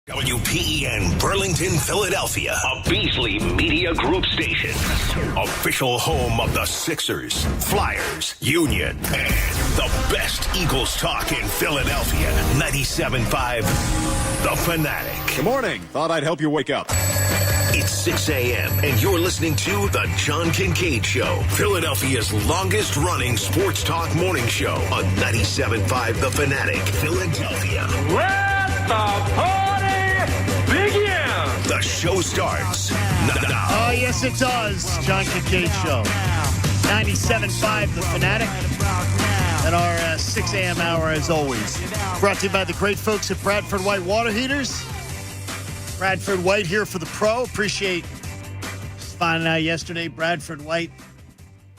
WPEN Burlington, Philadelphia, a Beasley Media Group station. Official home of the Sixers, Flyers, Union, and the best Eagles talk in Philadelphia. 97.5, The Fanatic. Good morning. Thought I'd help you wake up. It's 6 a.m., and you're listening to The John Kincade Show, Philadelphia's longest-running sports talk morning show on 97.5 The Fanatic, Philadelphia. Let the party begin! The show starts now. Oh, yes, it does. John Kincade Show. 97.5 The Fanatic. And our 6 a.m. hour, as always. Brought to you by the great folks at Bradford White Water Heaters. Bradford White here for the Pro. Appreciate finding out yesterday. Bradford White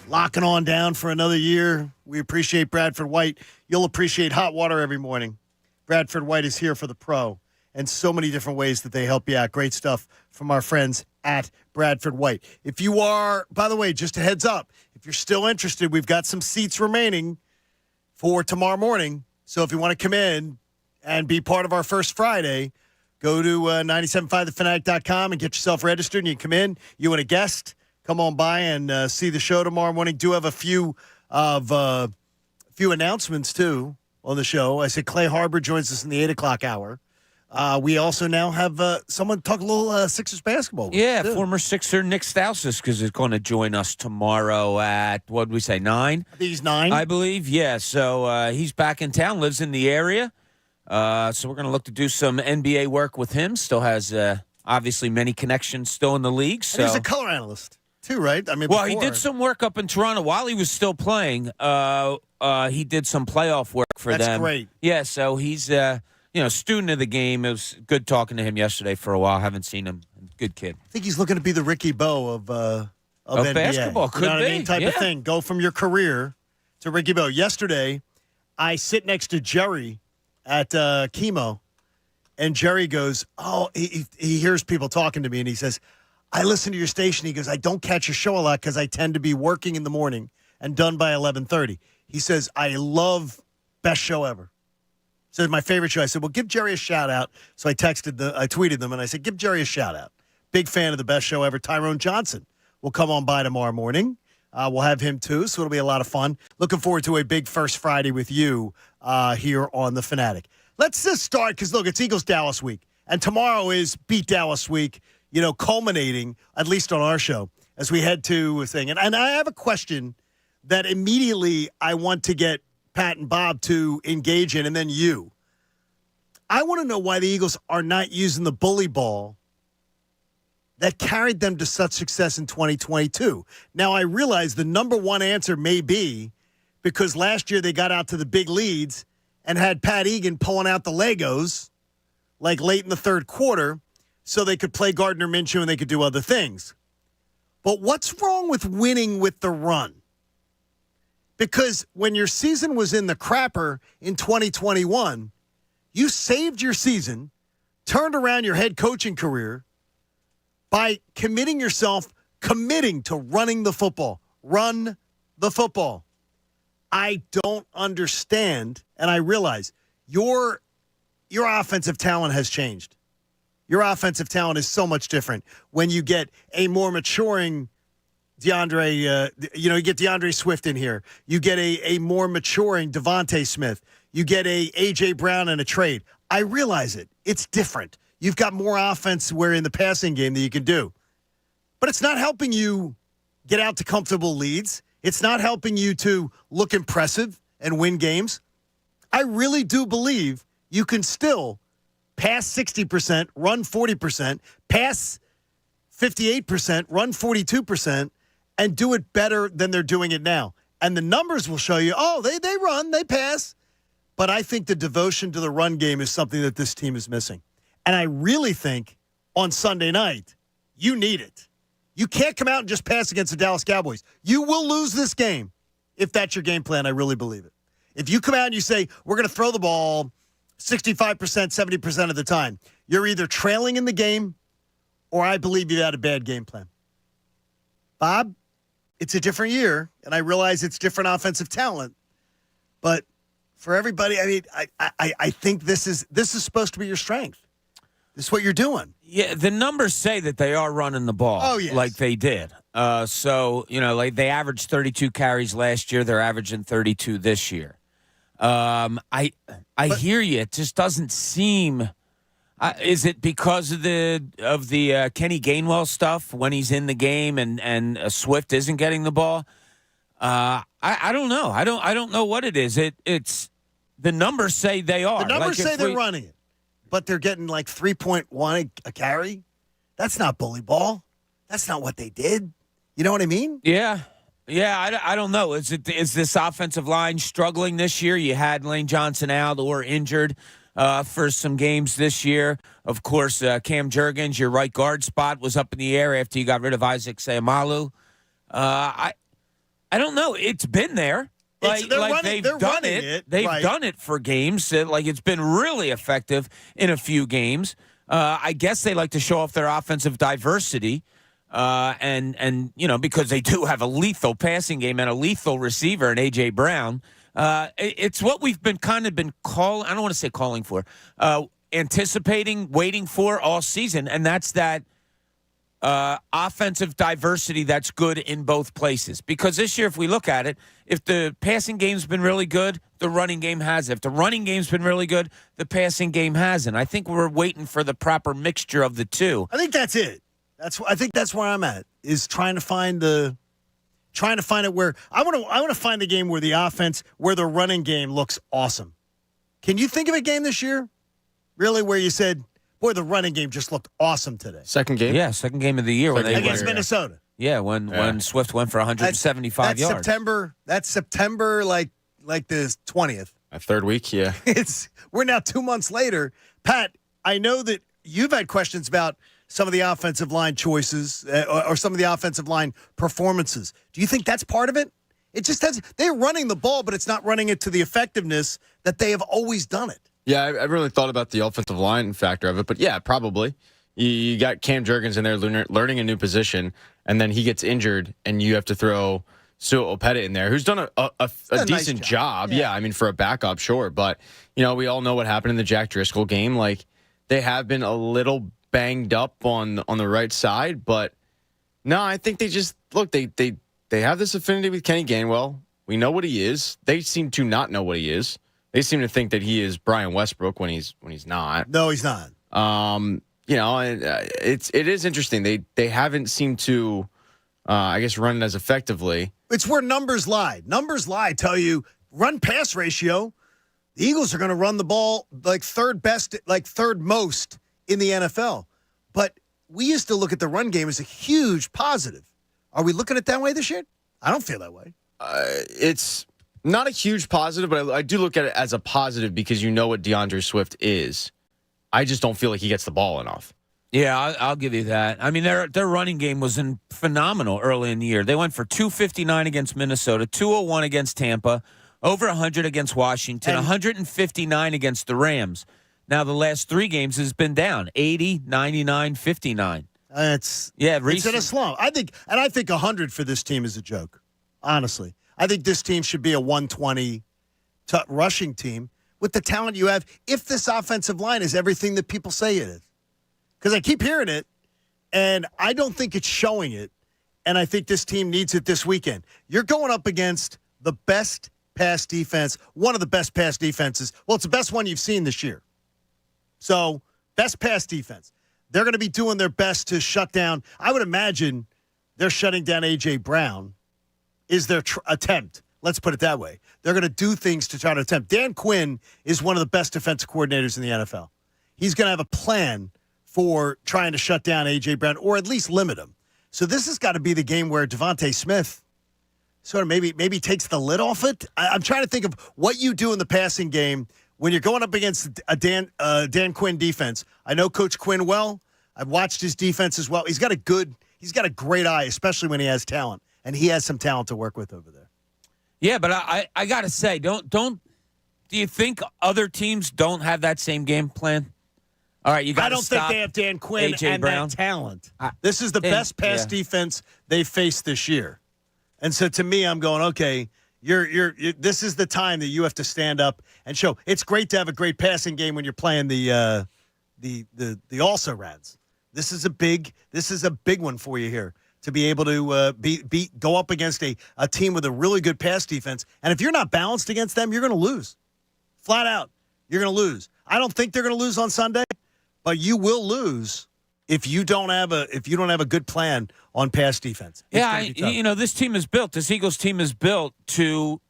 locking on down for another year. We appreciate Bradford White. You'll appreciate hot water every morning. Bradford White is here for the Pro. And so many different ways that they help you out. Great stuff from our friends at Bradford White. If you are, by the way, just a heads up, if you're still interested, we've got some seats remaining for tomorrow morning. So if you want to come in and be part of our first Friday, go to 975thefanatic.com and get yourself registered. And you can come in. You and a guest, come on by and see the show tomorrow morning. Do have a few announcements, too, on the show. I said Clay Harbor joins us in the 8 o'clock hour. We also now have someone talk a little Sixers basketball. Yeah, former Sixer Nick Stauskas is going to join us tomorrow at, what did we say, 9? I think he's 9. I believe, yeah. So he's back in town, lives in the area. So we're going to look to do some NBA work with him. Still has, obviously, many connections still in the league. So. And he's a color analyst, too, right? I mean, well, he did some work up in Toronto while he was still playing. He did some playoff work for them. That's great. Yeah, so he's... student of the game. It was good talking to him yesterday for a while. Haven't seen him. Good kid. I think he's looking to be the Ricky Bo of NBA. Basketball. Could you know what be. I mean? Type of thing. Go from your career to Ricky Bo. Yesterday, I sit next to Jerry at chemo, and Jerry goes, he hears people talking to me, and he says, I listen to your station. He goes, I don't catch your show a lot because I tend to be working in the morning and done by 11:30. He says, I love best show ever. So my favorite show. I said, well, give Jerry a shout out. So I tweeted them and I said, give Jerry a shout out. Big fan of the best show ever. Tyrone Johnson will come on by tomorrow morning. We'll have him too. So it'll be a lot of fun. Looking forward to a big first Friday with you here on The Fanatic. Let's just start because look, it's Eagles Dallas week and tomorrow is Beat Dallas week, culminating at least on our show as we head to a thing. And I have a question that immediately I want to get Pat and Bob to engage in, and then you. I want to know why the Eagles are not using the bully ball that carried them to such success in 2022. Now, I realize the number one answer may be because last year they got out to the big leads and had Pat Egan pulling out the Legos like late in the third quarter so they could play Gardner Minshew and they could do other things. But what's wrong with winning with the run? Because when your season was in the crapper in 2021, you saved your season, turned around your head coaching career by committing to running the football. Run the football. I don't understand, and I realize your offensive talent has changed. Your offensive talent is so much different when you get a more maturing you get DeAndre Swift in here. You get a more maturing Devontae Smith. You get a A.J. Brown in a trade. I realize it. It's different. You've got more offense where in the passing game that you can do. But it's not helping you get out to comfortable leads. It's not helping you to look impressive and win games. I really do believe you can still pass 60%, run 40%, pass 58%, run 42%, and do it better than they're doing it now. And the numbers will show you, they run, they pass. But I think the devotion to the run game is something that this team is missing. And I really think on Sunday night, you need it. You can't come out and just pass against the Dallas Cowboys. You will lose this game if that's your game plan. I really believe it. If you come out and you say, we're going to throw the ball 65%, 70% of the time, you're either trailing in the game or I believe you had a bad game plan. Bob, it's a different year, and I realize it's different offensive talent. But for everybody, I mean, I think this is supposed to be your strength. This is what you're doing. Yeah, the numbers say that they are running the ball. Oh, yes. Like they did. So, like they averaged 32 carries last year. They're averaging 32 this year. I hear you. It just doesn't seem. Is it because of the Kenny Gainwell stuff when he's in the game and Swift isn't getting the ball? I don't know. I don't know what it is. It's the numbers say they are. The numbers say they're running it, but they're getting like 3.1 a carry. That's not bully ball. That's not what they did. You know what I mean? Yeah. Yeah, I don't know. Is this offensive line struggling this year? You had Lane Johnson out or injured for some games this year. Of course, Cam Jurgens, your right guard spot, was up in the air after you got rid of Isaac Seumalo. I don't know. It's been there. They've done it. They've done it for games. It's been really effective in a few games. I guess they like to show off their offensive diversity. And because they do have a lethal passing game and a lethal receiver in A.J. Brown. It's what we've been calling, I don't want to say calling for, anticipating, waiting for all season, and that's that offensive diversity that's good in both places. Because this year, if we look at it, if the passing game's been really good, the running game has. If the running game's been really good, the passing game hasn't. I think we're waiting for the proper mixture of the two. I think that's it. I think that's where I'm at, is trying to find it where I want to find the game where the running game looks awesome. Can you think of a game this year, really, where you said, boy, the running game just looked awesome today? Second game? Yeah, second game of the year. Against Minnesota. Yeah, when Swift went for 175 yards. That's September, like the 20th. Third week, yeah. We're now 2 months later. Pat, I know that you've had questions about some of the offensive line choices or some of the offensive line performances. Do you think that's part of it? It just has. They're running the ball, but it's not running it to the effectiveness that they have always done it. Yeah, I really thought about the offensive line factor of it, but yeah, probably. You got Cam Jurgens in there learning a new position, and then he gets injured, and you have to throw Sua Opeta in there, who's done a decent nice job. Yeah, I mean, for a backup, sure. But, we all know what happened in the Jack Driscoll game. Like, they have been a little banged up on the right side, but no, I think they just look. They have this affinity with Kenny Gainwell. We know what he is. They seem to not know what he is. They seem to think that he is Brian Westbrook when he's not. No, he's not. It is interesting. They haven't seemed to, I guess, run it as effectively. It's where numbers lie. Numbers lie. Tell you run pass ratio. The Eagles are going to run the ball like third most in the NFL. But we used to look at the run game as a huge positive. Are we looking at it that way this year? I don't feel that way. It's not a huge positive, but I do look at it as a positive because you know what DeAndre Swift is. I just don't feel like he gets the ball enough. Yeah, I'll give you that. I mean, their running game was phenomenal early in the year. They went for 259 against Minnesota, 201 against Tampa, over 100 against Washington, 159 against the Rams. Now, the last three games has been down, 80, 99, 59. It's in a slump. I think 100 for this team is a joke, honestly. I think this team should be a 120 rushing team with the talent you have if this offensive line is everything that people say it is. Because I keep hearing it, and I don't think it's showing it, and I think this team needs it this weekend. You're going up against the best pass defense, one of the best pass defenses. Well, it's the best one you've seen this year. So, best pass defense. They're going to be doing their best to shut down. I would imagine they're shutting down A.J. Brown is their attempt. Let's put it that way. They're going to do things to try to attempt. Dan Quinn is one of the best defensive coordinators in the NFL. He's going to have a plan for trying to shut down A.J. Brown or at least limit him. So this has got to be the game where Devontae Smith sort of maybe takes the lid off it. I'm trying to think of what you do in the passing game when you're going up against a Dan Quinn defense. I know Coach Quinn well. I've watched his defense as well. He's got a great eye, especially when he has talent, and he has some talent to work with over there. Yeah, but I got to say, do you think other teams don't have that same game plan? All right, you got to stop. I don't think they have Dan Quinn A.J. and Brown. that talent. This is the best pass defense they've faced this year. And so to me, I'm going, okay, this is the time that you have to stand up and show. It's great to have a great passing game when you're playing the the also-rans. This is a big one for you here to be able to go up against a team with a really good pass defense. And if you're not balanced against them, you're going to lose. Flat out, you're going to lose. I don't think they're going to lose on Sunday, but you will lose if you don't have a good plan on pass defense. This team is built. This Eagles team is built to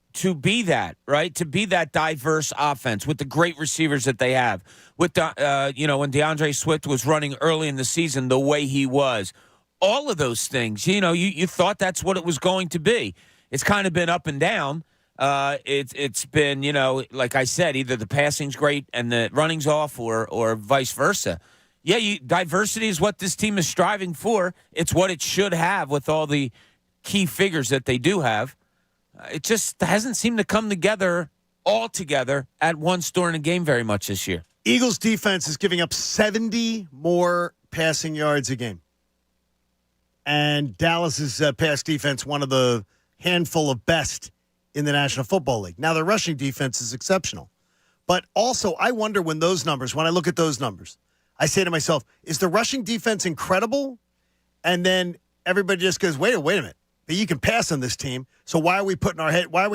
be that, right? To be that diverse offense with the great receivers that they have. With when DeAndre Swift was running early in the season the way he was, all of those things. You thought that's what it was going to be. It's kind of been up and down. It's been, like I said, either the passing's great and the running's off, or vice versa. Yeah, diversity is what this team is striving for. It's what it should have with all the key figures that they do have. It just hasn't seemed to come together all together at once during a game very much this year. Eagles defense is giving up 70 more passing yards a game. And Dallas's pass defense, one of the handful of best in the National Football League. Now, their rushing defense is exceptional. But also, I wonder when I look at those numbers, I say to myself, is the rushing defense incredible? And then everybody just goes, wait a minute. But you can pass on this team, so why are we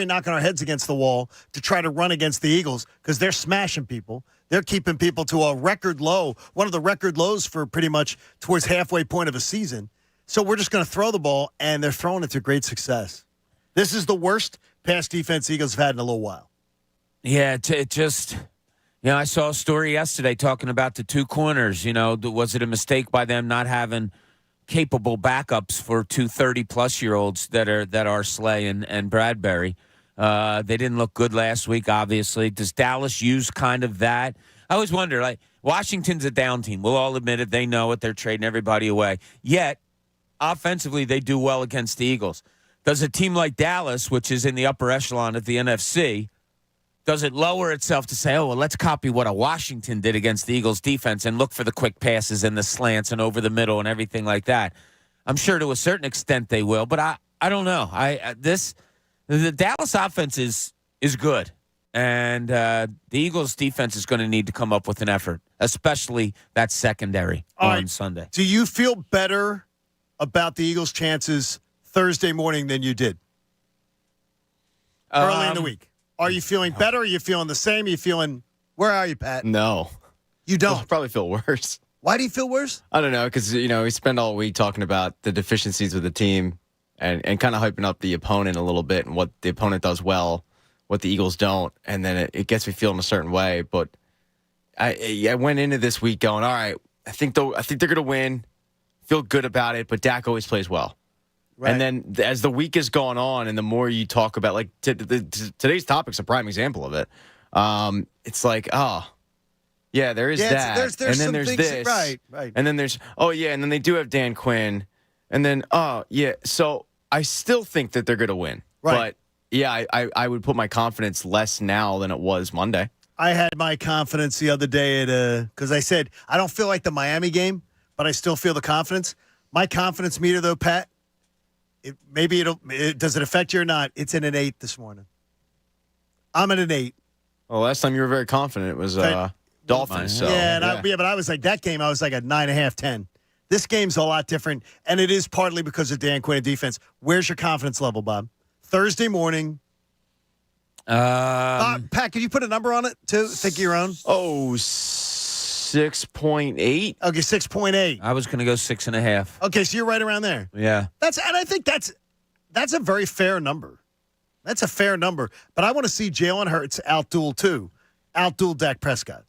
knocking our heads against the wall to try to run against the Eagles? Because they're smashing people. They're keeping people to a record low, one of the record lows for pretty much towards halfway point of a season. So we're just going to throw the ball, and they're throwing it to great success. This is the worst pass defense Eagles have had in a little while. Yeah, it just, I saw a story yesterday talking about the two corners. Was it a mistake by them not having capable backups for two 30-plus-year-olds that are Slay and Bradbury? They didn't look good last week, obviously. Does Dallas use kind of that? I always wonder, Washington's a down team. We'll all admit it. They know it. They're trading everybody away. Yet, offensively, they do well against the Eagles. Does a team like Dallas, which is in the upper echelon of the NFC, does it lower itself to say, let's copy what a Washington did against the Eagles defense and look for the quick passes and the slants and over the middle and everything like that? I'm sure to a certain extent they will, but I don't know. The Dallas offense is good, and the Eagles defense is going to need to come up with an effort, especially that secondary on Sunday. Do you feel better about the Eagles' chances Thursday morning than you did early in the week? Are you feeling better? Are you feeling the same? Are you feeling – where are you, Pat? No. You don't? I'll probably feel worse. Why do you feel worse? I don't know, because, we spend all week talking about the deficiencies of the team and kind of hyping up the opponent a little bit and what the opponent does well, what the Eagles don't, and then it gets me feeling a certain way. But I went into this week going, all right, I think they're going to win, feel good about it, but Dak always plays well. Right. And then as the week is going on and the more you talk about, today's topic's a prime example of it. It's like, there is that. There's and then there's things, this. Right. And then there's, and then they do have Dan Quinn. And then, so I still think that they're going to win. Right. But, I would put my confidence less now than it was Monday. I had my confidence the other day because I said, I don't feel like the Miami game, but I still feel the confidence. My confidence meter, though, Pat, does it affect you or not? It's in an 8 this morning. I'm at an 8. Well, last time you were very confident, it was Dolphins. So, but I was like, that game, I was like a 9.5, 10. This game's a lot different, and it is partly because of Dan Quinn and defense. Where's your confidence level, Bob? Thursday morning. Pat, could you put a number on it, too? Think of your own? 6.8. Okay, 6.8. I was going to go 6.5. Okay, so you're right around there. Yeah. And I think that's a very fair number. That's a fair number. But I want to see Jalen Hurts outduel Dak Prescott.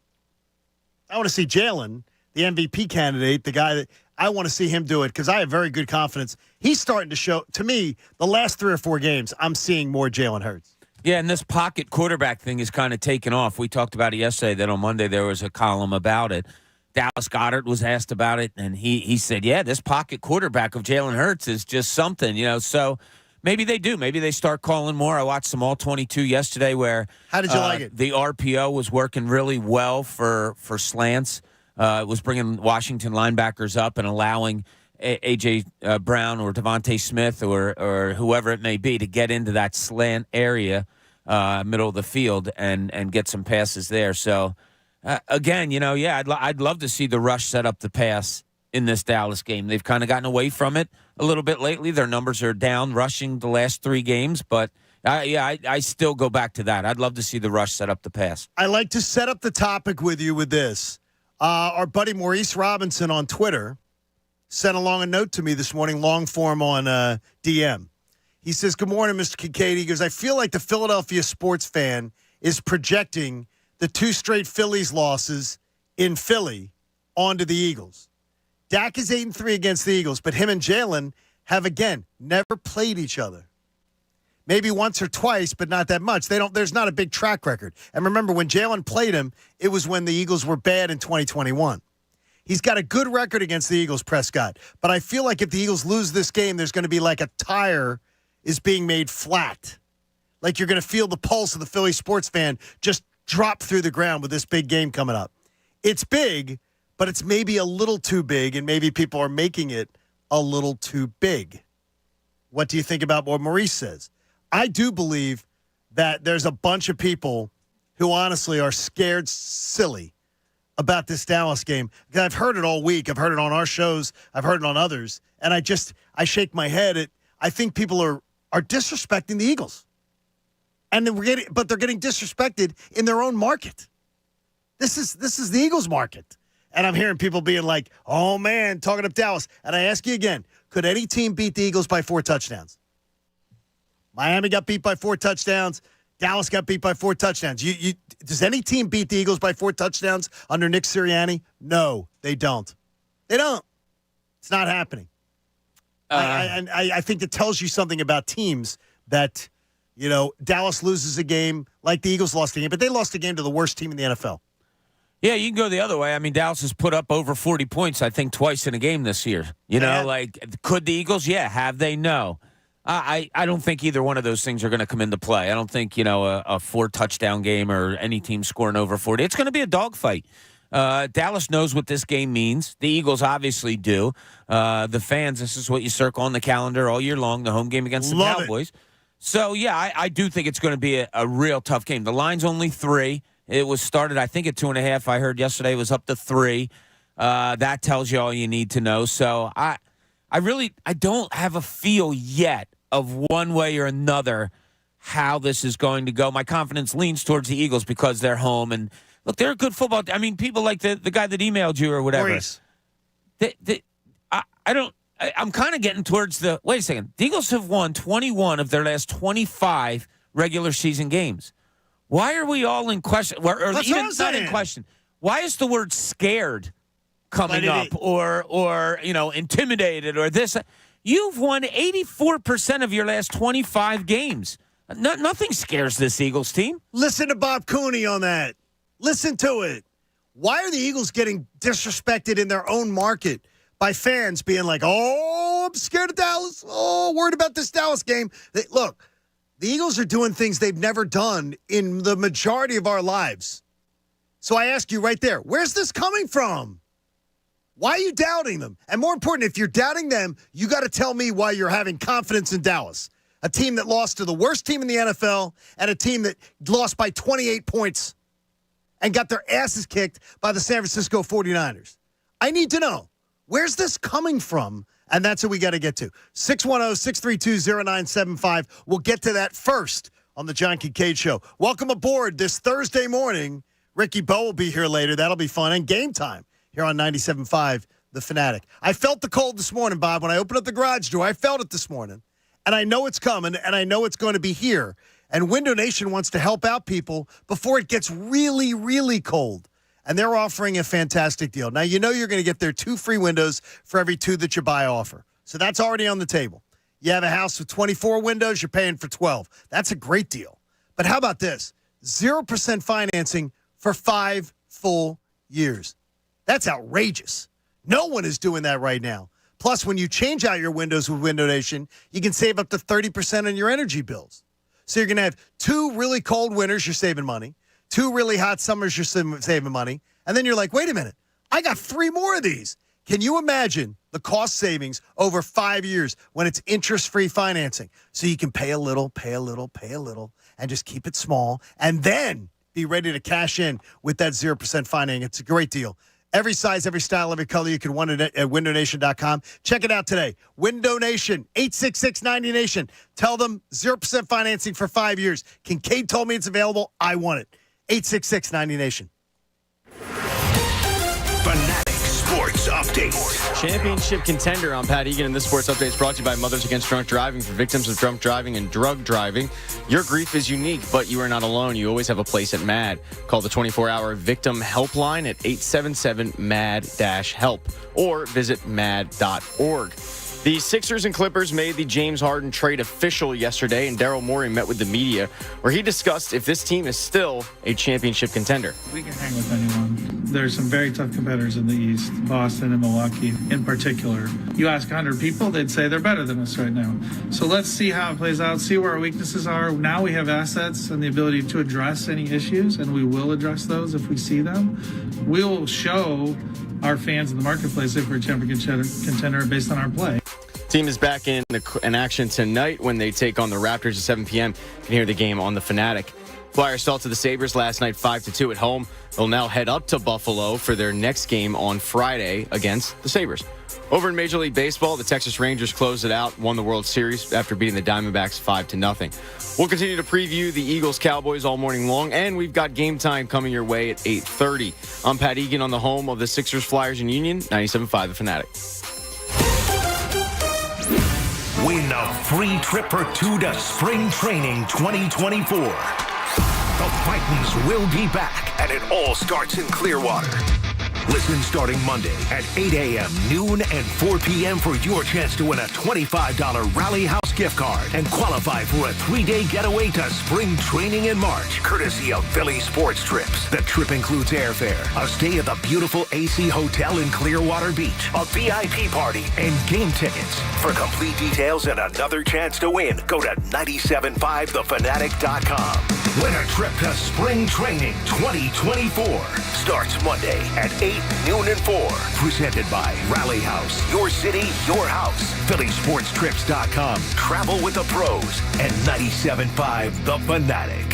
I want to see Jalen, the MVP candidate, the guy that I want to see him do it because I have very good confidence. He's starting to show, to me, the last 3 or 4 games, I'm seeing more Jalen Hurts. Yeah, and this pocket quarterback thing is kind of taken off. We talked about it yesterday, that on Monday there was a column about it. Dallas Goedert was asked about it, and he said, this pocket quarterback of Jalen Hurts is just something, so maybe they do. Maybe they start calling more. I watched some All-22 yesterday where how did you like it? The RPO was working really well for slants. It was bringing Washington linebackers up and allowing A.J. Brown or Devontae Smith or whoever it may be to get into that slant area, middle of the field, and get some passes there. So Again, I'd love to see the rush set up the pass in this Dallas game. They've kind of gotten away from it a little bit lately. Their numbers are down rushing the last 3 games, but I still go back to that. I'd love to see the rush set up the pass. I like to set up the topic with you with this. Our buddy Maurice Robinson on Twitter sent along a note to me this morning, long form on DM. He says, "Good morning, Mr. Kincade." He goes, "I feel like the Philadelphia sports fan is projecting the 2 straight Phillies losses in Philly onto the Eagles. Dak is 8-3 against the Eagles, but him and Jalen have, again, never played each other. Maybe once or twice, but not that much. There's not a big track record. And remember, when Jalen played him, it was when the Eagles were bad in 2021. He's got a good record against the Eagles, Prescott. But I feel like if the Eagles lose this game, there's going to be like a tire is being made flat. Like you're going to feel the pulse of the Philly sports fan just drop through the ground with this big game coming up. It's big, but it's maybe a little too big, and maybe people are making it a little too big. What do you think about what Maurice says? I do believe that there's a bunch of people who honestly are scared silly about this Dallas game. I've heard it all week. I've heard it on our shows. I've heard it on others. And I shake my head. I think people are disrespecting the Eagles. And they're getting disrespected in their own market. This is the Eagles market. And I'm hearing people being like, oh, man, talking up Dallas. And I ask you again, could any team beat the Eagles by 4 touchdowns? Miami got beat by 4 touchdowns. Dallas got beat by 4 touchdowns. Does any team beat the Eagles by 4 touchdowns under Nick Sirianni? No, they don't. They don't. It's not happening. I think it tells you something about teams that, Dallas loses a game like the Eagles lost a game, but they lost a game to the worst team in the NFL. Yeah, you can go the other way. I mean, Dallas has put up over 40 points, I think, twice in a game this year. Could the Eagles? Yeah. Have they? No. I don't think either one of those things are going to come into play. I don't think, a 4-touchdown game or any team scoring over 40. It's going to be a dogfight. Dallas knows what this game means. The Eagles obviously do. The fans, this is what you circle on the calendar all year long, the home game against the Cowboys. So, yeah, I do think it's going to be a real tough game. The line's only 3. It was started, I think, at 2.5. I heard yesterday it was up to 3. That tells you all you need to know. So, I don't have a feel yet of one way or another how this is going to go. My confidence leans towards the Eagles because they're home. And, look, they're a good football team. I mean, people like the guy that emailed you or whatever. Maurice. I'm kind of getting towards wait a second. The Eagles have won 21 of their last 25 regular season games. Why are we all in question? Or even not in question. Why is the word scared coming up or intimidated or this? You've won 84% of your last 25 games. Nothing scares this Eagles team. Listen to Bob Cooney on that. Listen to it. Why are the Eagles getting disrespected in their own market by fans being like, oh, I'm scared of Dallas. Oh, worried about this Dallas game. Look, the Eagles are doing things they've never done in the majority of our lives. So I ask you right there, where's this coming from? Why are you doubting them? And more important, if you're doubting them, you got to tell me why you're having confidence in Dallas, a team that lost to the worst team in the NFL and a team that lost by 28 points and got their asses kicked by the San Francisco 49ers. I need to know, where's this coming from? And that's what we got to get to. 610-632-0975. We'll get to that first on the John Kincade Show. Welcome aboard this Thursday morning. Ricky Bowe will be here later. That'll be fun. And game time here on 97.5, The Fanatic. I felt the cold this morning, Bob. When I opened up the garage door, I felt it this morning. And I know it's coming, and I know it's going to be here. And Window Nation wants to help out people before it gets really, really cold. And they're offering a fantastic deal. Now, you're going to get their 2 free windows for every 2 that you buy offer. So that's already on the table. You have a house with 24 windows, you're paying for 12. That's a great deal. But how about this? 0% financing for 5 full years. That's outrageous. No one is doing that right now. Plus, when you change out your windows with Window Nation, you can save up to 30% on your energy bills. So you're going to have 2 really cold winters, you're saving money. 2 really hot summers, you're saving money. And then you're like, wait a minute, I got 3 more of these. Can you imagine the cost savings over 5 years when it's interest-free financing? So you can pay a little, and just keep it small. And then be ready to cash in with that 0% financing. It's a great deal. Every size, every style, every color. You can want it at windownation.com. Check it out today. Window Nation, 866-90Nation. Tell them 0% financing for 5 years. Kincade told me it's available. I want it. 866-90Nation. Fanatic Sports Update. Championship contender on Pat Egan, and this Sports Update is brought to you by Mothers Against Drunk Driving for victims of drunk driving and drug driving. Your grief is unique, but you are not alone. You always have a place at MAD. Call the 24-hour victim helpline at 877-MAD-HELP or visit mad.org. The Sixers and Clippers made the James Harden trade official yesterday, and Daryl Morey met with the media, where he discussed if this team is still a championship contender. We can hang with anyone. There's some very tough competitors in the East, Boston and Milwaukee in particular. You ask 100 people, they'd say they're better than us right now. So let's see how it plays out, see where our weaknesses are. Now we have assets and the ability to address any issues, and we will address those if we see them. We'll show our fans in the marketplace if we're a championship contender based on our play. Team is back in action tonight when they take on the Raptors at 7 p.m. You can hear the game on the Fanatic. Flyers fell to the Sabres last night 5-2 at home. They'll now head up to Buffalo for their next game on Friday against the Sabres. Over in Major League Baseball, the Texas Rangers closed it out, won the World Series after beating the Diamondbacks 5-0. We'll continue to preview the Eagles-Cowboys all morning long, and we've got game time coming your way at 8:30. I'm Pat Egan on the home of the Sixers, Flyers, and Union, 97.5 The Fanatic. Win a free trip or two to Spring Training 2024. The Titans will be back, and it all starts in Clearwater. Listen starting Monday at 8 a.m., noon, and 4 p.m. for your chance to win a $25 Rally House gift card and qualify for a 3-day getaway to spring training in March, courtesy of Philly Sports Trips. The trip includes airfare, a stay at the beautiful AC Hotel in Clearwater Beach, a VIP party, and game tickets. For complete details and another chance to win, go to 975thefanatic.com. Win a trip to Spring Training 2024. Starts Monday at 8, noon, and 4. Presented by Rally House. Your city, your house. PhillySportsTrips.com. Travel with the pros and 97.5 The Fanatic.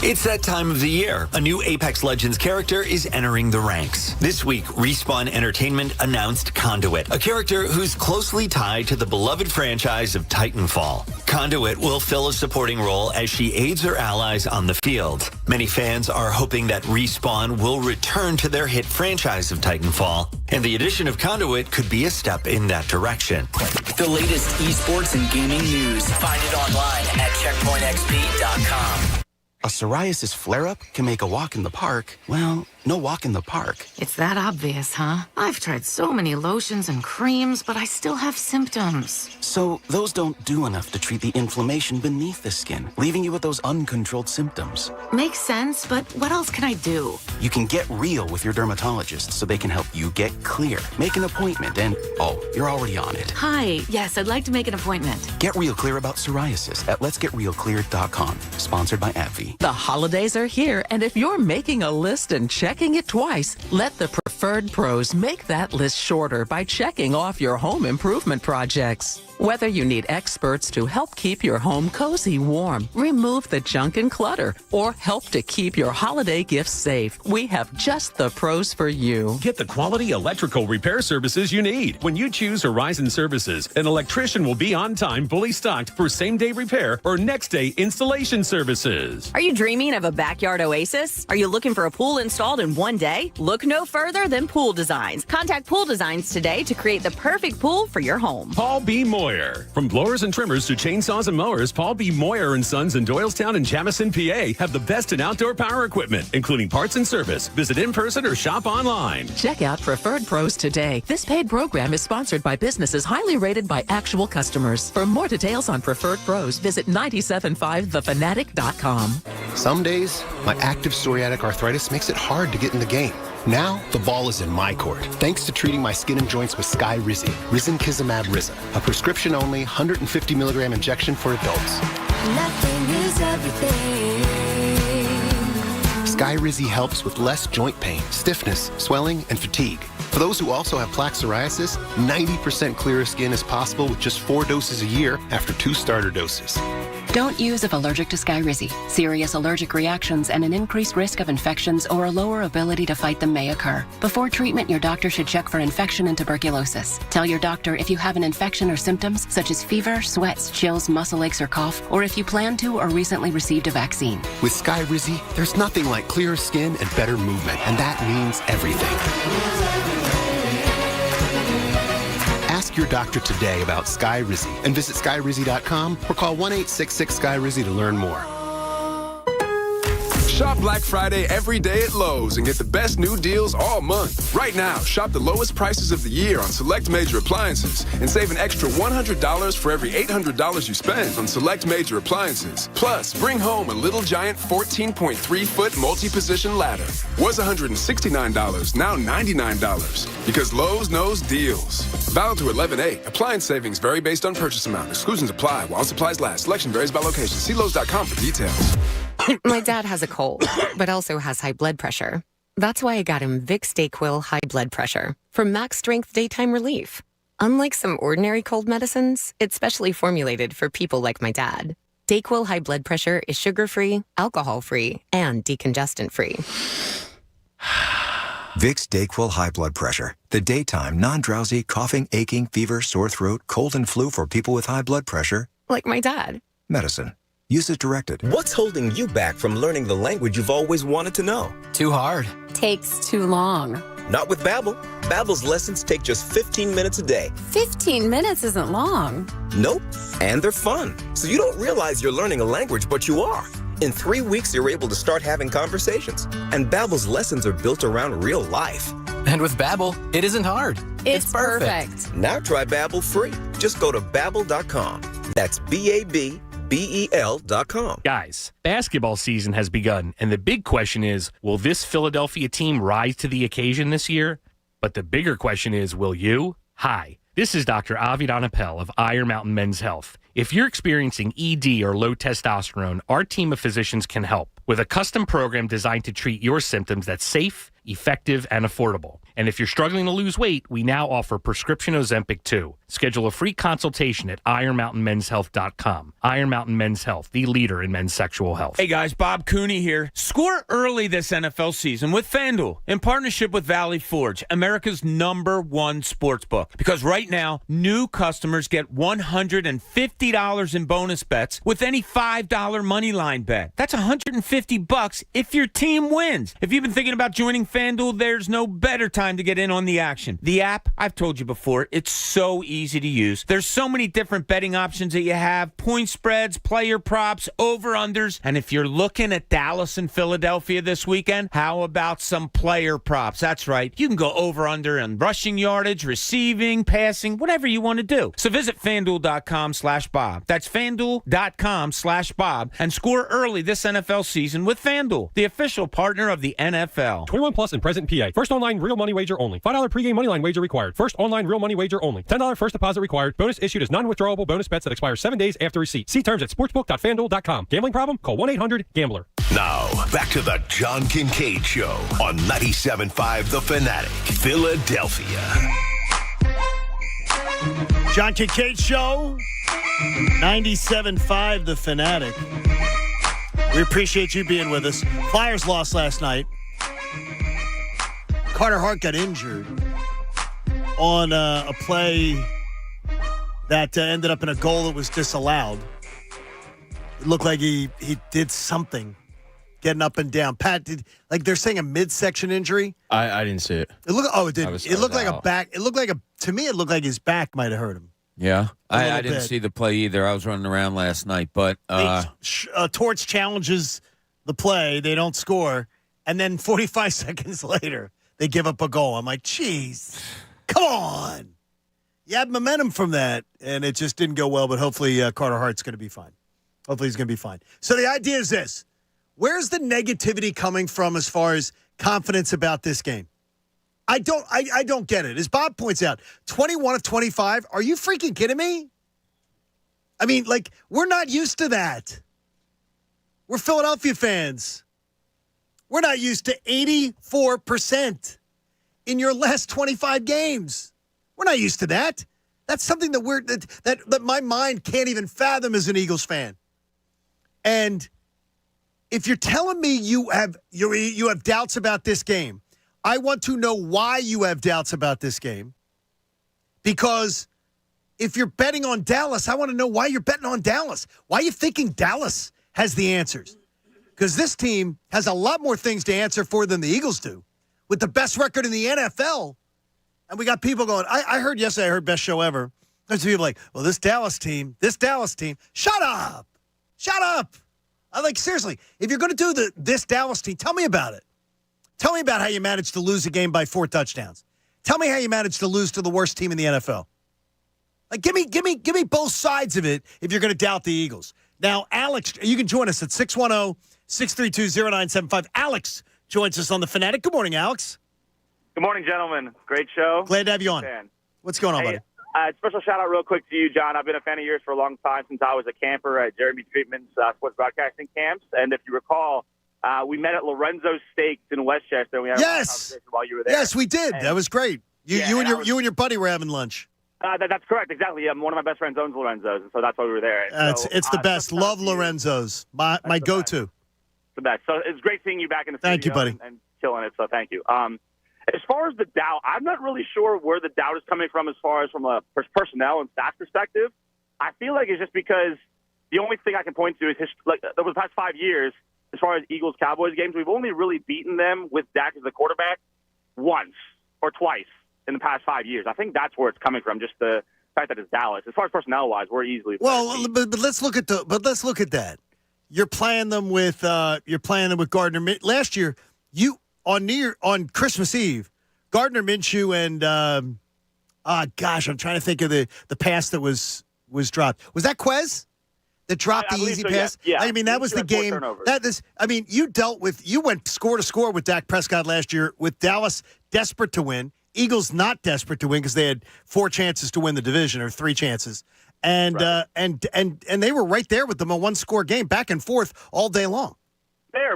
It's that time of the year. A new Apex Legends character is entering the ranks. This week, Respawn Entertainment announced Conduit, a character who's closely tied to the beloved franchise of Titanfall. Conduit will fill a supporting role as she aids her allies on the field. Many fans are hoping that Respawn will return to their hit franchise of Titanfall, and the addition of Conduit could be a step in that direction. The latest esports and gaming news. Find it online at checkpointxp.com. A psoriasis flare-up can make a walk in the park, well, no walk in the park. It's that obvious, huh? I've tried so many lotions and creams, but I still have symptoms. So those don't do enough to treat the inflammation beneath the skin, leaving you with those uncontrolled symptoms. Makes sense, but what else can I do? You can get real with your dermatologist so they can help you get clear. Make an appointment and, you're already on it. Hi, yes, I'd like to make an appointment. Get real clear about psoriasis at letsgetrealclear.com. Sponsored by AbbVie. The holidays are here, and if you're making a list and checking it twice, let the Preferred Pros make that list shorter by checking off your home improvement projects. Whether you need experts to help keep your home cozy warm, remove the junk and clutter, or help to keep your holiday gifts safe, we have just the pros for you. Get the quality electrical repair services you need. When you choose Horizon Services, an electrician will be on time, fully stocked for same-day repair or next-day installation services. Are you dreaming of a backyard oasis? Are you looking for a pool installed in one day? Look no further than Pool Designs. Contact Pool Designs today to create the perfect pool for your home. Paul B. Moyer. From blowers and trimmers to chainsaws and mowers, Paul B. Moyer and Sons in Doylestown and Jamison, PA have the best in outdoor power equipment, including parts and service. Visit in person or shop online. Check out Preferred Pros today. This paid program is sponsored by businesses highly rated by actual customers. For more details on Preferred Pros, visit 975thefanatic.com. Some days, my active psoriatic arthritis makes it hard to get in the game. Now, the ball is in my court, thanks to treating my skin and joints with Skyrizi, Risankizumab Riza, a prescription-only 150-milligram injection for adults. Nothing is everything. Skyrizi helps with less joint pain, stiffness, swelling, and fatigue. For those who also have plaque psoriasis, 90% clearer skin is possible with just 4 doses a year after 2 starter doses. Don't use if allergic to Skyrizi. Serious allergic reactions and an increased risk of infections or a lower ability to fight them may occur. Before treatment, your doctor should check for infection and tuberculosis. Tell your doctor if you have an infection or symptoms such as fever, sweats, chills, muscle aches, or cough, or if you plan to or recently received a vaccine. With Skyrizi, there's nothing like clearer skin and better movement, and that means everything. Ask your doctor today about Skyrizi and visit Skyrizi.com or call 1-866-SKYRIZI to learn more. Shop Black Friday every day at Lowe's and get the best new deals all month. Right now, shop the lowest prices of the year on select major appliances and save an extra $100 for every $800 you spend on select major appliances. Plus, bring home a Little Giant 14.3-foot multi-position ladder. Was $169, now $99. Because Lowe's knows deals. Valid to 11/8. Appliance savings vary based on purchase amount. Exclusions apply while supplies last. Selection varies by location. See Lowe's.com for details. My dad has a cold, but also has high blood pressure. That's why I got him Vicks DayQuil High Blood Pressure for max strength daytime relief. Unlike some ordinary cold medicines, it's specially formulated for people like my dad. DayQuil High Blood Pressure is sugar-free, alcohol-free, and decongestant-free. Vicks DayQuil High Blood Pressure. The daytime, non-drowsy, coughing, aching, fever, sore throat, cold, and flu for people with high blood pressure. Like my dad. Medicine. Use as directed. What's holding you back from learning the language you've always wanted to know? Too hard. Takes too long. Not with Babbel. Babbel's lessons take just 15 minutes a day. 15 minutes isn't long. Nope. And they're fun. So you don't realize you're learning a language, but you are. In 3 weeks, you're able to start having conversations. And Babbel's lessons are built around real life. And with Babbel, it isn't hard. It's perfect. Now try Babbel free. Just go to Babbel.com. That's BABBEL.com. Guys, basketball season has begun, and the big question is, will this Philadelphia team rise to the occasion this year? But the bigger question is, will you? Hi, this is Dr. Avi Donapel of Iron Mountain Men's Health. If you're experiencing ED or low testosterone, our team of physicians can help with a custom program designed to treat your symptoms that's safe, effective, and affordable. And if you're struggling to lose weight, we now offer prescription Ozempic too. Schedule a free consultation at ironmountainmenshealth.com. Iron Mountain Men's Health, the leader in men's sexual health. Hey guys, Bob Cooney here. Score early this NFL season with FanDuel in partnership with Valley Forge, America's #1 sports book. Because right now, new customers get $150 in bonus bets with any $5 money line bet. That's $150 if your team wins. If you've been thinking about joining FanDuel, there's no better time to get in on the action. The app, I've told you before, it's so easy to use. There's so many different betting options that you have: point spreads, player props, over-unders. And if you're looking at Dallas and Philadelphia this weekend, how about some player props? That's right. You can go over-under on rushing yardage, receiving, passing, whatever you want to do. So visit FanDuel.com/Bob. That's FanDuel.com/Bob and score early this NFL season with FanDuel, the official partner of the NFL. 21 plus in present PA. First online real money wager only. $5 pregame moneyline wager required. First online real money wager only. $10 first deposit required. Bonus issued as non-withdrawable bonus bets that expire 7 days after receipt. See terms at sportsbook.fanduel.com. Gambling problem? Call 1-800-GAMBLER. Now, back to the John Kincade Show on 97.5 The Fanatic, Philadelphia. John Kincade Show, 97.5 The Fanatic. We appreciate you being with us. Flyers lost last night. Carter Hart got injured on a play that ended up in a goal that was disallowed. It looked like he did something, getting up and down. Pat, they're saying a midsection injury? I didn't see it. It looked like a back. It looked like to me, it looked like his back might have hurt him. Yeah, I didn't see the play either. I was running around last night, but Torch challenges the play. They don't score, and then 45 seconds later, they give up a goal. I'm like, geez, come on. You had momentum from that, and it just didn't go well, but hopefully Carter Hart's going to be fine. Hopefully he's going to be fine. So the idea is this. Where's the negativity coming from as far as confidence about this game? I don't get it. As Bob points out, 21 of 25. Are you freaking kidding me? I mean, we're not used to that. We're Philadelphia fans. We're not used to 84% in your last 25 games. We're not used to that. That's something that my mind can't even fathom as an Eagles fan. And if you're telling me you have doubts about this game, I want to know why you have doubts about this game. Because if you're betting on Dallas, I want to know why you're betting on Dallas. Why are you thinking Dallas has the answers? Because this team has a lot more things to answer for than the Eagles do, with the best record in the NFL. And we got people going, I heard yesterday, I heard best show ever. There's people like, well, this Dallas team, shut up. I'm like, seriously, if you're going to do this Dallas team, tell me about it. Tell me about how you managed to lose a game by 4 touchdowns. Tell me how you managed to lose to the worst team in the NFL. Like, give me both sides of it if you're going to doubt the Eagles. Now, Alex, you can join us at 610-632-0975. Alex joins us on the Fanatic. Good morning, Alex. Good morning, gentlemen. Great show. Glad to have you on. What's going on, buddy? Special shout-out real quick to you, John. I've been a fan of yours for a long time, since I was a camper at Jeremy Treatment's sports broadcasting camps. And if you recall, we met at Lorenzo's Steaks in Westchester. We had a conversation while you were there. Yes, we did. That was great. You and your buddy were having lunch. That's correct, exactly. One of my best friends owns Lorenzo's, and so that's why we were there. It's the best. Love Lorenzo's. My go-to. It's the best. So it's great seeing you back in the studio. Thank you, buddy. And killing it, so thank you. As far as the doubt, I'm not really sure where the doubt is coming from as far as from a personnel and staff perspective. I feel like it's just because the only thing I can point to is over the past 5 years, as far as Eagles-Cowboys games, we've only really beaten them with Dak as the quarterback once or twice in the past 5 years. I think that's where it's coming from, just the fact that it's Dallas. As far as personnel-wise, we're easily but let's look at that. You're playing them with Gardner. Last year, on Christmas Eve, Gardner Minshew and I'm trying to think of the pass that was dropped. Was that Quez that dropped the easy pass? Yeah. I mean, that was the game. You went score to score with Dak Prescott last year, with Dallas desperate to win, Eagles not desperate to win because they had 4 chances to win the division, or 3 chances. And they were right there with them, a 1-score game, back and forth all day long.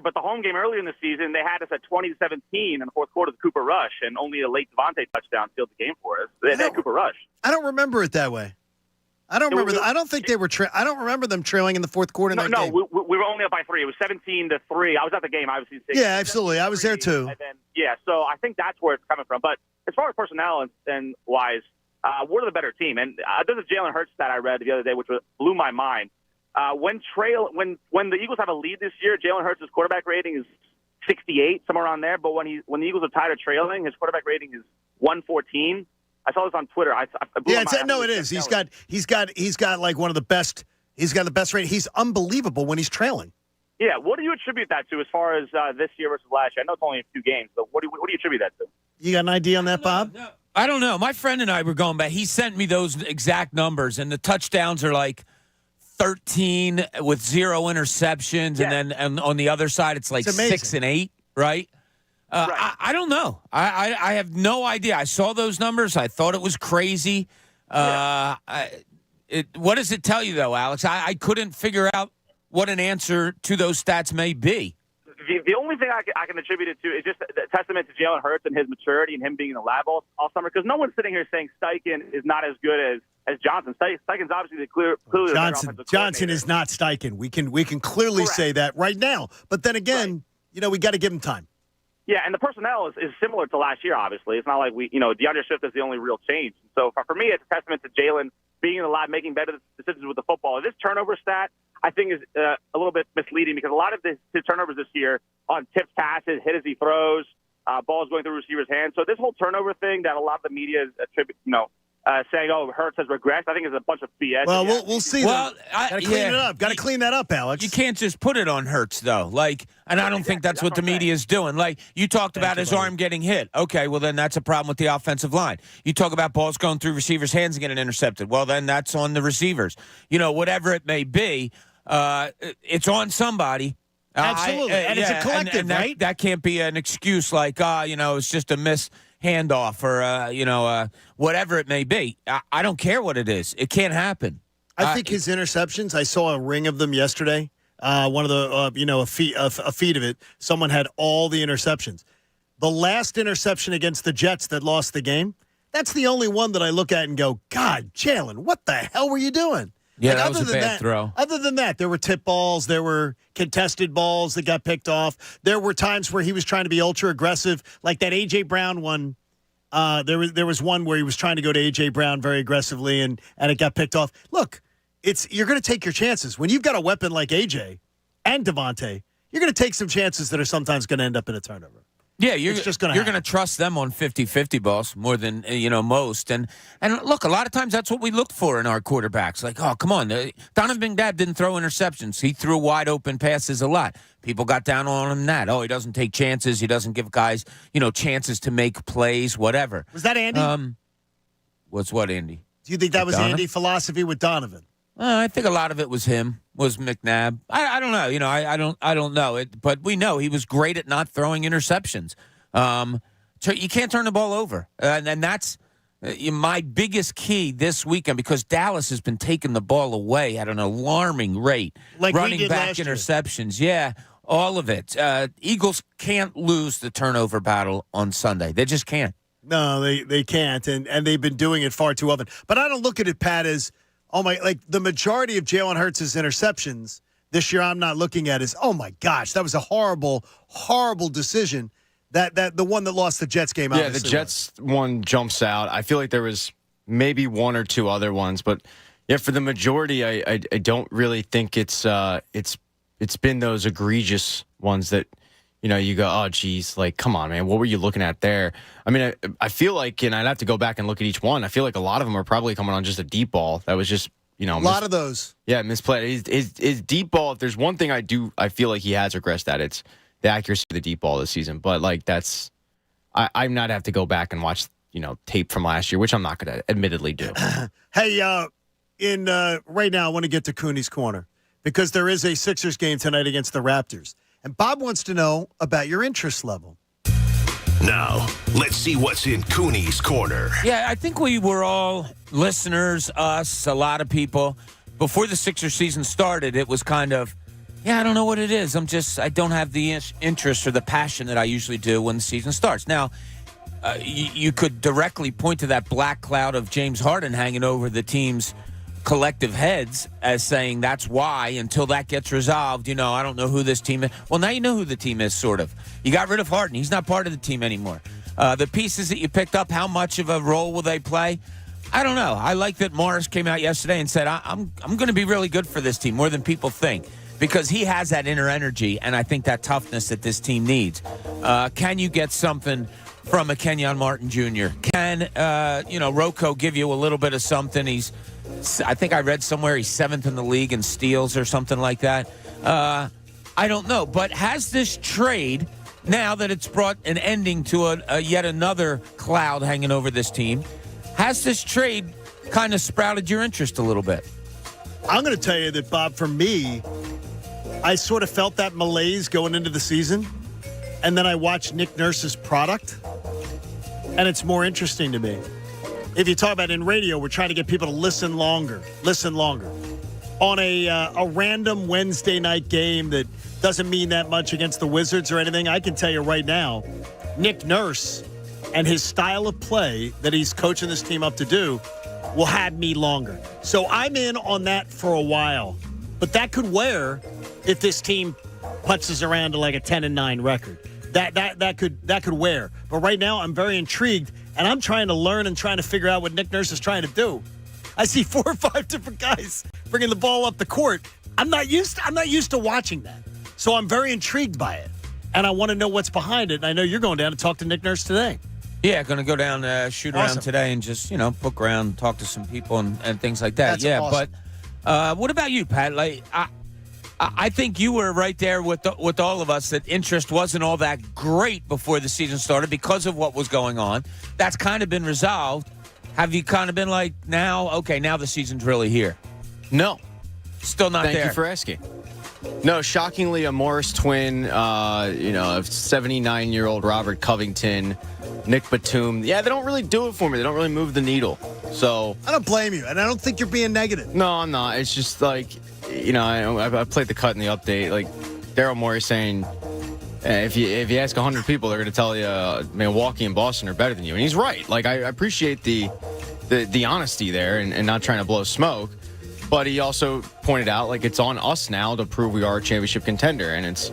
But the home game earlier in the season, they had us at 20-17 in the fourth quarter of the Cooper Rush, and only a late Devontae touchdown sealed the game for us. They had Cooper Rush. I don't remember it that way. I don't remember. I don't think they were. I don't remember them trailing in the fourth quarter. No, we were only up by 3. It was 17-3. I was at the game, obviously. Yeah, absolutely. I was there too. And then, so I think that's where it's coming from. But as far as personnel and wise, we're the better team. And there's a Jalen Hurts stat I read the other day, which blew my mind. When the Eagles have a lead this year, Jalen Hurts' quarterback rating is 68, somewhere around there. But when the Eagles are tied or trailing, his quarterback rating is 114. I saw this on Twitter. It is. He's got like one of the best. He's got the best rating. He's unbelievable when he's trailing. Yeah. What do you attribute that to as far as this year versus last year? I know it's only a few games, but what do you attribute that to? You got an idea on that, Bob? No. I don't know. My friend and I were going back. He sent me those exact numbers, and the touchdowns are like 13 with 0 interceptions, and then on the other side it's like 6 and 8, right? I don't know. I have no idea. I saw those numbers. I thought it was crazy. What does it tell you, though, Alex? I couldn't figure out what an answer to those stats may be. The only thing I can attribute it to is just a testament to Jalen Hurts and his maturity and him being in the lab all summer, because no one's sitting here saying Steichen is not as good as Johnson. Steichen's obviously clearly the better offensive coordinator. Johnson is not Steichen. We can clearly say that right now. But then again, we got to give him time. Yeah, and the personnel is similar to last year, obviously. It's not like DeAndre Swift is the only real change. So for me, it's a testament to Jalen being in the lab, making better decisions with the football. This turnover stat, I think, is a little bit misleading, because a lot of his turnovers this year on tipped passes, hit as he throws, balls going through receivers' hands. So this whole turnover thing that a lot of the media attribute, saying, Hurts has regressed, I think is a bunch of BS. Well, we'll see. Got to clean it up. Got to clean that up, Alex. You can't just put it on Hurts, though. And I don't think that's what the media is doing. Like, you talked about his arm getting hit. Okay, well, then that's a problem with the offensive line. You talk about balls going through receivers' hands and getting intercepted. Well, then that's on the receivers. Whatever it may be, it's on somebody. Absolutely. And it's a collective, right? That can't be an excuse like, it's just a miss handoff or, whatever it may be. I don't care what it is. It can't happen. I think his interceptions, I saw a ring of them yesterday. One of the, a feed of it. Someone had all the interceptions. The last interception against the Jets that lost the game, that's the only one that I look at and go, God, Jalen, what the hell were you doing? Yeah, that was a bad throw. Other than that, there were tip balls, there were contested balls that got picked off. There were times where he was trying to be ultra aggressive, like that A.J. Brown one. There was one where he was trying to go to A.J. Brown very aggressively, and it got picked off. Look, you're going to take your chances. When you've got a weapon like A.J. and Devontae, you're going to take some chances that are sometimes going to end up in a turnover. Yeah, you're going to trust them on 50-50 balls more than most. And look, a lot of times that's what we look for in our quarterbacks. Like, oh, come on, Donovan McNabb didn't throw interceptions. He threw wide open passes a lot. People got down on him that. Oh, he doesn't take chances. He doesn't give guys chances to make plays. Whatever. Was that Andy? What's what, Andy? Do you think that was Andy philosophy with Donovan? I think a lot of it was him. Was McNabb? I don't know. I don't know it, but we know he was great at not throwing interceptions. So you can't turn the ball over, and that's my biggest key this weekend because Dallas has been taking the ball away at an alarming rate, like running back interceptions. Yeah, all of it. Eagles can't lose the turnover battle on Sunday. They just can't. No, they can't, and they've been doing it far too often. But I don't look at it, Pat, as the majority of Jalen Hurts' interceptions this year I'm not looking at is, oh, my gosh, that was a horrible, horrible decision. That the one that lost the Jets game. Yeah, the Jets one jumps out. I feel like there was maybe one or two other ones, but yeah, for the majority, I don't really think it's been those egregious ones that you go, oh geez, like come on, man, what were you looking at there? I mean, I feel like, and I'd have to go back and look at each one. I feel like a lot of them are probably coming on just a deep ball that was just a lot of those. Yeah, misplayed. His deep ball. If there's one thing I feel like he has regressed at, it's the accuracy of the deep ball this season. But like I'm not have to go back and watch tape from last year, which I'm not going to admittedly do. Hey, right now I want to get to Cooney's Corner because there is a Sixers game tonight against the Raptors, and Bob wants to know about your interest level. Now, let's see what's in Cooney's Corner. Yeah, I think we were all listeners, us, a lot of people. Before the Sixers season started, it was kind of, I don't know what it is. I don't have the interest or the passion that I usually do when the season starts. Now, you could directly point to that black cloud of James Harden hanging over the team's collective heads as saying that's why until that gets resolved, I don't know who this team is. Well, now you know who the team is, sort of. You got rid of Harden. He's not part of the team anymore. The pieces that you picked up, how much of a role will they play? I don't know. I like that Morris came out yesterday and said, I'm going to be really good for this team, more than people think, because he has that inner energy, and I think that toughness that this team needs. Can you get something from a Kenyon Martin Jr.? Can, Rocco give you a little bit of something? I think I read somewhere he's 7th in the league in steals or something like that. I don't know. But has this trade, now that it's brought an ending to a yet another cloud hanging over this team, has this trade kind of sprouted your interest a little bit? I'm going to tell you that, Bob, for me, I sort of felt that malaise going into the season, and then I watched Nick Nurse's product, and it's more interesting to me. If you talk about in radio, we're trying to get people to listen longer. On a random Wednesday night game that doesn't mean that much against the Wizards or anything, I can tell you right now, Nick Nurse and his style of play that he's coaching this team up to do will have me longer. So I'm in on that for a while. But that could wear if this team puts around to like a 10-9 record. That could wear. But right now I'm very intrigued, and I'm trying to learn and trying to figure out what Nick Nurse is trying to do. I see 4 or 5 different guys bringing the ball up the court. I'm not used to watching that. So I'm very intrigued by it, and I want to know what's behind it. And I know you're going down to talk to Nick Nurse today. Yeah, going to go down, shoot around today and just, book around, talk to some people and things like that. That's awesome. But what about you, Pat? Like, I think you were right there with all of us that interest wasn't all that great before the season started because of what was going on. That's kind of been resolved. Have you kind of been like, now the season's really here? No. Still not there? Thank you for asking. No, shockingly, a Morris twin, a 79-year-old Robert Covington, Nick Batum. Yeah, they don't really do it for me. They don't really move the needle. So I don't blame you, and I don't think you're being negative. No, I'm not. It's just like, I played the cut in the update. Like Daryl Morey saying, if you ask 100 people, they're going to tell you Milwaukee and Boston are better than you, and he's right. Like I appreciate the honesty there and not trying to blow smoke. But he also pointed out, like, it's on us now to prove we are a championship contender. And it's,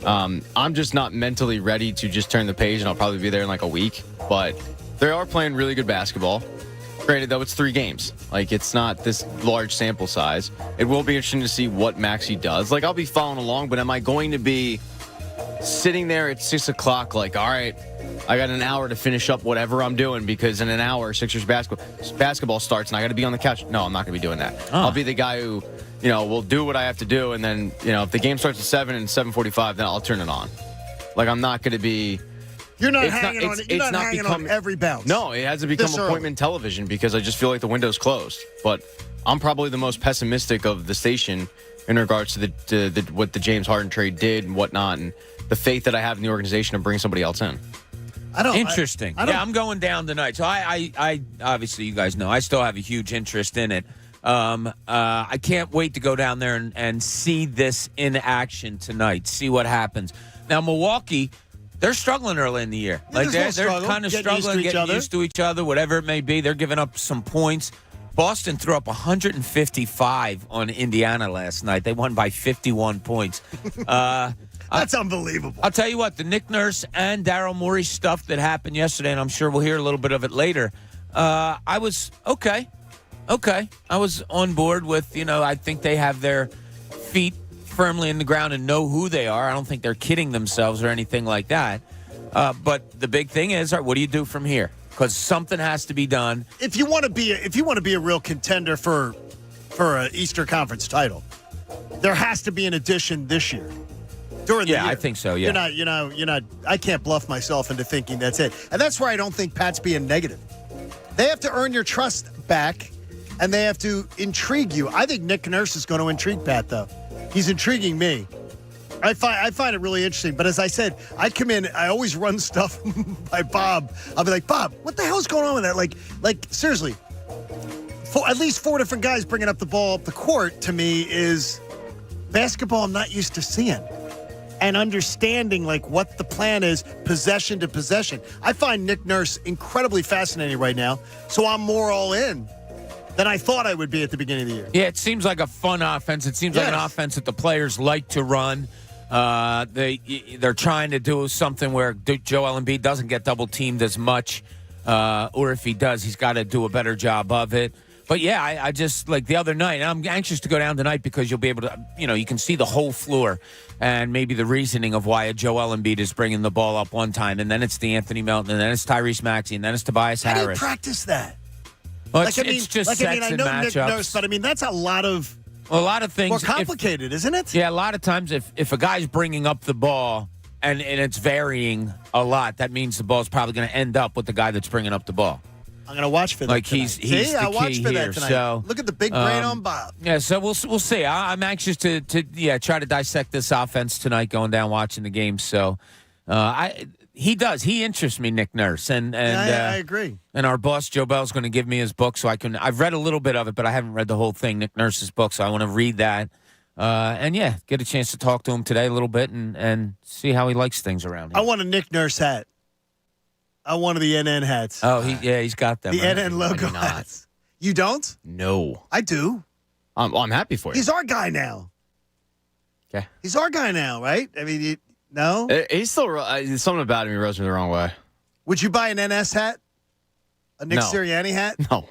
I'm just not mentally ready to just turn the page, and I'll probably be there in like a week. But they are playing really good basketball. Granted, though, it's 3 games. Like, it's not this large sample size. It will be interesting to see what Maxey does. Like, I'll be following along, but am I going to be sitting there at 6 o'clock like, all right, I got an hour to finish up whatever I'm doing because in an hour, Sixers basketball starts and I got to be on the couch? No, I'm not going to be doing that. I'll be the guy who, will do what I have to do. And then, if the game starts at 7 and 7:45, then I'll turn it on. Like, I'm not going to be... You're not hanging on every bounce. No, it hasn't become appointment television because I just feel like the window's closed. But I'm probably the most pessimistic of the station in regards to what the James Harden trade did and whatnot, and the faith that I have in the organization to bring somebody else in. Interesting. I'm going down tonight. So I obviously, you guys know, I still have a huge interest in it. I can't wait to go down there and see this in action tonight, see what happens. Now, Milwaukee, they're struggling early in the year. Like they're kind of struggling, getting used to each other, whatever it may be. They're giving up some points. Boston threw up 155 on Indiana last night. They won by 51 points. That's unbelievable. I'll tell you what, the Nick Nurse and Daryl Morey stuff that happened yesterday, and I'm sure we'll hear a little bit of it later, I was okay. I was on board with, I think they have their feet firmly in the ground and know who they are. I don't think they're kidding themselves or anything like that. But the big thing is, what do you do from here? Because something has to be done. If you want to be a real contender for an Eastern Conference title, there has to be an addition this year. During the year. I think so. Yeah, you're not. I can't bluff myself into thinking that's it, and that's where I don't think Pat's being negative. They have to earn your trust back, and they have to intrigue you. I think Nick Nurse is going to intrigue Pat, though. He's intriguing me. I find it really interesting. But as I said, I come in. I always run stuff by Bob. I'll be like, Bob, what the hell's going on with that? Like seriously, at least 4 different guys bringing up the ball up the court to me is basketball I'm not used to seeing. And understanding what the plan is, possession to possession. I find Nick Nurse incredibly fascinating right now, so I'm more all in than I thought I would be at the beginning of the year. Yeah, it seems like a fun offense. It seems like an offense that the players like to run. They're trying to do something where Joel Embiid doesn't get double teamed as much, or if he does, he's got to do a better job of it. But yeah, I just like the other night, and I'm anxious to go down tonight because you'll be able to, you can see the whole floor and maybe the reasoning of why a Joel Embiid is bringing the ball up one time, and then it's the Anthony Melton, and then it's Tyrese Maxey, and then it's Tobias Harris. How do you practice that? Well, it's just sets I know and Nick matchups. Nurse, but that's a lot of things more complicated, isn't it? Yeah, a lot of times if a guy's bringing up the ball and it's varying a lot, that means the ball's probably going to end up with the guy that's bringing up the ball. I'm going to watch for that. Like he's the I key watched for here. that tonight. So look at the big brain on Bob. Yeah, so we'll see. I'm anxious to try to dissect this offense tonight, going down watching the game. So he interests me, Nick Nurse, and I agree. And our boss Joe Bell's going to give me his book, so I've read a little bit of it, but I haven't read the whole thing. Nick Nurse's book, so I want to read that. Get a chance to talk to him today a little bit and see how he likes things around here. I want a Nick Nurse hat. I wanted the NN hats. Oh, he's got them. The NN logo hats. You don't? No. I do. I'm happy for you. He's our guy now. Okay. He's our guy now, right? I mean, no? He's still something about him. He rubs me the wrong way. Would you buy an NS hat? A Nick Sirianni hat? No.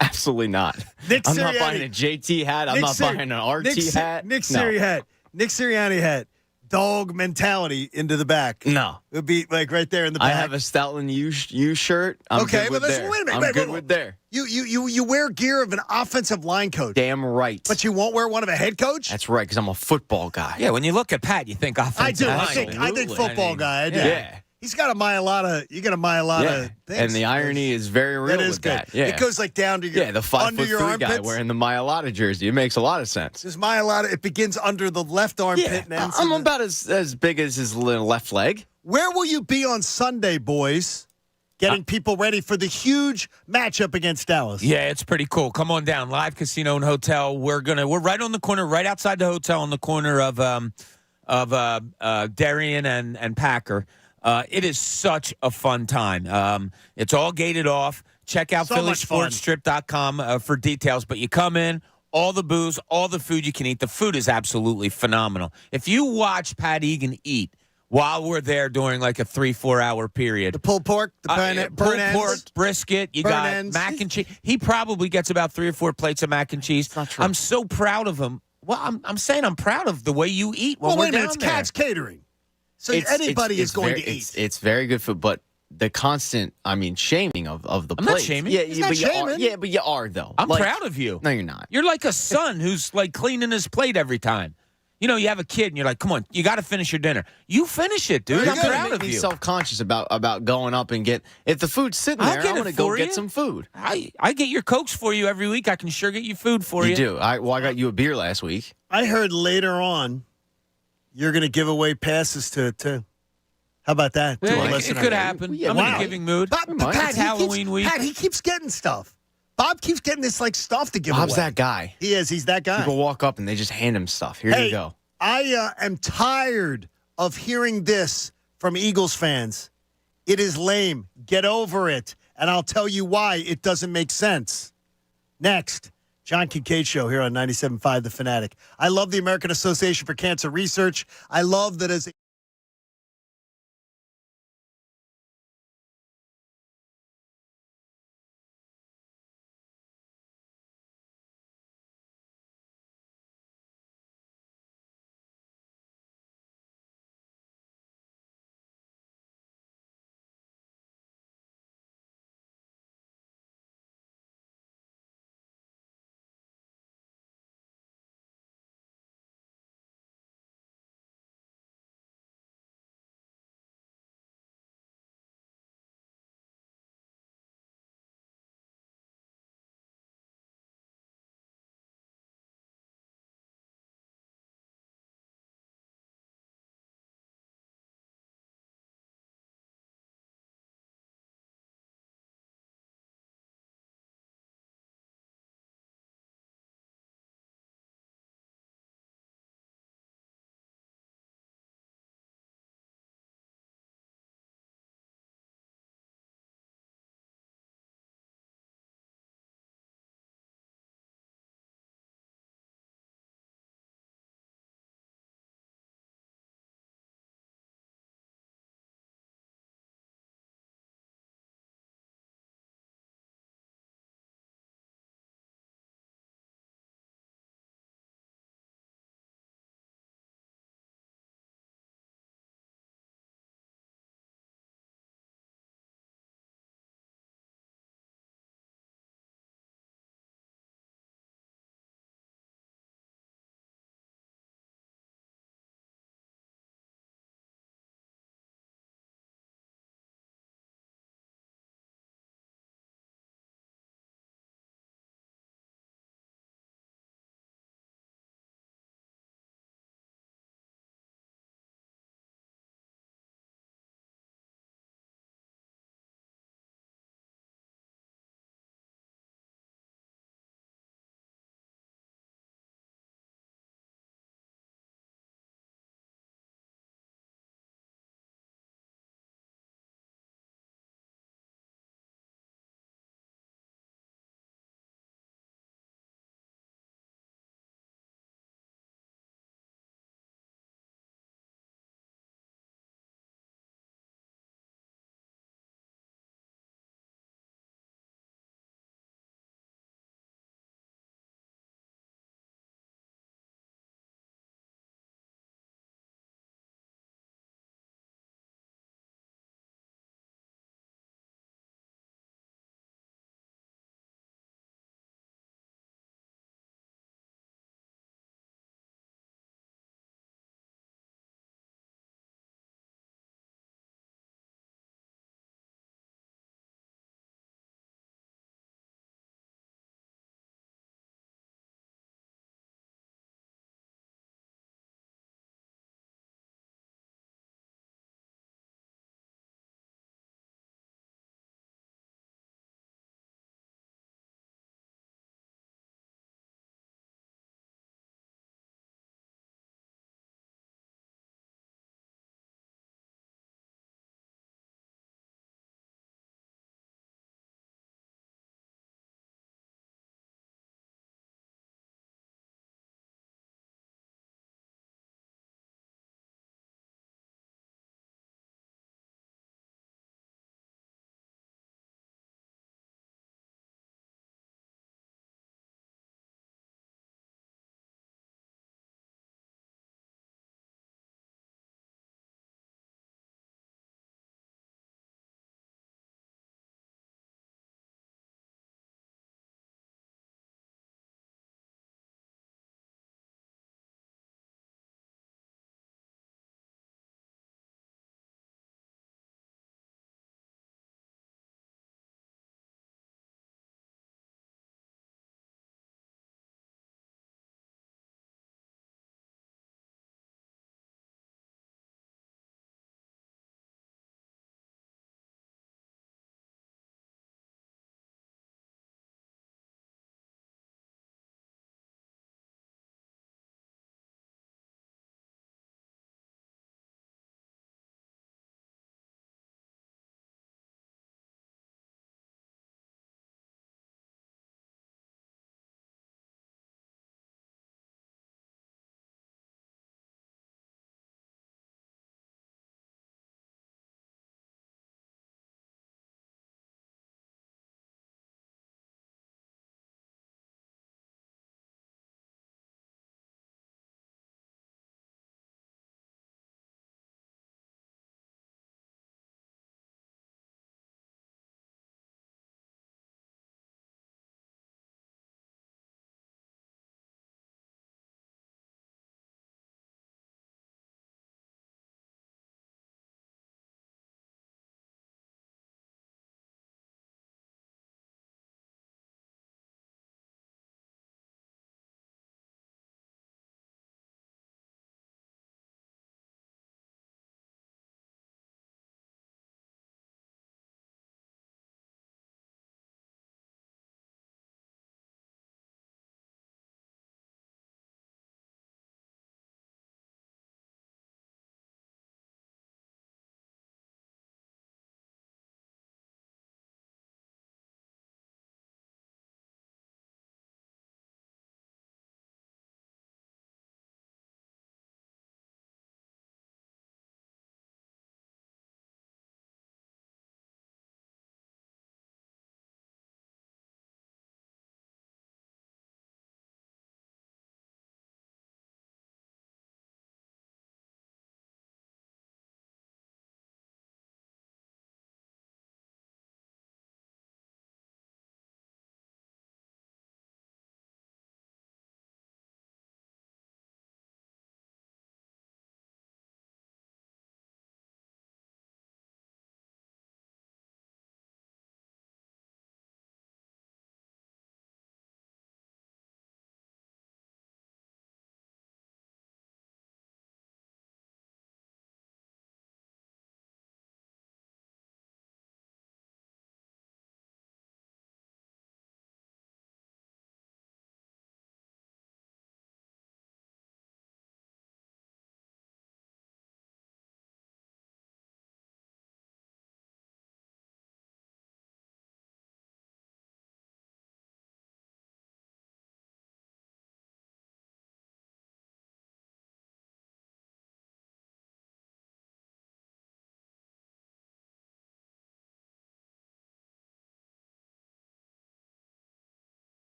Absolutely not. I'm not buying a JT hat. I'm not buying an RT hat. Nick Sirianni hat. Nick Sirianni hat. Dog mentality into the back. No. It would be like right there in the back. I have a Stoutland U shirt. I'm okay, good but with there. wait a minute. I'm good with there. You wear gear of an offensive line coach. Damn right. But you won't wear one of a head coach? That's right, because I'm a football guy. Yeah, when you look at Pat, you think offensive line. I think football guy. I do. Yeah. He's got a Mailata. You got a Mailata things. And the irony is very real with that. Yeah. It goes like down to your the 5'3" guy wearing the Mailata jersey. It makes a lot of sense. There's Mailata. It begins under the left armpit. Yeah, I'm about as big as his left leg. Where will you be on Sunday, boys? Getting people ready for the huge matchup against Dallas. Yeah, it's pretty cool. Come on down, Live Casino and Hotel. We're right on the corner, right outside the hotel, on the corner of Darien and Packer. It is such a fun time. It's all gated off. Check out PhillySportsStrip.com for details. But you come in, all the booze, all the food you can eat. The food is absolutely phenomenal. If you watch Pat Egan eat while we're there during like a 3-4 hour period, The pulled pork, the burn ends. pork, brisket, you Burn got ends. mac and cheese. He probably gets about 3 or 4 plates of mac and cheese. not true. I'm so proud of him. Well, I'm saying I'm proud of the way you eat when Well, we're wait a minute. down It's there. Cat's Catering. So anybody is going to eat. It's very good food, but the constant, shaming of the I'm plate. not shaming. Yeah, He's but not you are. shaming. Yeah, but you are though. I'm proud of you. No, you're not. You're like a son who's like cleaning his plate every time. You know, you have a kid and you're like, come on, you got to finish your dinner. You finish it, dude. I'm proud of you. Self-conscious about going up and get. If the food's sitting I'll there, get I'm it going to go for get you. some food. I get your Cokes for you every week. I can sure get you food for you. You do. I got you a beer last week. I heard later on you're going to give away passes to how about that? To a Yeah, it listener? could happen. Yeah, I'm in a giving mood. It's Halloween week. Pat, he keeps getting stuff. Bob keeps getting this like stuff to give Bob's away. that guy. He is. He's that guy. People walk up and they just hand him stuff. Here you go. I am tired of hearing this from Eagles fans. It is lame. Get over it. And I'll tell you why it doesn't make sense. Next, John Kincade Show here on 97.5 The Fanatic. I love the American Association for Cancer Research. I love that as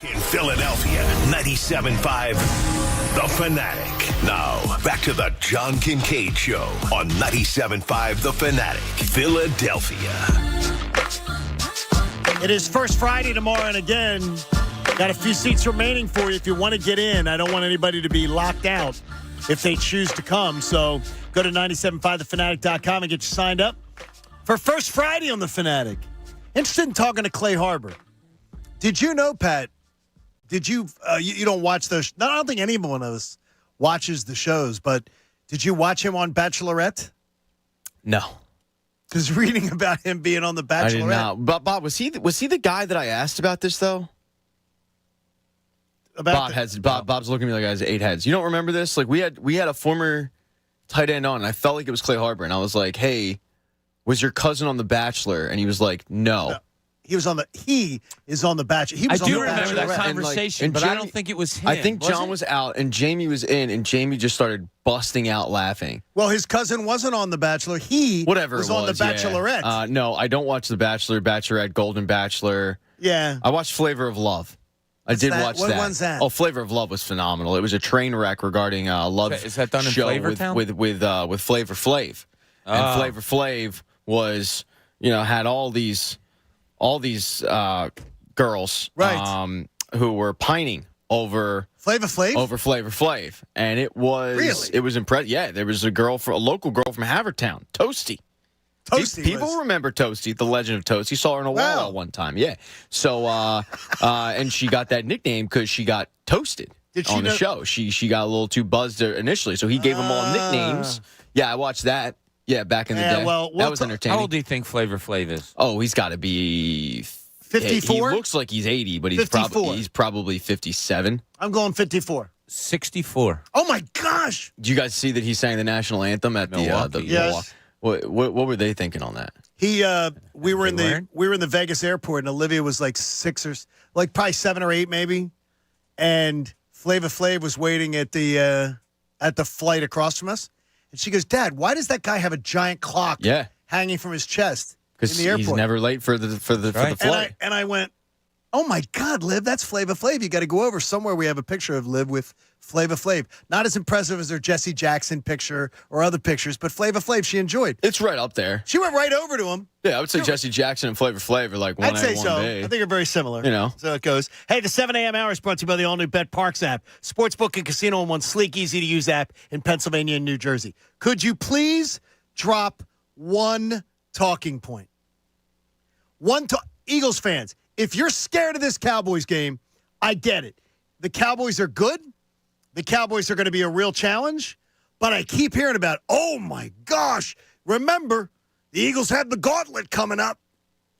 In Philadelphia, 97.5, The Fanatic. Now, back to the John Kincade Show on 97.5, The Fanatic, Philadelphia. It is First Friday tomorrow, and again, got a few seats remaining for you if you want to get in. I don't want anybody to be locked out if they choose to come. So go to 975thefanatic.com and get you signed up for First Friday on The Fanatic. Interested in talking to Clay Harbor. Did you know, Pat, you don't watch those? I don't think anyone of us watches the shows, but did you watch him on Bachelorette? No. Because reading about him being on the Bachelorette. I did not. But Bob, was he the guy that I asked about this though? Bob's looking at me like I has 8 heads. You don't remember this? Like we had a former tight end on, and I felt like it was Clay Harbor, and I was like, "Hey, was your cousin on The Bachelor?" And he was like, "No." He is on the Bachelor. I do remember that conversation, but I don't think it was him. I think John was out, and Jamie was in, and Jamie just started busting out laughing. Well, his cousin wasn't on The Bachelor. He was on The Bachelorette. Yeah. No, I don't watch The Bachelor, Bachelorette, Golden Bachelor. Yeah. I watched Flavor of Love. I did watch that. What one's that? Oh, Flavor of Love was phenomenal. It was a train wreck regarding love Is that done in show Flavortown? with Flavor Flav. And Flavor Flav was, had all these girls who were pining over Flavor Flav, and it was impressive. Yeah, there was a local girl from Havertown, Toasty. People remember Toasty, the legend of Toasty. Saw her in a wall one time. Yeah. So and she got that nickname because she got toasted on the show. She got a little too buzzed initially, so he gave them all nicknames. Yeah, I watched that. Yeah, back in the day. Well, that was entertaining. How old do you think Flavor Flav is? Oh, he's got to be 54. He looks like he's 80, but he's probably 57. I'm going 54. 64. Oh my gosh! Did you guys see that he sang the national anthem at the Yes. What were they thinking on that? We were in the Vegas airport, and Olivia was like 6 or probably 7 or 8 maybe, and Flavor Flav was waiting at the flight across from us. And she goes, "Dad, why does that guy have a giant clock hanging from his chest in the airport?" Because he's never late for the flight. And I went, "Oh my God, Liv, that's Flavor Flav. You got to go over somewhere. We have a picture of Liv with Flavor Flav. Not as impressive as their Jesse Jackson picture or other pictures, but Flavor Flav she enjoyed. It's right up there. She went right over to him. Yeah, I would say Jesse Jackson and Flavor Flav are like 1A, 1B. I'd say so. I think they're very similar. So it goes. Hey, the 7 a.m. hour is brought to you by the all-new Bet Parks app. Sportsbook and casino in one sleek, easy-to-use app in Pennsylvania and New Jersey. Could you please drop one talking point? Eagles fans, if you're scared of this Cowboys game, I get it. The Cowboys are good. The Cowboys are going to be a real challenge. But I keep hearing about, oh, my gosh, remember, the Eagles have the gauntlet coming up.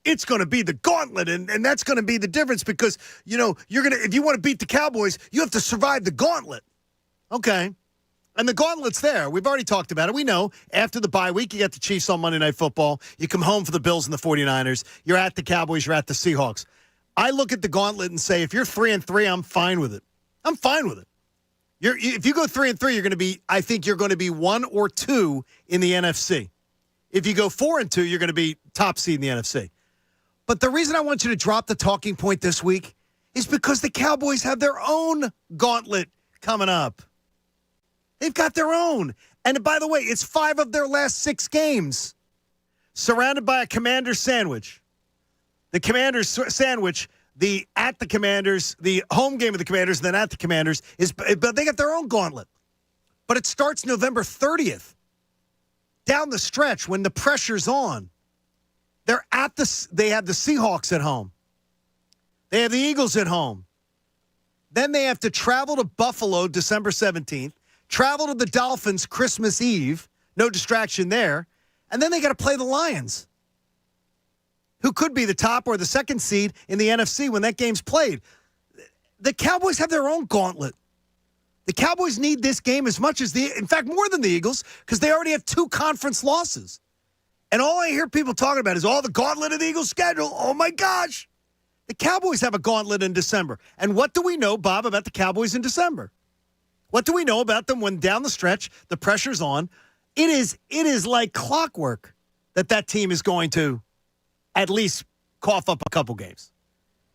It's going to be the gauntlet, and that's going to be the difference because, you're going to, if you want to beat the Cowboys, you have to survive the gauntlet. Okay. And the gauntlet's there. We've already talked about it. We know after the bye week, you get the Chiefs on Monday Night Football. You come home for the Bills and the 49ers. You're at the Cowboys. You're at the Seahawks. I look at the gauntlet and say, if you're 3-3, I'm fine with it. I'm fine with it. If you go 3-3, you're going to be, I think you're going to be 1 or 2 in the NFC. If you go 4-2, you're going to be top seed in the NFC. But the reason I want you to drop the talking point this week is because the Cowboys have their own gauntlet coming up. They've got their own. And by the way, it's 5 of their last 6 games. Surrounded by a Commander's sandwich. The Commander's sandwich, at the Commanders, the home game of the Commanders, and then at the Commanders, but they got their own gauntlet. But it starts November 30th. Down the stretch when the pressure's on. They have the Seahawks at home. They have the Eagles at home. Then they have to travel to Buffalo December 17th. Travel to the Dolphins Christmas Eve. No distraction there. And then they got to play the Lions, who could be the top or the second seed in the NFC when that game's played. The Cowboys have their own gauntlet. The Cowboys need this game as much as in fact, more than the Eagles, because they already have 2 conference losses. And all I hear people talking about is, the gauntlet of the Eagles' schedule. Oh, my gosh. The Cowboys have a gauntlet in December. And what do we know, Bob, about the Cowboys in December? What do we know about them when down the stretch, the pressure's on? It is like clockwork that team is going to at least cough up a couple games.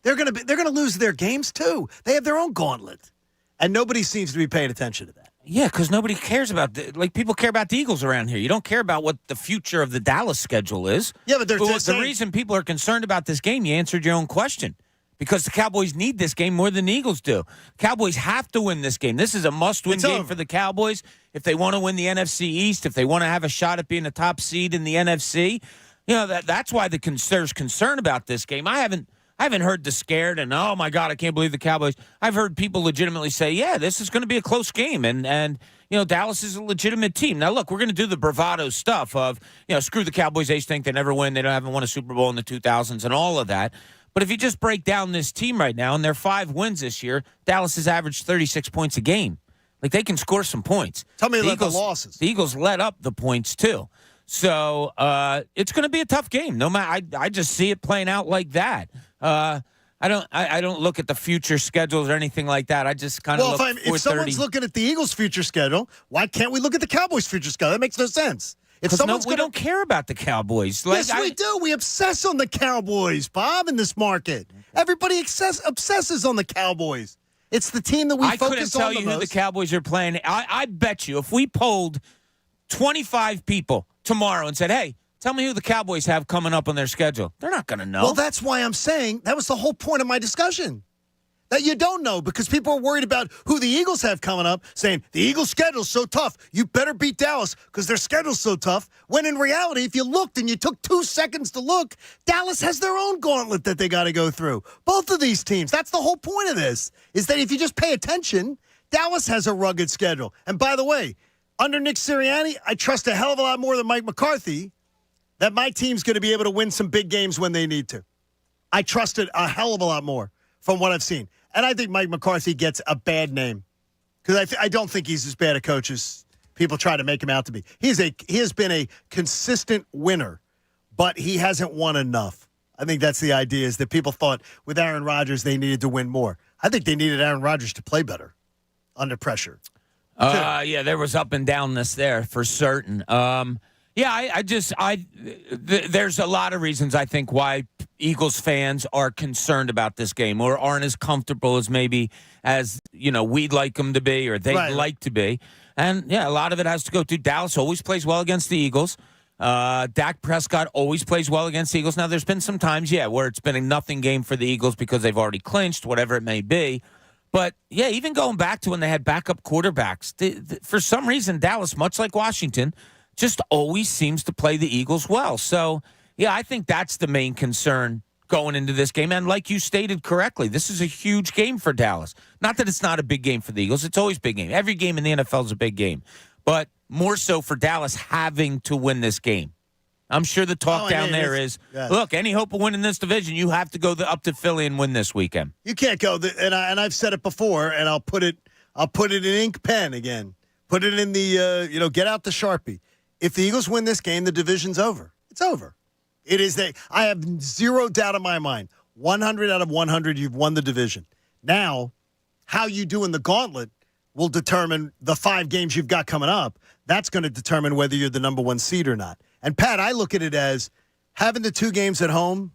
They're gonna lose their games too. They have their own gauntlet, and nobody seems to be paying attention to that. Yeah, because nobody cares about people care about the Eagles around here. You don't care about what the future of the Dallas schedule is. Yeah, but the reason people are concerned about this game, you answered your own question. Because the Cowboys need this game more than the Eagles do. Cowboys have to win this game. This is a must-win game for the Cowboys if they want to win the NFC East, if they want to have a shot at being a top seed in the NFC. You know, that's why there's concern about this game. I haven't heard the scared and, oh, my God, I can't believe the Cowboys. I've heard people legitimately say, yeah, this is going to be a close game. And you know, Dallas is a legitimate team. Now, look, we're going to do the bravado stuff of, you know, screw the Cowboys. They think they never win. They haven't won a Super Bowl in the 2000s and all of that. But if you just break down this team right now, and their 5 wins this year, Dallas has averaged 36 points a game. Like, they can score some points. Tell me about the losses. The Eagles let up the points, too. So it's going to be a tough game. No matter, I just see it playing out like that. I don't look at the future schedules or anything like that. I just kind of look. If someone's looking at the Eagles' future schedule, why can't we look at the Cowboys' future schedule? That makes no sense. We don't care about the Cowboys. Yes, we do. We obsess on the Cowboys, Bob, in this market. Everybody obsesses on the Cowboys. It's the team that we focus on the most. I couldn't tell you who the Cowboys are playing. I bet you if we polled 25 people tomorrow and said, hey, tell me who the Cowboys have coming up on their schedule, they're not going to know. Well, that's why I'm saying that was the whole point of my discussion. That you don't know because people are worried about who the Eagles have coming up, saying the Eagles' schedule's so tough, you better beat Dallas because their schedule's so tough. When in reality, if you looked and you took 2 seconds to look, Dallas has their own gauntlet that they got to go through. Both of these teams. That's the whole point of this, is that if you just pay attention, Dallas has a rugged schedule. And by the way, under Nick Sirianni, I trust a hell of a lot more than Mike McCarthy that my team's going to be able to win some big games when they need to. I trust it a hell of a lot more from what I've seen. And I think Mike McCarthy gets a bad name because I don't think he's as bad a coach as people try to make him out to be. He has been a consistent winner, but he hasn't won enough. I think that's the idea, is that people thought with Aaron Rodgers they needed to win more. I think they needed Aaron Rodgers to play better under pressure. Yeah, there was up and downness there for certain. There's a lot of reasons I think why Eagles fans are concerned about this game or aren't as comfortable as maybe as, you know, we'd like them to be or they'd like to be. And, yeah, a lot of it has to go through Dallas always plays well against the Eagles. Dak Prescott always plays well against the Eagles. Now, there's been some times, where it's been a nothing game for the Eagles because they've already clinched, whatever it may be. But, yeah, even going back to when they had backup quarterbacks, for some reason, Dallas, much like Washington, just always seems to play the Eagles well. So, yeah, I think that's the main concern going into this game. And like you stated correctly, this is a huge game for Dallas. Not that it's not a big game for the Eagles. It's always a big game. Every game in the NFL is a big game. But more so for Dallas having to win this game. I'm sure the talk down there is, look, any hope of winning this division, you have to go up to Philly and win this weekend. You can't go, and I've said it before, and I'll put it in ink pen again. Put it in the, get out the Sharpie. If the Eagles win this game, the division's over. It's over. It is. I have zero doubt in my mind. 100 out of 100, you've won the division. Now, how you do in the gauntlet will determine the 5 games you've got coming up. That's going to determine whether you're the number 1 seed or not. And, Pat, I look at it as having the 2 games at home,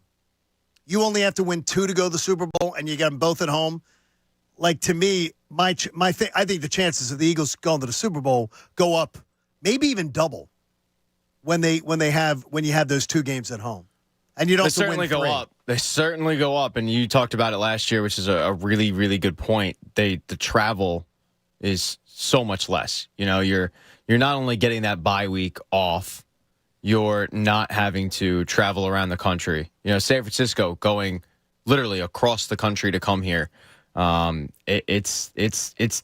you only have to win 2 to go to the Super Bowl, and you got them both at home. Like, to me, I think the chances of the Eagles going to the Super Bowl go up maybe even double when you have those 2 games at home. And you don't have to win 3. Go up. They certainly go up. And you talked about it last year, which is a really, really good point. The travel is so much less. You know, you're not only getting that bye week off, you're not having to travel around the country. You know, San Francisco going literally across the country to come here. It's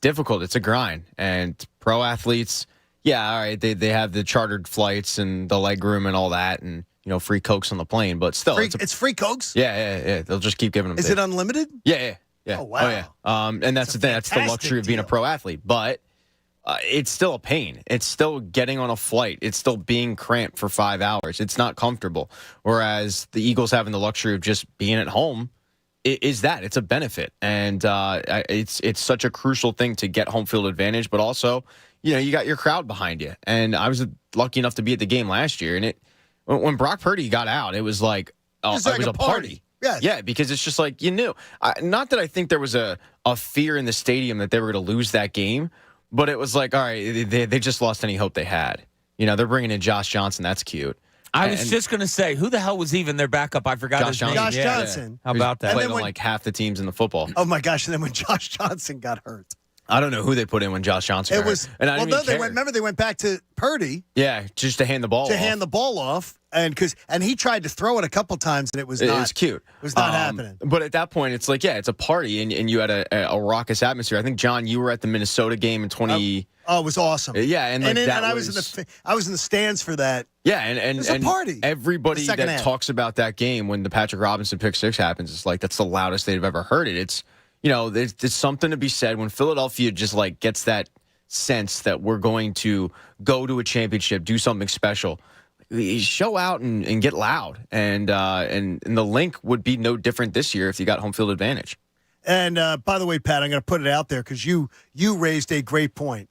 difficult. It's a grind. And pro athletes, yeah, all right, they have the chartered flights and the leg room and all that, and free Cokes on the plane. But still, it's free Cokes. Yeah. They'll just keep giving them. Is it unlimited? Yeah. Oh wow. Oh, yeah. And that's the thing. That's the luxury of being a pro athlete. But it's still a pain. It's still getting on a flight. It's still being cramped for 5 hours. It's not comfortable. Whereas the Eagles having the luxury of just being at home is that. It's a benefit. And it's such a crucial thing to get home field advantage. But also, you got your crowd behind you. And I was lucky enough to be at the game last year. And when Brock Purdy got out, it was like, it was a party. Yes. Yeah, because it's just like you knew. Not that I think there was a fear in the stadium that they were going to lose that game, but it was like, all right, they just lost any hope they had. They're bringing in Josh Johnson. That's cute. I was just going to say, who the hell was even their backup? I forgot his name. Josh Johnson. How about that? Played on like half the teams in the football. Oh, my gosh. And then when Josh Johnson got hurt. I don't know who they put in when Josh Johnson got hurt. And I didn't even care. They went back to Purdy. Yeah, just to hand the ball off. Hand the ball off. And he tried to throw it a couple times, and it was cute. It was not happening. But at that point, it's like, it's a party, and you had a raucous atmosphere. I think, John, you were at the Minnesota game in 20. Oh, it was awesome. Yeah, and I was in the stands for that. Yeah, and it was a party. Everybody that talks about that game when the Patrick Robinson pick six happens, it's like that's the loudest they've ever heard it. It's there's something to be said when Philadelphia just like gets that sense that we're going to go to a championship, do something special. Show out and get loud, and the link would be no different this year if you got home field advantage. And by the way, Pat, I'm going to put it out there because you raised a great point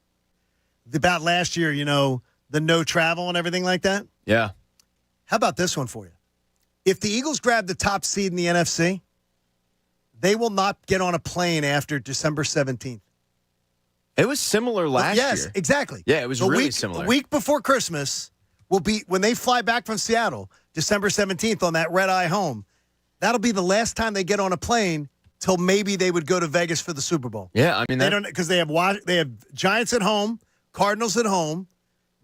about last year. The no travel and everything like that. Yeah. How about this one for you? If the Eagles grab the top seed in the NFC, they will not get on a plane after December 17th. It was similar last year. Yes, exactly. Yeah, it was really similar. The week before Christmas will be when they fly back from Seattle, December 17th on that red-eye home. That'll be the last time they get on a plane till maybe they would go to Vegas for the Super Bowl. Yeah, I mean they don't because they have Giants at home, Cardinals at home,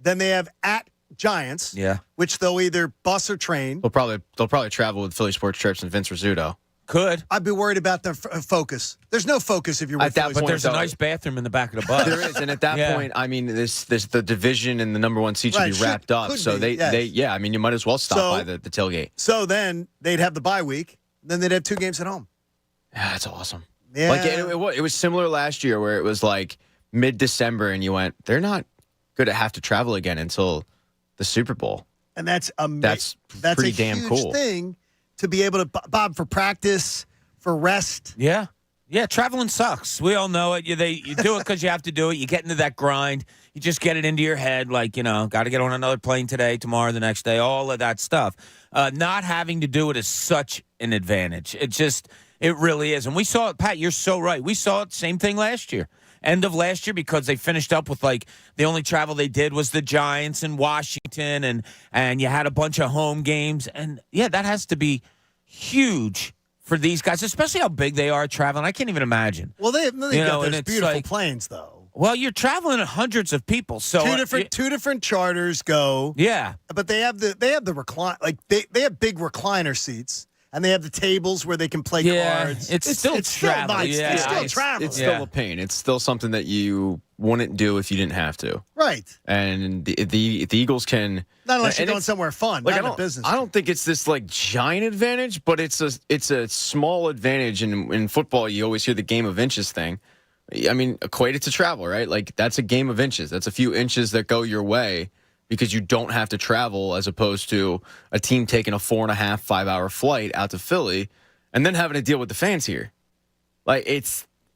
then they have at Giants. Yeah, which they'll either bus or train. They'll probably travel with Philly Sports Trips and Vince Rizzuto. Could. I'd be worried about the focus. There's no focus if you're with that Philly. But there's a nice bathroom in the back of the bus. There is, and at that point, I mean, this the division and the number one seed should be wrapped up. So I mean, you might as well stop by the tailgate. So then they'd have the bye week. Then they'd have 2 games at home. Yeah, that's awesome. Yeah. Like it was similar last year where it was like mid-December and you went, they're not going to have to travel again until the Super Bowl. And that's pretty damn huge cool thing to be able to Bob for practice, for rest. Yeah. Yeah, traveling sucks. We all know it. You do it because you have to do it. You get into that grind. You just get it into your head, like, got to get on another plane today, tomorrow, the next day, all of that stuff. Not having to do it is such an advantage. It really is. And we saw it, Pat, you're so right. We saw it, same thing last year. End of last year because they finished up with, like, the only travel they did was the Giants and Washington, and you had a bunch of home games. And, yeah, that has to be huge for these guys, especially how big they are traveling. I can't even imagine. Well, they got those beautiful planes, though. Well, you're traveling hundreds of people, so two different charters go. Yeah, but they have the recline, like they have big recliner seats, and they have the tables where they can play cards. It's still travel. Nice. Yeah, it's still travel. It's still a pain. It's still something that you wouldn't do if you didn't have to. Right. And the Eagles can not unless you're going somewhere fun, not in a business. I don't think it's this like giant advantage, but it's a small advantage. In football, you always hear the game of inches thing. I mean, equate it to travel, right? Like that's a game of inches. That's a few inches that go your way because you don't have to travel, as opposed to a team taking a 4.5, 5 hour flight out to Philly and then having to deal with the fans here. Like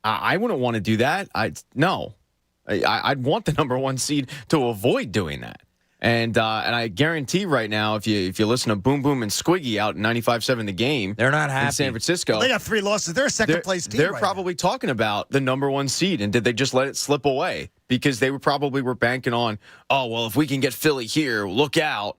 I wouldn't want to do that. I'd want the number one seed to avoid doing that. And I guarantee right now, if you listen to Boom Boom and Squiggy out in 95.7 The Game, they're not happy in San Francisco. Well, they got 3 losses. They're a second-place team. They're probably talking about the number one seed, and did they just let it slip away? Because they were banking on, oh, well, if we can get Philly here, look out.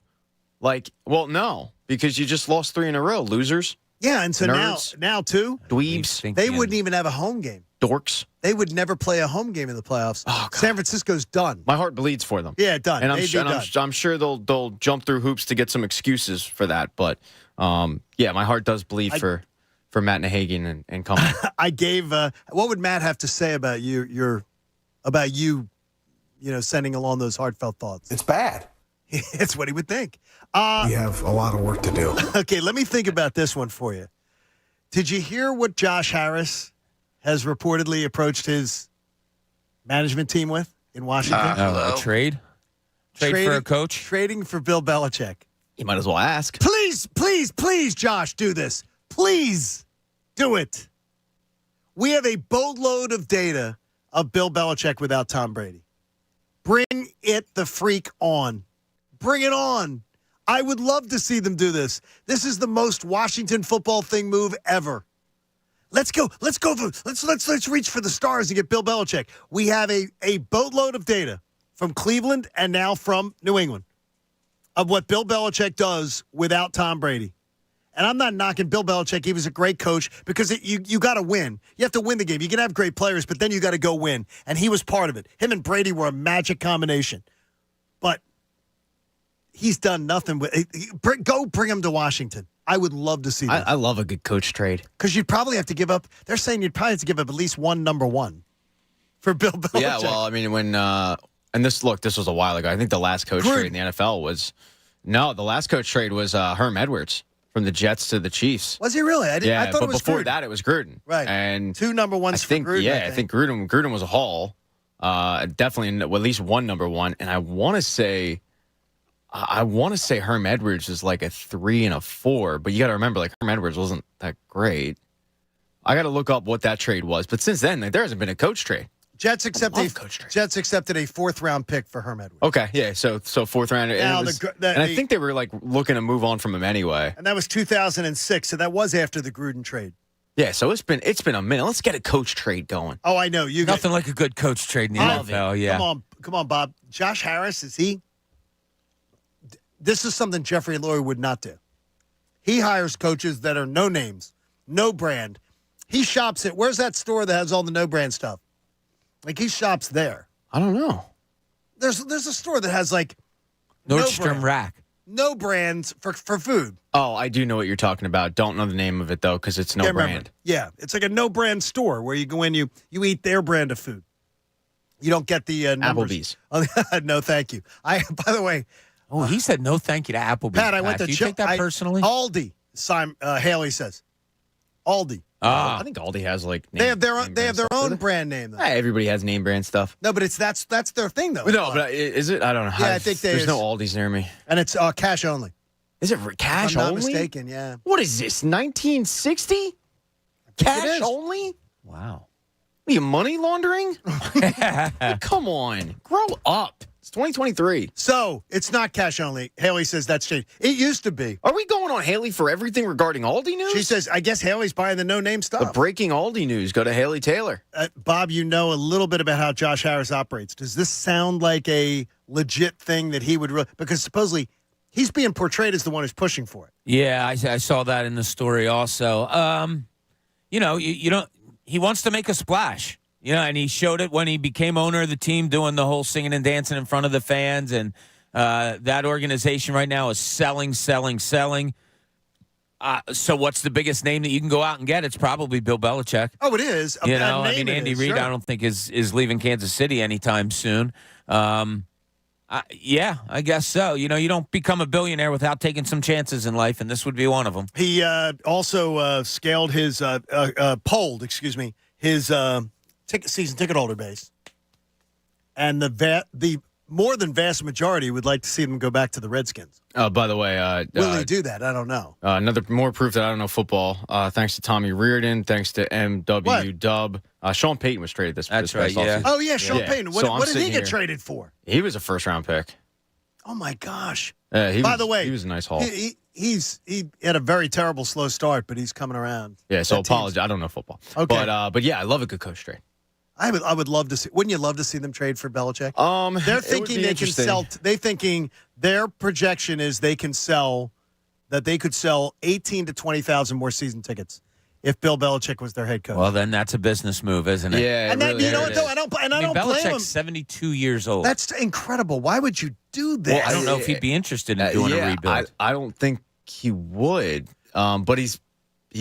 Like, well, no, because you just lost 3 in a row, losers. Yeah, and so nerds, now too, dweebs. They wouldn't even have a home game. Dorks. They would never play a home game in the playoffs. Oh, San Francisco's done. My heart bleeds for them. Yeah, done. And I'm sure they'll jump through hoops to get some excuses for that. But yeah, my heart does bleed for Matt Nahagan and company. I gave. What would Matt have to say about you? Sending along those heartfelt thoughts. It's bad. It's what he would think. We have a lot of work to do. Okay, let me think about this one for you. Did you hear what Josh Harris has reportedly approached his management team with in Washington? A trade? Trade for a coach? Trading for Bill Belichick. You might as well ask. Please, Josh, do this. Please do it. We have a boatload of data of Bill Belichick without Tom Brady. Bring it the freak on. Bring it on. I would love to see them do this. This is the most Washington football thing move ever. Let's go. Let's reach for the stars and get Bill Belichick. We have a boatload of data from Cleveland and now from New England of what Bill Belichick does without Tom Brady. And I'm not knocking Bill Belichick. He was a great coach because you got to win. You have to win the game. You can have great players, but then you got to go win. And he was part of it. Him and Brady were a magic combination. But he's done nothing with – go bring him to Washington. I would love to see that. I love a good coach trade. Because you'd probably have to give up – they're saying you'd probably have to give up at least one number one for Bill Belichick. Yeah, well, I mean, when and this was a while ago. I think the last coach trade in the NFL was – no, the last coach trade was Herm Edwards. From the Jets to the Chiefs. Was he really? I thought it was before Gruden. that, it was Gruden. Right. And 2 number ones for Gruden. Yeah, I think Gruden was a haul. Definitely at least one number one. And I want to say Herm Edwards is like a 3 and a 4. But you got to remember, like, Herm Edwards wasn't that great. I got to look up what that trade was. But since then, there hasn't been a coach trade. Jets accepted a 4th round pick for Herm Edwards. Okay, yeah, so 4th round. Now and I think they were like looking to move on from him anyway. And that was 2006, so that was after the Gruden trade. Yeah, so it's been a minute. Let's get a coach trade going. Oh, I know. Nothing like a good coach trade in the NFL, yeah. Come on, Bob. Josh Harris, is he? This is something Jeffrey Lurie would not do. He hires coaches that are no names, no brand. He shops at, where's that store that has all the no brand stuff? Like, he shops there. I don't know. There's a store that has, like, Nordstrom Rack. No brands for food. Oh, I do know what you're talking about. Don't know the name of it, though, because it's no brand. Yeah, it's like a no-brand store where you go in, you eat their brand of food. You don't get the numbers. Applebee's. No, thank you. By the way. Oh, he said no thank you to Applebee's. Pat, I went to Do you take that personally? Aldi, Haley says. Aldi. I think Aldi has like they have their own brand name though. Everybody has name brand stuff. No, but that's their thing though. No, but is it? I don't know. Yeah, I think there's no Aldi's near me. And it's cash only. Is it cash if I'm only? Not mistaken. Yeah. What is this? 1960? Cash only? Wow. Are you money laundering? Come on, grow up. It's 2023. So it's not cash only. Haley says that's changed. It used to be. Are we going on Haley for everything regarding Aldi news? She says, I guess Haley's buying the no-name stuff. The breaking Aldi news. Go to Haley Taylor. Bob, you know a little bit about how Josh Harris operates. Does this sound like a legit thing that he would because supposedly he's being portrayed as the one who's pushing for it. Yeah, I saw that in the story also. You don't. He wants to make a splash. And he showed it when he became owner of the team, doing the whole singing and dancing in front of the fans. And that organization right now is selling. So what's the biggest name that you can go out and get? It's probably Bill Belichick. Oh, it is. Andy Reid, I don't think is leaving Kansas City anytime soon. Yeah, I guess so. You don't become a billionaire without taking some chances in life, and this would be one of them. He also scaled his his season ticket holder base, and the more than vast majority would like to see them go back to the Redskins. Oh, by the way, will he do that? I don't know. Another more proof that I don't know football. Thanks to Tommy Reardon, thanks to M.W. Dub. Sean Payton was traded this right, past yeah. offseason. Oh yeah, Sean Payton. What did he get traded for? He was a first-round pick. Oh my gosh! By the way, he was a nice haul. He had a very terrible slow start, but he's coming around. Yeah, so apologize. I don't know football. Okay, but yeah, I love a good coach trade. I would love to see. Wouldn't you love to see them trade for Belichick? They're thinking they can sell. They thinking their projection is they could sell 18 to 20,000 more season tickets if Bill Belichick was their head coach. Well, then that's a business move, isn't it? Yeah, and then, you know what though? I don't blame him. Belichick's 72 years old. That's incredible. Why would you do that? Well, I don't know if he'd be interested in doing a rebuild. I don't think he would. But he's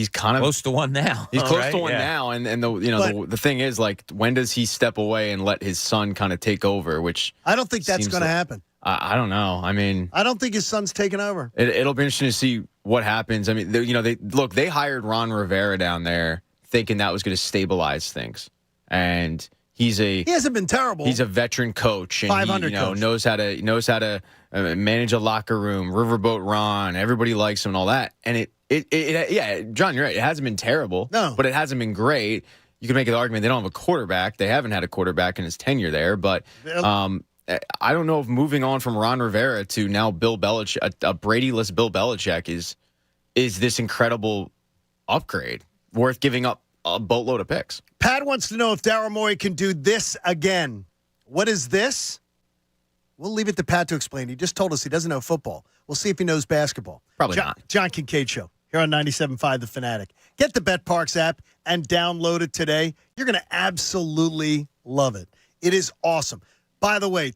kind of close to one now. He's close to one now, and the thing is, like, when does he step away and let his son kind of take over? Which I don't think that's going to happen. I don't know. I mean, I don't think his son's taking over. It'll be interesting to see what happens. I mean, they hired Ron Rivera down there thinking that was going to stabilize things, and he hasn't been terrible. He's a veteran coach, and 500 he knows how to manage a locker room. Riverboat Ron, everybody likes him and all that, and yeah, John, you're right. It hasn't been terrible, but it hasn't been great. You can make the argument they don't have a quarterback. They haven't had a quarterback in his tenure there, but I don't know if moving on from Ron Rivera to now Bill Belichick, a Brady-less Bill Belichick, is this incredible upgrade worth giving up a boatload of picks. Pat wants to know if Daryl Morey can do this again. What is this? We'll leave it to Pat to explain. He just told us he doesn't know football. We'll see if he knows basketball. Probably not. John Kincade Show here on 97.5 The Fanatic. Get the BetParks app and download it today. You're going to absolutely love it. It is awesome. By the way,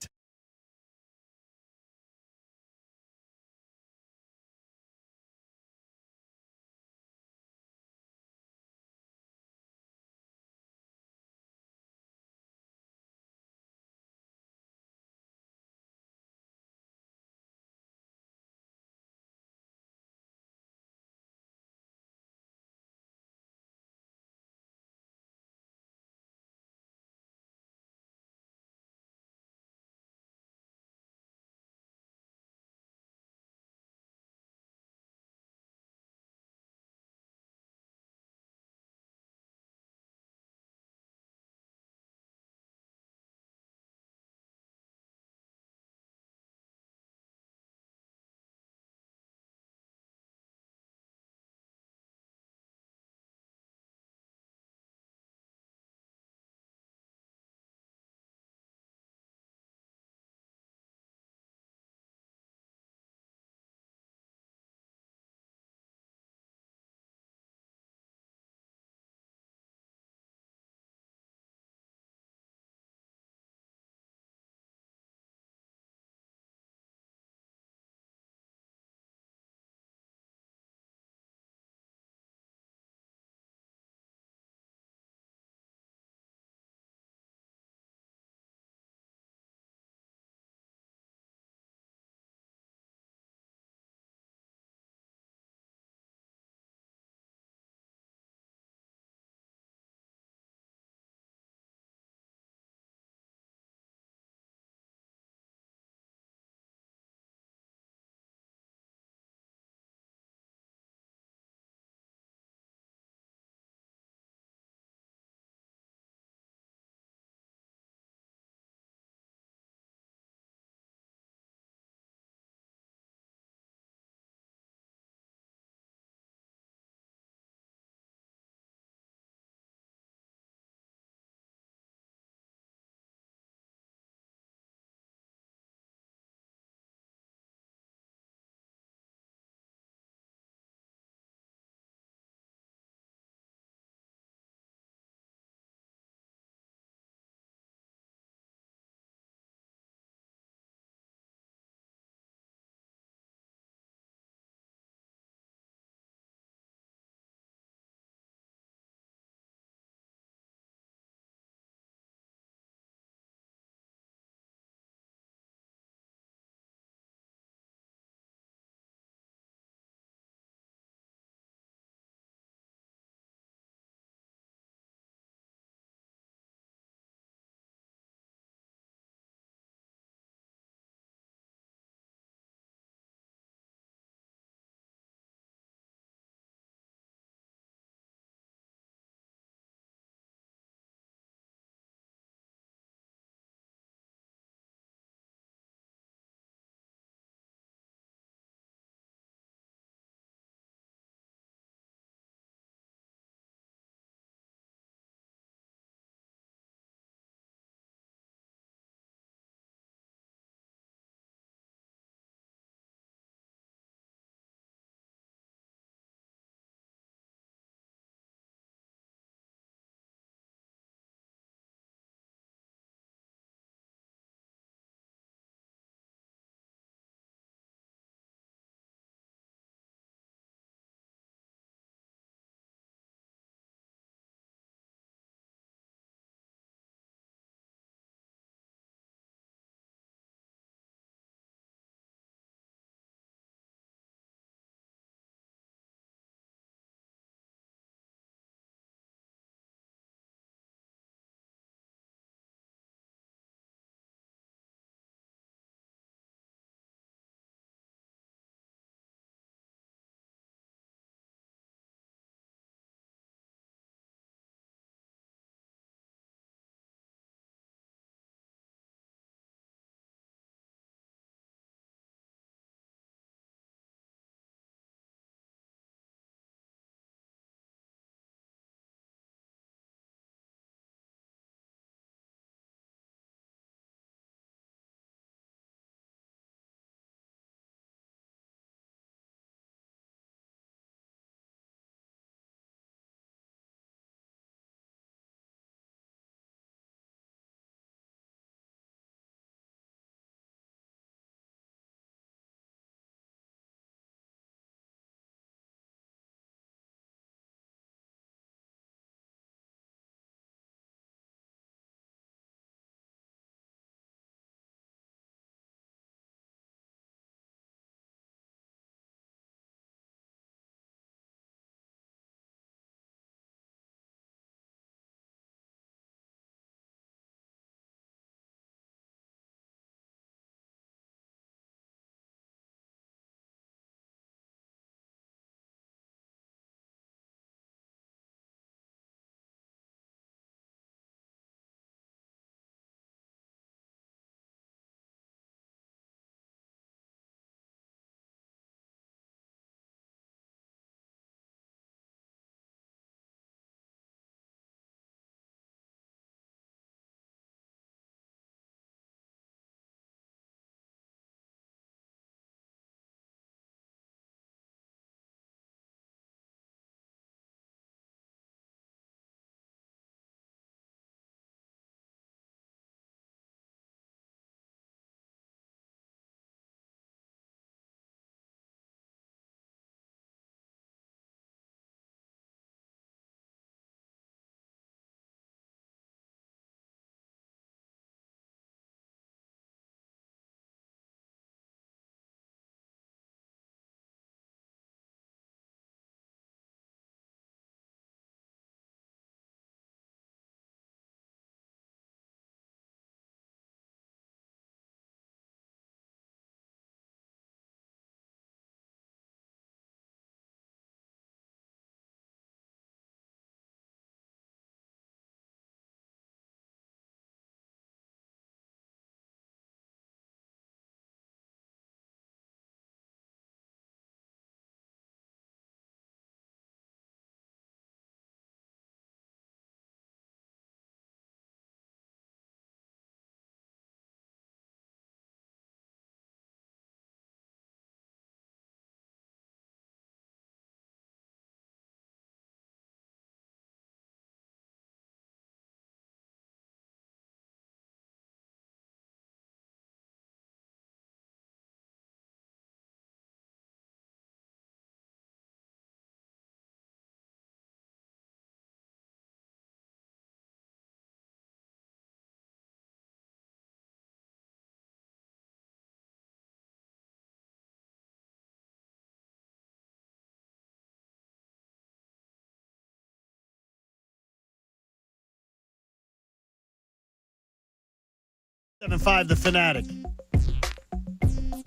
7-5, The Fanatic.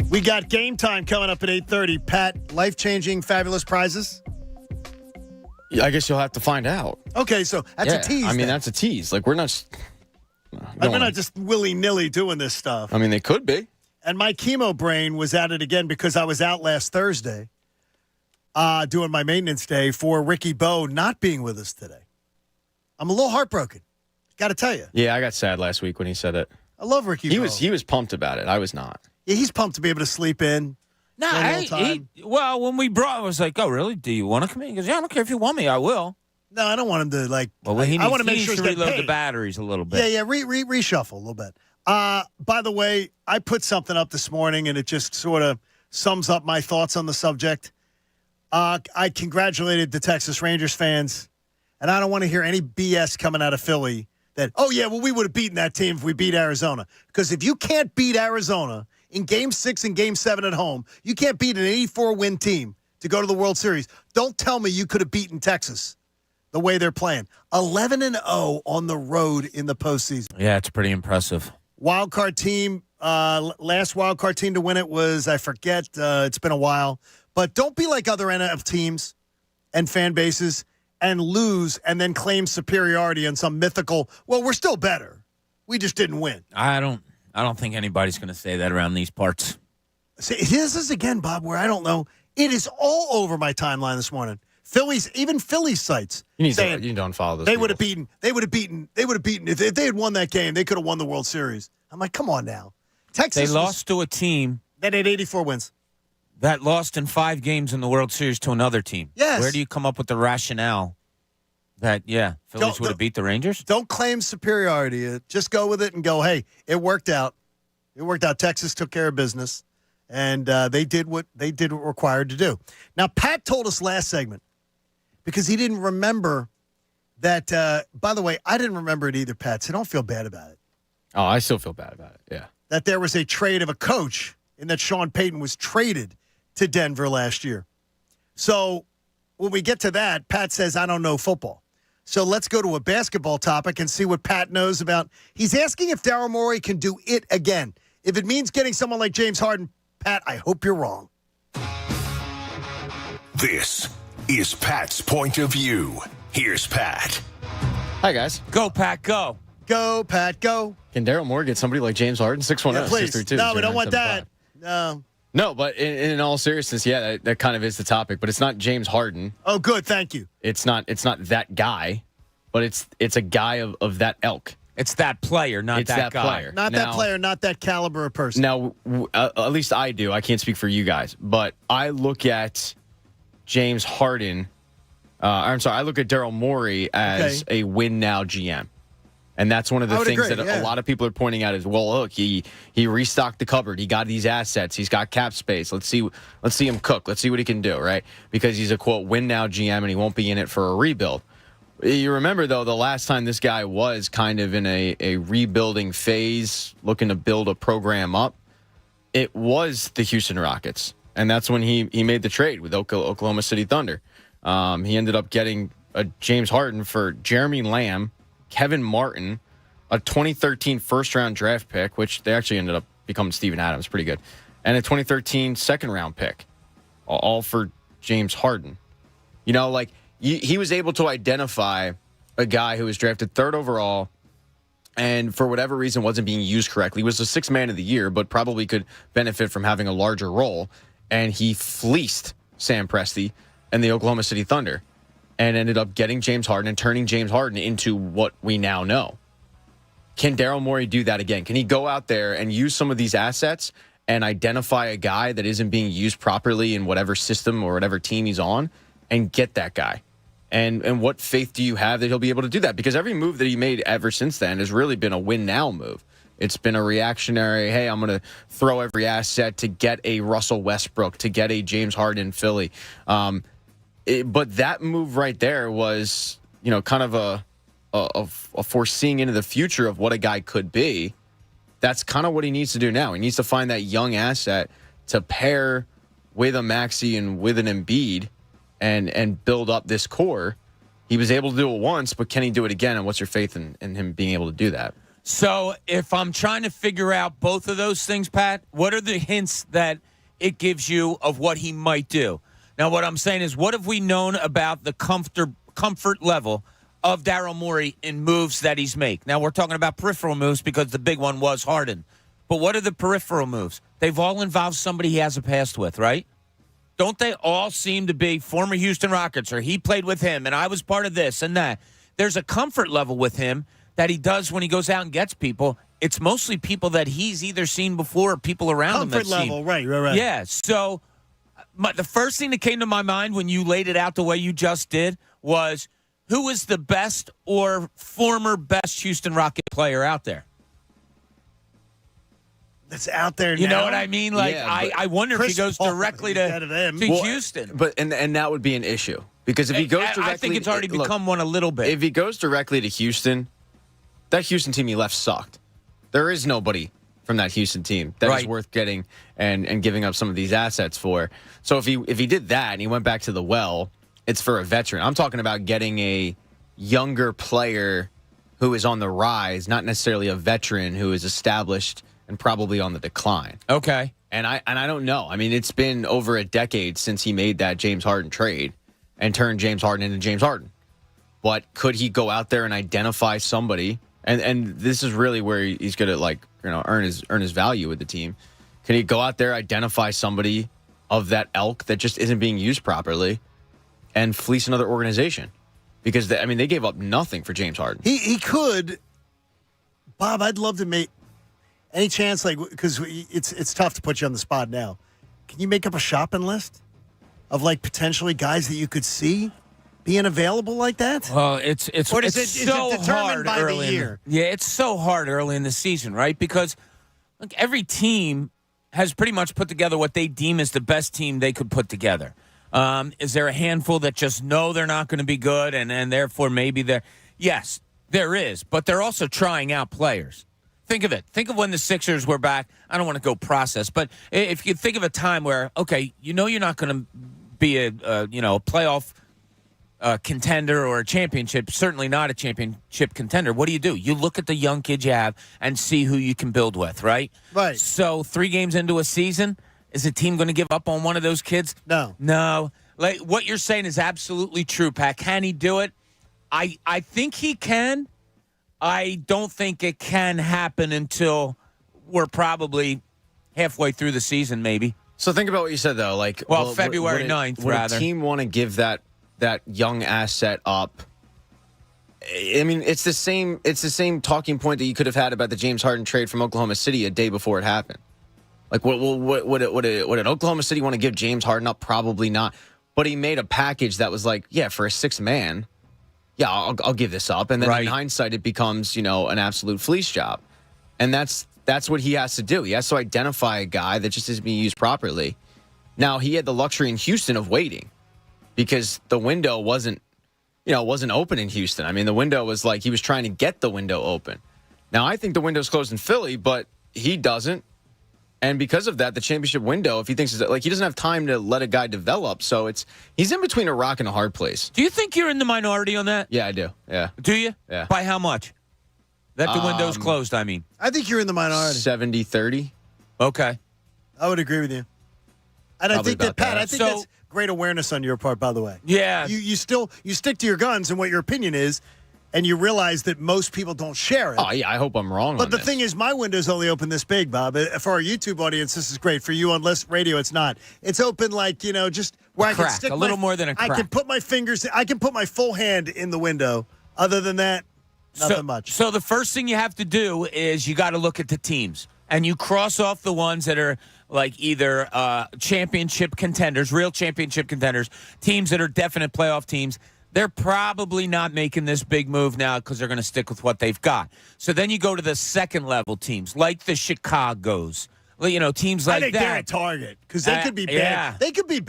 We got game time coming up at 8:30. Pat, life-changing, fabulous prizes? Yeah, I guess you'll have to find out. Okay, so that's a tease. I mean, then. that's a tease. Like, we're not... We're not just willy-nilly doing this stuff. I mean, they could be. And my chemo brain was at it again because I was out last Thursday doing my maintenance day for Ricky Bo not being with us today. I'm a little heartbroken. Got to tell you. Yeah, I got sad last week when he said it. I love Ricky Bo. He was pumped about it. I was not. Yeah, he's pumped to be able to sleep in. Well, when we brought, I was like, "Oh, really? Do you want to come in?" He goes, "Yeah, I don't care if you want me, I will." No, I don't want him to like. Well, I want to make sure he's he's reload getting the paid. batteries a little bit. Yeah, reshuffle a little bit. By the way, I put something up this morning, and it just sort of sums up my thoughts on the subject. I congratulated the Texas Rangers fans, and I don't want to hear any BS coming out of Philly that, oh, yeah, well, we would have beaten that team if we beat Arizona. Because if you can't beat Arizona in Game 6 and Game 7 at home, you can't beat an 84-win team to go to the World Series. Don't tell me you could have beaten Texas the way they're playing. 11-0 on the road in the postseason. Yeah, it's pretty impressive. Wild card team, last wild card team to win it was, I forget, it's been a while. But don't be like other NFL teams and fan bases and lose and then claim superiority on some mythical, well, we're still better. We just didn't win. I don't think anybody's going to say that around these parts. See, this is again, Bob, where I don't know. It is all over my timeline this morning. Even Philly's sites. You don't follow this. They would have beaten. If they had won that game, they could have won the World Series. I'm like, come on now. Texas. They lost to a team that had 84 wins. That lost in 5 games in the World Series to another team. Yes. Where do you come up with the rationale that, Phillies would have beat the Rangers? Don't claim superiority. Just go with it and go, hey, it worked out. It worked out. Texas took care of business, and they did what required to do. Now, Pat told us last segment, because he didn't remember that, by the way, I didn't remember it either, Pat, so don't feel bad about it. Oh, I still feel bad about it, yeah. That there was a trade of a coach and that Sean Payton was traded to Denver last year. So when we get to that, Pat says, I don't know football. So let's go to a basketball topic and see what Pat knows about. He's asking if Daryl Morey can do it again. If it means getting someone like James Harden, Pat, I hope you're wrong. This is Pat's point of view. Here's Pat. Hi, guys. Go, Pat, go. Go, Pat, go. Can Daryl Morey get somebody like James Harden? 610 please. 632 No, we don't want that. No, but in all seriousness, yeah, that kind of is the topic. But it's not James Harden. Oh, good, thank you. It's not that guy, but it's a guy of that ilk. It's that player, not that guy. Player. Not that player, not that caliber of person. Now, at least I do. I can't speak for you guys, but I look at James Harden. I look at Daryl Morey as a win now GM. And that's one of the things that a lot of people are pointing out is, well, look, he restocked the cupboard. He got these assets. He's got cap space. Let's see him cook. Let's see what he can do, right? Because he's a, quote, win now GM, and he won't be in it for a rebuild. You remember, though, the last time this guy was kind of in a rebuilding phase, looking to build a program up, it was the Houston Rockets. And that's when he made the trade with Oklahoma City Thunder. He ended up getting a James Harden for Jeremy Lamb, Kevin Martin, a 2013 first-round draft pick, which they actually ended up becoming Steven Adams, pretty good, and a 2013 second-round pick, all for James Harden. You know, like, he was able to identify a guy who was drafted 3rd overall and for whatever reason wasn't being used correctly. He was the 6th man of the year, but probably could benefit from having a larger role, and he fleeced Sam Presti and the Oklahoma City Thunder, and ended up getting James Harden and turning James Harden into what we now know. Can Daryl Morey do that again? Can he go out there and use some of these assets and identify a guy that isn't being used properly in whatever system or whatever team he's on and get that guy? And what faith do you have that he'll be able to do that? Because every move that he made ever since then has really been a win-now move. It's been a reactionary, hey, I'm going to throw every asset to get a Russell Westbrook, to get a James Harden in Philly. But that move right there was, kind of a foreseeing into the future of what a guy could be. That's kind of what he needs to do now. He needs to find that young asset to pair with a Maxey and with an Embiid and build up this core. He was able to do it once, but can he do it again? And what's your faith in him being able to do that? So if I'm trying to figure out both of those things, Pat, what are the hints that it gives you of what he might do? Now, what I'm saying is, what have we known about the comfort level of Daryl Morey in moves that he's made? Now, we're talking about peripheral moves because the big one was Harden. But what are the peripheral moves? They've all involved somebody he has a past with, right? Don't they all seem to be former Houston Rockets, or he played with him, and I was part of this and that? There's a comfort level with him that he does when he goes out and gets people. It's mostly people that he's either seen before or people around him that Comfort level, right. Yeah, so the first thing that came to my mind when you laid it out the way you just did was, who is the best or former best Houston Rocket player out there? That's out there now. You know what I mean? Like, Yeah, I wonder if he goes directly to Houston. But and that would be an issue. Because if he goes directly... I think it's already become one a little bit. If he goes directly to Houston, that Houston team he left sucked. There is nobody from that Houston team that is worth getting and giving up some of these assets for. So if he did that and he went back to the well, it's for a veteran. I'm talking about getting a younger player who is on the rise, not necessarily a veteran who is established and probably on the decline. Okay. And I don't know. I mean, it's been over a decade since he made that James Harden trade and turned James Harden into James Harden. But could he go out there and identify somebody? And this is really where he's going to earn his value with the team. Can he go out there, identify somebody of that ilk that just isn't being used properly, and fleece another organization? Because they gave up nothing for James Harden. He could. Bob, I'd love to make any chance, because it's tough to put you on the spot now. Can you make up a shopping list of potentially guys that you could see being available like that? Well, it's so determined hard by early the year. It's so hard early in the season, right? Because every team has pretty much put together what they deem as the best team they could put together. Is there a handful that just know they're not going to be good and therefore maybe they're... Yes, there is, but they're also trying out players. Think of it. Think of when the Sixers were back. I don't want to go process, but if you think of a time where, okay, you're not going to be a playoff contender or a championship, certainly not a championship contender. What do? You look at the young kids you have and see who you can build with, right? Right. So 3 games into a season, is a team going to give up on one of those kids? No. What you're saying is absolutely true, Pat. Can he do it? I think he can. I don't think it can happen until we're probably halfway through the season, maybe. So think about what you said, though. February 9th, would rather. Would a team want to give that young asset up? I mean, it's the same talking point that you could have had about the James Harden trade from Oklahoma City a day before it happened. Would an Oklahoma City want to give James Harden up? Probably not. But he made a package that was for a 6th man. Yeah, I'll give this up. And then in hindsight, it becomes, an absolute fleece job. And that's what he has to do. He has to identify a guy that just isn't being used properly. Now, he had the luxury in Houston of waiting because the window wasn't open in Houston. I mean, the window was he was trying to get the window open. Now, I think the window's closed in Philly, but he doesn't. And because of that, the championship window, if he thinks he doesn't have time to let a guy develop, so he's in between a rock and a hard place. Do you think you're in the minority on that? Yeah, I do. Yeah. Do you? Yeah. By how much? That the window's closed, I mean. I think you're in the minority. 70-30. Okay. I would agree with you. And I think that, Pat, I think that's great awareness on your part, by the way. Yeah. You stick to your guns and what your opinion is, and you realize that most people don't share it. Oh, yeah, I hope I'm wrong But on the this. thing is, my window's only open this big, Bob. For our YouTube audience, this is great. For you on radio, it's not. It's open just where I can stick a little more than a crack. I can put my fingers, I can put my full hand in the window. Other than that, nothing much. So the first thing you have to do is you got to look at the teams. And you cross off the ones that are either championship contenders, real championship contenders, teams that are definite playoff teams. They're probably not making this big move now because they're going to stick with what they've got. So then you go to the second level teams, like the Chicagos, teams like that. I think they're a target because they could be bad. Yeah. They could be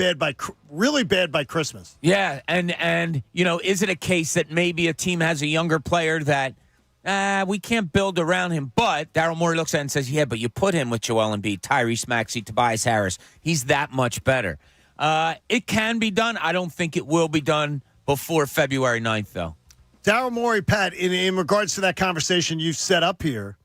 really bad by Christmas. Yeah, and is it a case that maybe a team has a younger player that we can't build around him? But Daryl Morey looks at it and says, yeah, but you put him with Joel Embiid, Tyrese Maxey, Tobias Harris. He's that much better. It can be done. I don't think it will be done before February 9th, though. Daryl Morey, Pat, in regards to that conversation you set up here,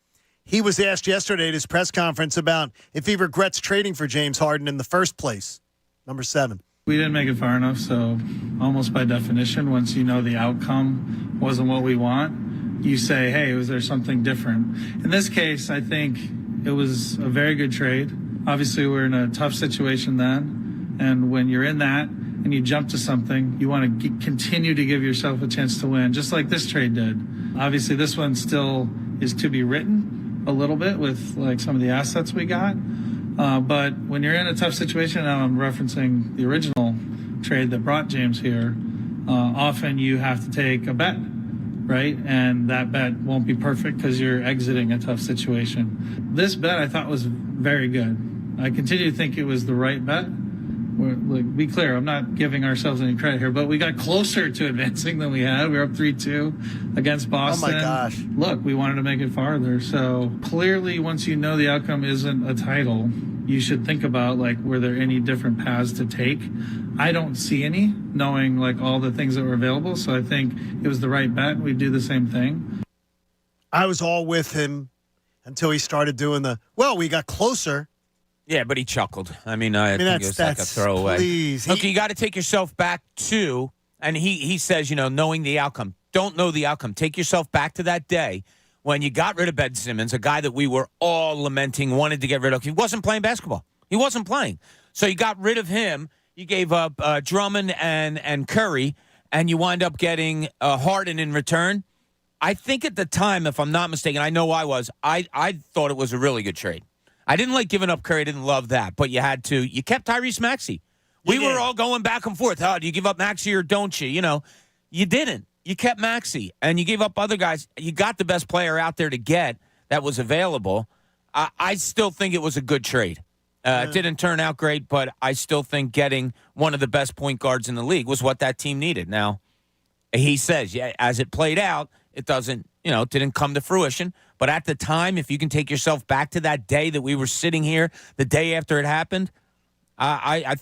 he was asked yesterday at his press conference about if he regrets trading for James Harden in the first place. Number 7. We didn't make it far enough, so almost by definition, once you know the outcome wasn't what we want, you say, hey, was there something different? In this case, I think it was a very good trade. Obviously, we're in a tough situation then, and when you're in that, and you jump to something, you want to continue to give yourself a chance to win, just like this trade did. Obviously, this one still is to be written a little bit with like some of the assets we got. But when you're in a tough situation, now I'm referencing the original trade that brought James here, often you have to take a bet, right? And that bet won't be perfect because you're exiting a tough situation. This bet I thought was very good. I continue to think it was the right bet. Be clear, I'm not giving ourselves any credit here, but we got closer to advancing than we had. We were up 3-2 against Boston. Oh, my gosh. Look, we wanted to make it farther. So clearly, once you know the outcome isn't a title, you should think about, like, were there any different paths to take? I don't see any, knowing, like, all the things that were available. So I think it was the right bet. We'd do the same thing. I was all with him until he started doing we got closer. Yeah, but he chuckled. I think it was like a throwaway. Please. Look, you got to take yourself back to, and he says, knowing the outcome. Don't know the outcome. Take yourself back to that day when you got rid of Ben Simmons, a guy that we were all lamenting, wanted to get rid of. He wasn't playing basketball. He wasn't playing. So you got rid of him. You gave up Drummond and Curry, and you wind up getting Harden in return. I think at the time, if I'm not mistaken, I know I was, I thought it was a really good trade. I didn't like giving up Curry. I didn't love that. But you had to. You kept Tyrese Maxey. We were all going back and forth. Oh, do you give up Maxey or don't you? You didn't. You kept Maxey. And you gave up other guys. You got the best player out there to get that was available. I still think it was a good trade. It didn't turn out great, but I still think getting one of the best point guards in the league was what that team needed. Now, he says, as it played out, it doesn't, it didn't come to fruition. But at the time, if you can take yourself back to that day that we were sitting here, the day after it happened, I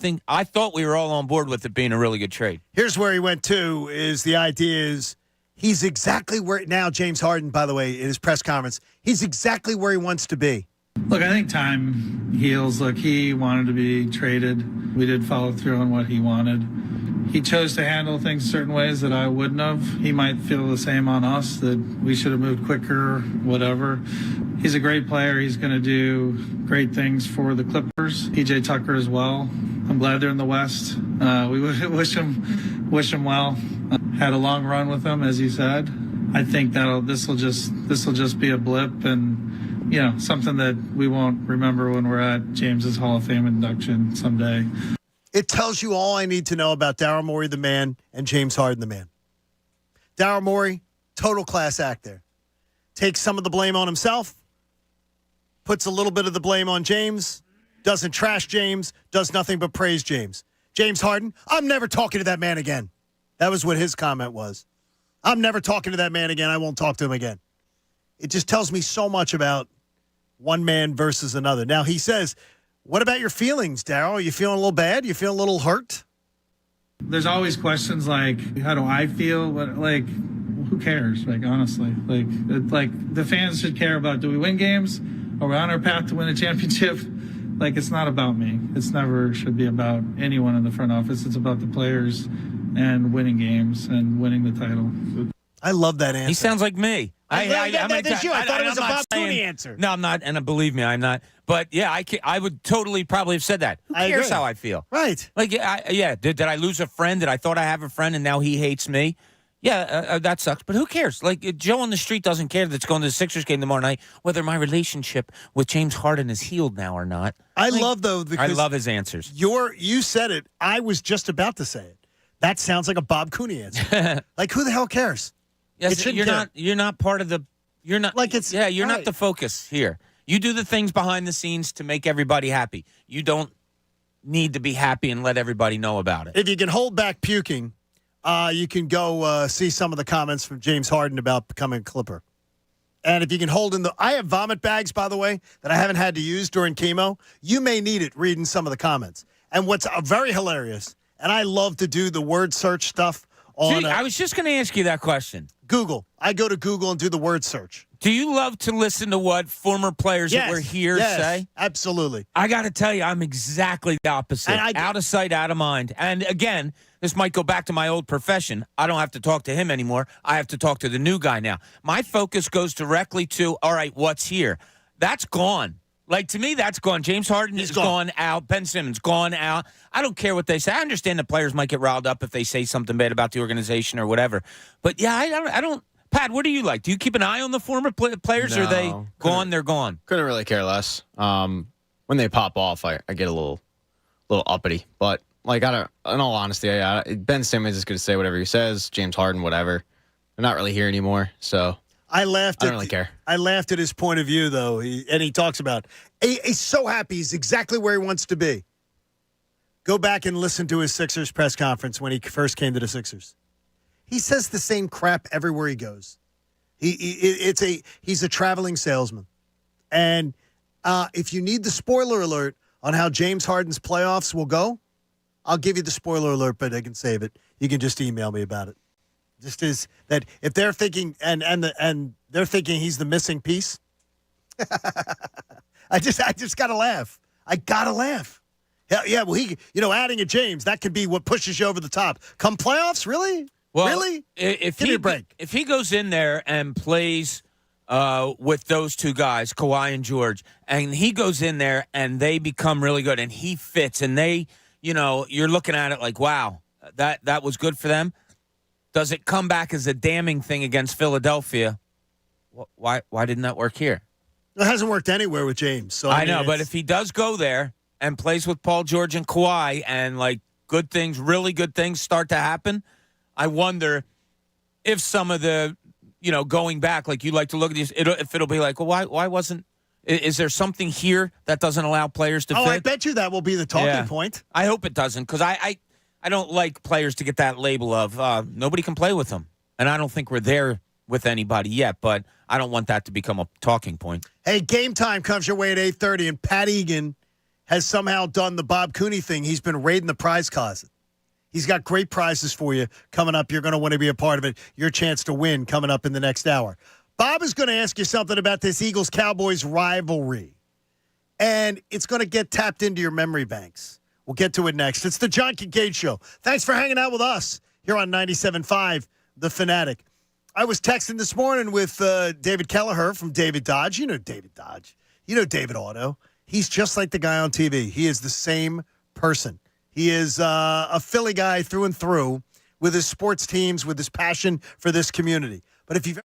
thought we were all on board with it being a really good trade. Here's where he went to, is the idea is he's exactly where, now James Harden, by the way, in his press conference, he's exactly where he wants to be. Look, I think time heals. Look, he wanted to be traded. We did follow through on what he wanted. He chose to handle things certain ways that I wouldn't have. He might feel the same on us, that we should have moved quicker, whatever. He's a great player. He's going to do great things for the Clippers. PJ Tucker as well. I'm glad they're in the West. We wish him well. Had a long run with him, as he said. I think this will just be a blip, and something that we won't remember when we're at James's Hall of Fame induction someday. It tells you all I need to know about Daryl Morey, the man, and James Harden, the man. Daryl Morey, total class act there. Takes some of the blame on himself, puts a little bit of the blame on James, doesn't trash James, does nothing but praise James. James Harden, I'm never talking to that man again. That was what his comment was. I'm never talking to that man again. I won't talk to him again. It just tells me so much about one man versus another. Now, he says, what about your feelings, Daryl? Are you feeling a little bad? You feeling a little hurt? There's always questions like, how do I feel? Who cares? Honestly, the fans should care about, do we win games? Are we on our path to win a championship? It's not about me. It's never should be about anyone in the front office. It's about the players and winning games and winning the title. I love that answer. He sounds like me. I thought it was a Bob Cooney answer. No, I'm not, and believe me, I'm not. But yeah, I would totally probably have said that. Who cares how I feel? Right. Did I lose a friend? Did I thought I have a friend and now he hates me? Yeah, that sucks. But who cares? Joe on the street doesn't care that's going to the Sixers game tomorrow night whether my relationship with James Harden is healed now or not. I love his answers. You said it. I was just about to say it. That sounds like a Bob Cooney answer. Who the hell cares? Yes, you're not part of the. You're not You're not the focus here. You do the things behind the scenes to make everybody happy. You don't need to be happy and let everybody know about it. If you can hold back puking, you can go see some of the comments from James Harden about becoming a Clipper. And if you can hold I have vomit bags, by the way, that I haven't had to use during chemo. You may need it reading some of the comments. And what's very hilarious, and I love to do the word search stuff. I was just going to ask you that question. Google. I go to Google and do the word search. Do you love to listen to what former players that were here say? Absolutely. I got to tell you, I'm exactly the opposite. Out of sight, out of mind. And again, this might go back to my old profession. I don't have to talk to him anymore. I have to talk to the new guy now. My focus goes directly to, all right, what's here? That's gone. Like, to me, that's gone. James Harden is gone out. Ben Simmons gone out. I don't care what they say. I understand the players might get riled up if they say something bad about the organization or whatever. But, yeah, I don't. Pat, what do you like? Do you keep an eye on the former players, or are they gone? They're gone. Couldn't really care less. When they pop off, I get a little uppity. But, like, in all honesty, Ben Simmons is going to say whatever he says. James Harden, whatever. They're not really here anymore, so I don't really care. I laughed at his point of view, though, and he talks about he's so happy. He's exactly where he wants to be. Go back and listen to his Sixers press conference when he first came to the Sixers. He says the same crap everywhere he goes. He's a traveling salesman. And if you need the spoiler alert on how James Harden's playoffs will go, I'll give you the spoiler alert, but I can save it. You can just email me about it. Just is that if they're thinking and they're thinking he's the missing piece, I just gotta laugh. I gotta laugh. Yeah. Well, adding a James, that could be what pushes you over the top. Come playoffs, really? Well, really? Give me a break. If he goes in there and plays with those two guys, Kawhi and George, and he goes in there and they become really good and he fits and they, you're looking at it like, wow, that was good for them. Does it come back as a damning thing against Philadelphia? Why didn't that work here? It hasn't worked anywhere with James. So I know, but if he does go there and plays with Paul George and Kawhi and like good things, really good things start to happen, I wonder if some of the, going back, like you like to look at these, if it'll be like, well, why wasn't, is there something here that doesn't allow players to fit? I bet you that will be the talking point. I hope it doesn't, because I don't like players to get that label of nobody can play with them. And I don't think we're there with anybody yet, but I don't want that to become a talking point. Hey, game time comes your way at 8:30, and Pat Egan has somehow done the Bob Cooney thing. He's been raiding the prize closet. He's got great prizes for you coming up. You're going to want to be a part of it. Your chance to win coming up in the next hour. Bob is going to ask you something about this Eagles-Cowboys rivalry, and it's going to get tapped into your memory banks. We'll get to it next. It's the John Kincade Show. Thanks for hanging out with us here on 97.5, The Fanatic. I was texting this morning with David Kelleher from David Dodge. You know David Dodge. You know David Auto. He's just like the guy on TV. He is the same person. He is a Philly guy through and through with his sports teams, with his passion for this community. But if you've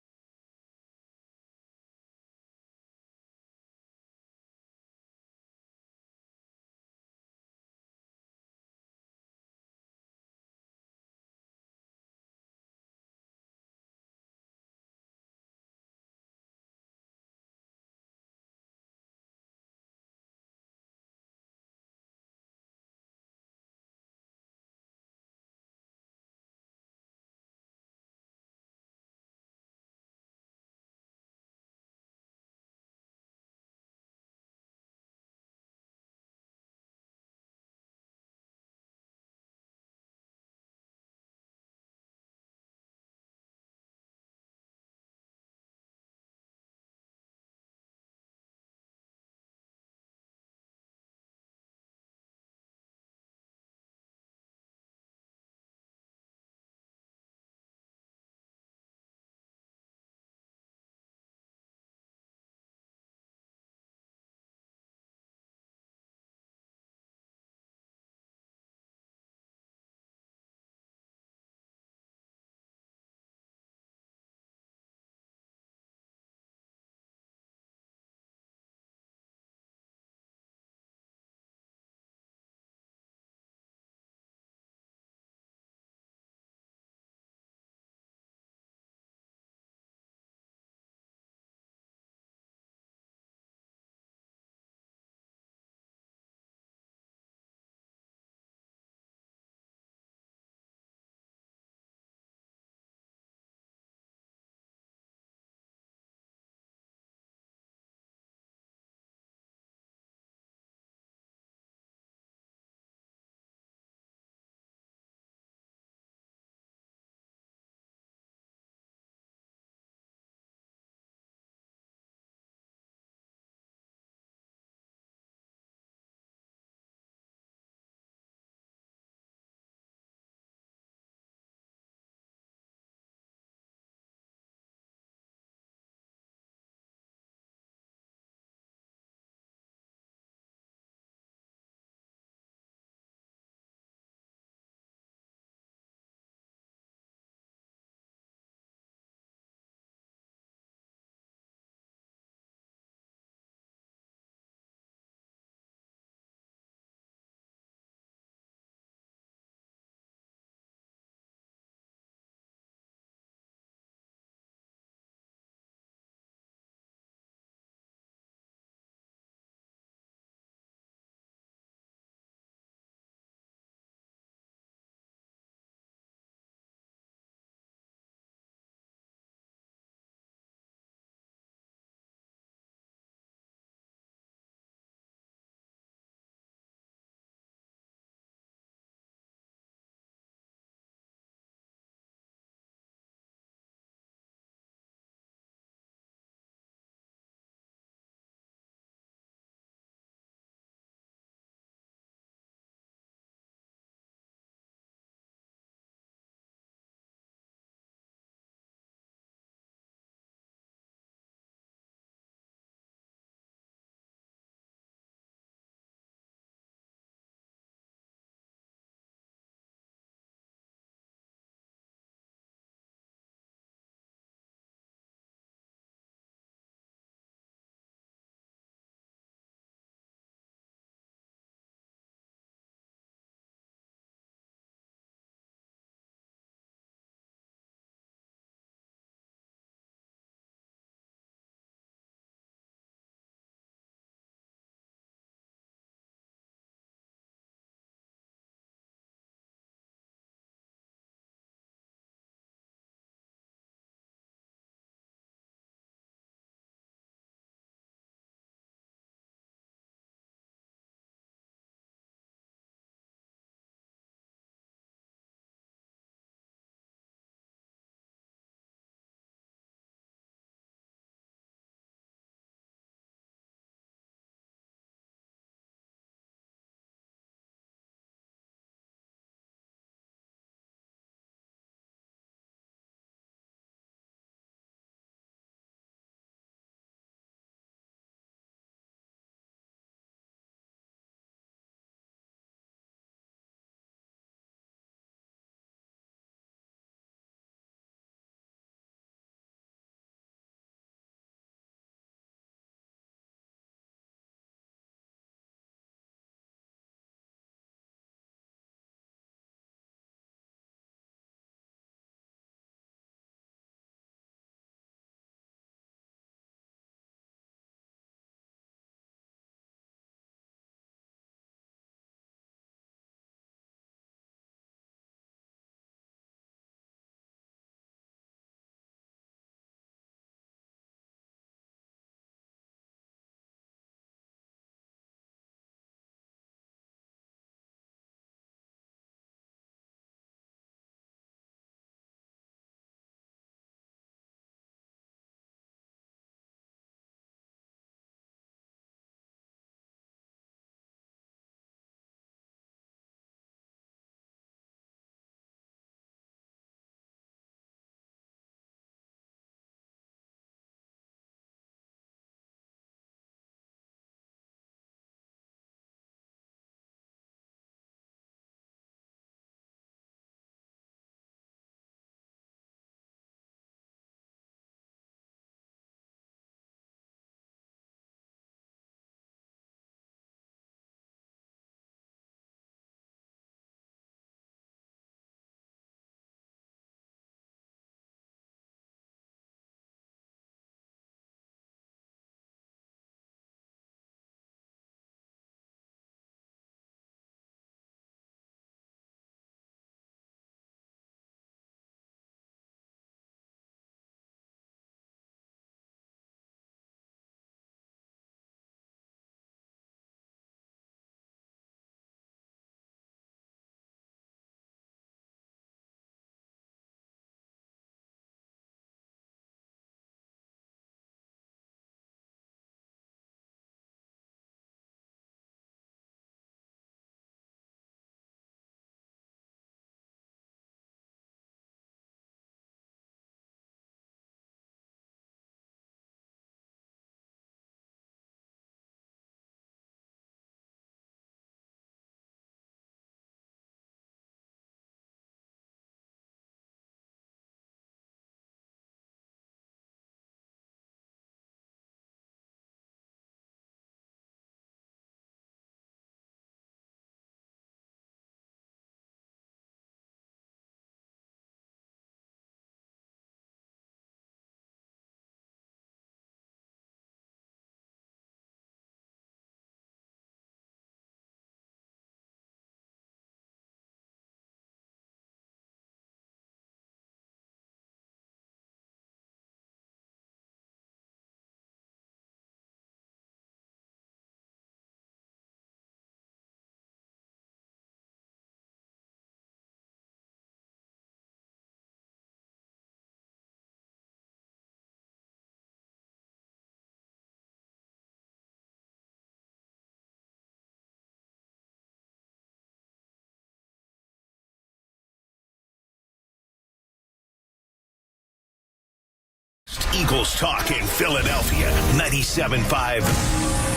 Eagles talk in Philadelphia. 97.5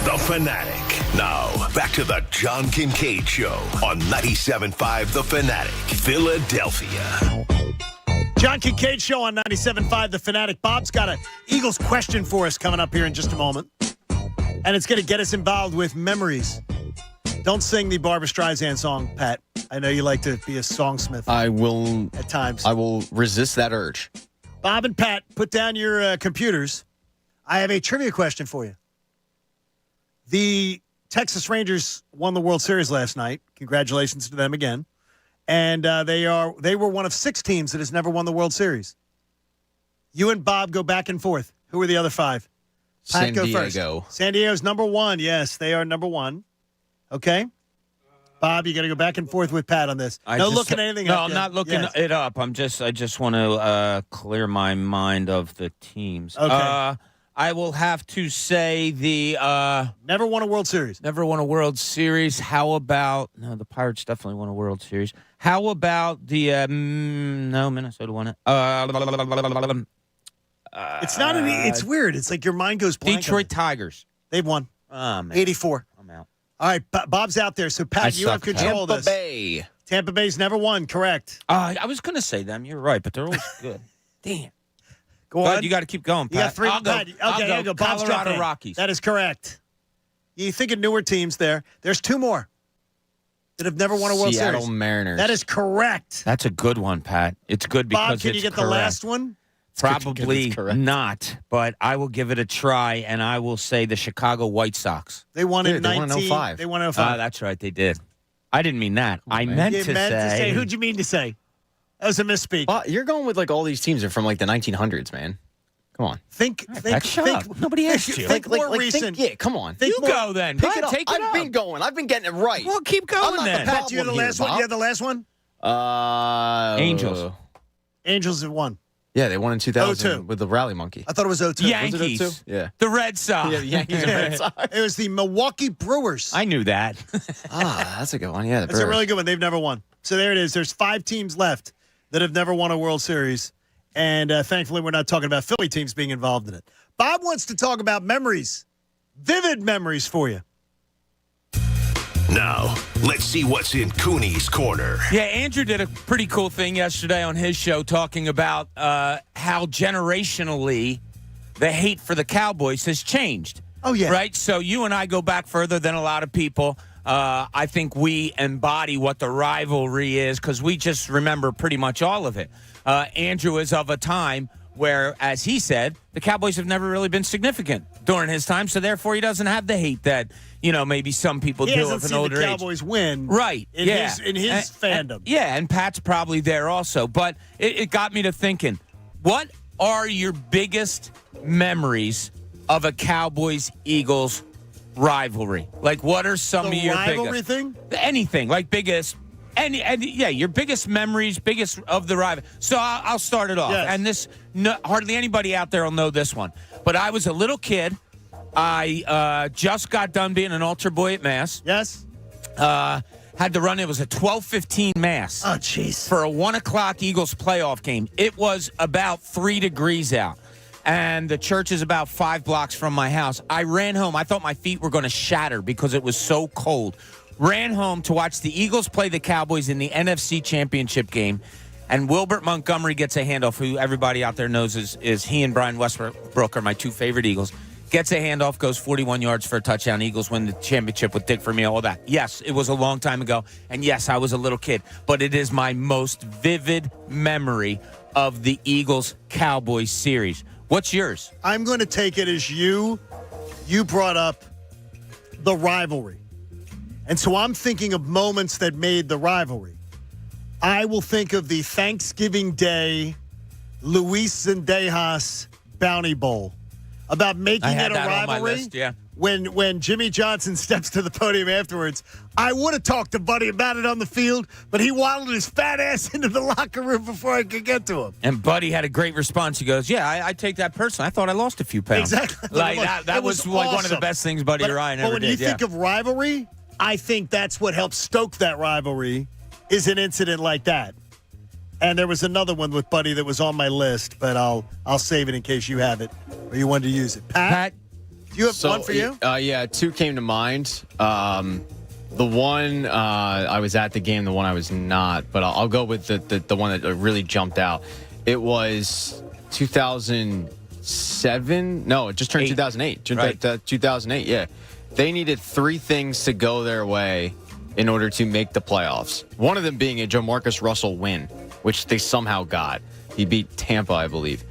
The Fanatic. Now, back to the John Kincade Show on 97.5 The Fanatic, Philadelphia. John Kincade Show on 97.5 The Fanatic. Bob's got an Eagles question for us coming up here in just a moment. And it's going to get us involved with memories. Don't sing the Barbra Streisand song, Pat. I know you like to be a songsmith. I will. At times. I will resist that urge. Bob and Pat, put down your computers. I have a trivia question for you. The Texas Rangers won the World Series last night. Congratulations to them again. And they were one of 6 teams that has never won the World Series. You and Bob go back and forth. Who are the other 5? Pat, San go Diego. first. San Diego's number 1. Yes, they are number 1. Okay. Bob, you got to go back and forth with Pat on this. Looking at anything No, up I'm yet. not looking it up. I just want to clear my mind of the teams. Okay. I will have to say the never won a World Series. Never won a World Series. How about the Pirates definitely won a World Series. How about the no, Minnesota won it. It's not it's weird. It's like your mind goes blank. Detroit Tigers. They've won. Oh, man. 84. I'm out. All right, Bob's out there. So, Pat, you have control of this. Bay. Tampa Bay's never won, correct. I was going to say them. You're right, but they're always good. Damn. Go on. But you got to keep going, Pat. You got 3. I'll go. I'll go. Bob's Colorado jumping. Rockies. That is correct. You think of newer teams there. There's 2 more that have never won a World Seattle Series. Mariners. That is correct. That's a good one, Pat. It's good because Bob, can you get correct. the last one? Probably not, but I will give it a try, and I will say the Chicago White Sox. They won in 1905. They won in 05. That's right, they did. I didn't mean that. I meant to say. Who'd you mean to say? That was a misspeak. You're going with all these teams are from the 1900s, man. Come on. Think. Shut up. Nobody asked you. Think more recent. Come on. You go then. Pick it up. Take it I've been going. I've been getting it right. Well, keep going then. Pat, you had the last one. You had the last one. Angels. Angels have won. Yeah, they won in 2000 02. with the Rally Monkey. I thought it was 02. Yankees. Was it 02? Yeah. The Red Sox. Yeah, the Yankees and Red Sox. It was the Milwaukee Brewers. I knew that. That's a good one. Yeah, the That's a really good one. They've never won. So there it is. There's 5 teams left that have never won a World Series. And thankfully, we're not talking about Philly teams being involved in it. Bob wants to talk about memories, vivid memories for you. Now, let's see what's in Cooney's corner. Yeah, Andrew did a pretty cool thing yesterday on his show talking about how generationally the hate for the Cowboys has changed. Oh, yeah. Right? So you and I go back further than a lot of people. I think we embody what the rivalry is because we just remember pretty much all of it. Andrew is of a time where, as he said, the Cowboys have never really been significant during his time, so therefore he doesn't have the hate that, maybe some people do of an older age. The Cowboys win. Right. In his fandom. And Pat's probably there also. But it got me to thinking, what are your biggest memories of a Cowboys-Eagles rivalry? Like, what are some of your rivalry biggest? Thing? Anything. Like, biggest. Your biggest memories, biggest of the rival. So I'll start it off. Yes. And this, hardly anybody out there will know this one. But I was a little kid. I just got done being an altar boy at Mass. Yes. Had to run. It was a 12:15 Mass. Oh, jeez. For a 1 o'clock Eagles playoff game. It was about 3 degrees out. And the church is about 5 blocks from my house. I ran home. I thought my feet were going to shatter because it was so cold. Ran home to watch the Eagles play the Cowboys in the NFC Championship game. And Wilbert Montgomery gets a handoff, who everybody out there knows is he and Brian Westbrook are my 2 favorite Eagles. Gets a handoff, goes 41 yards for a touchdown. Eagles win the championship with Dick Vermeil, all that. Yes, it was a long time ago. And yes, I was a little kid. But it is my most vivid memory of the Eagles-Cowboys series. What's yours? I'm going to take it as you brought up the rivalry. And so I'm thinking of moments that made the rivalry. I will think of the Thanksgiving Day Luis Zendejas Bounty Bowl. About making it a rivalry. On my list, yeah. When Jimmy Johnson steps to the podium afterwards, I would have talked to Buddy about it on the field, but he waddled his fat ass into the locker room before I could get to him. And Buddy had a great response. He goes, I take that personally. I thought I lost a few pounds. Exactly. Like that was like awesome. one of the best things Buddy Ryan ever did. But when you think of rivalry, I think that's what helps stoke that rivalry is an incident like that. And there was another one with Buddy that was on my list, but I'll save it in case you have it or you wanted to use it. Pat, do you have one for you? Yeah, two came to mind. The one I was at the game, the one I was not, but I'll go with the one that really jumped out. It was 2007. No, it just turned 2008. 2008, yeah. They needed three things to go their way in order to make the playoffs. One of them being a Jamarcus Russell win, which they somehow got. He beat Tampa, I believe.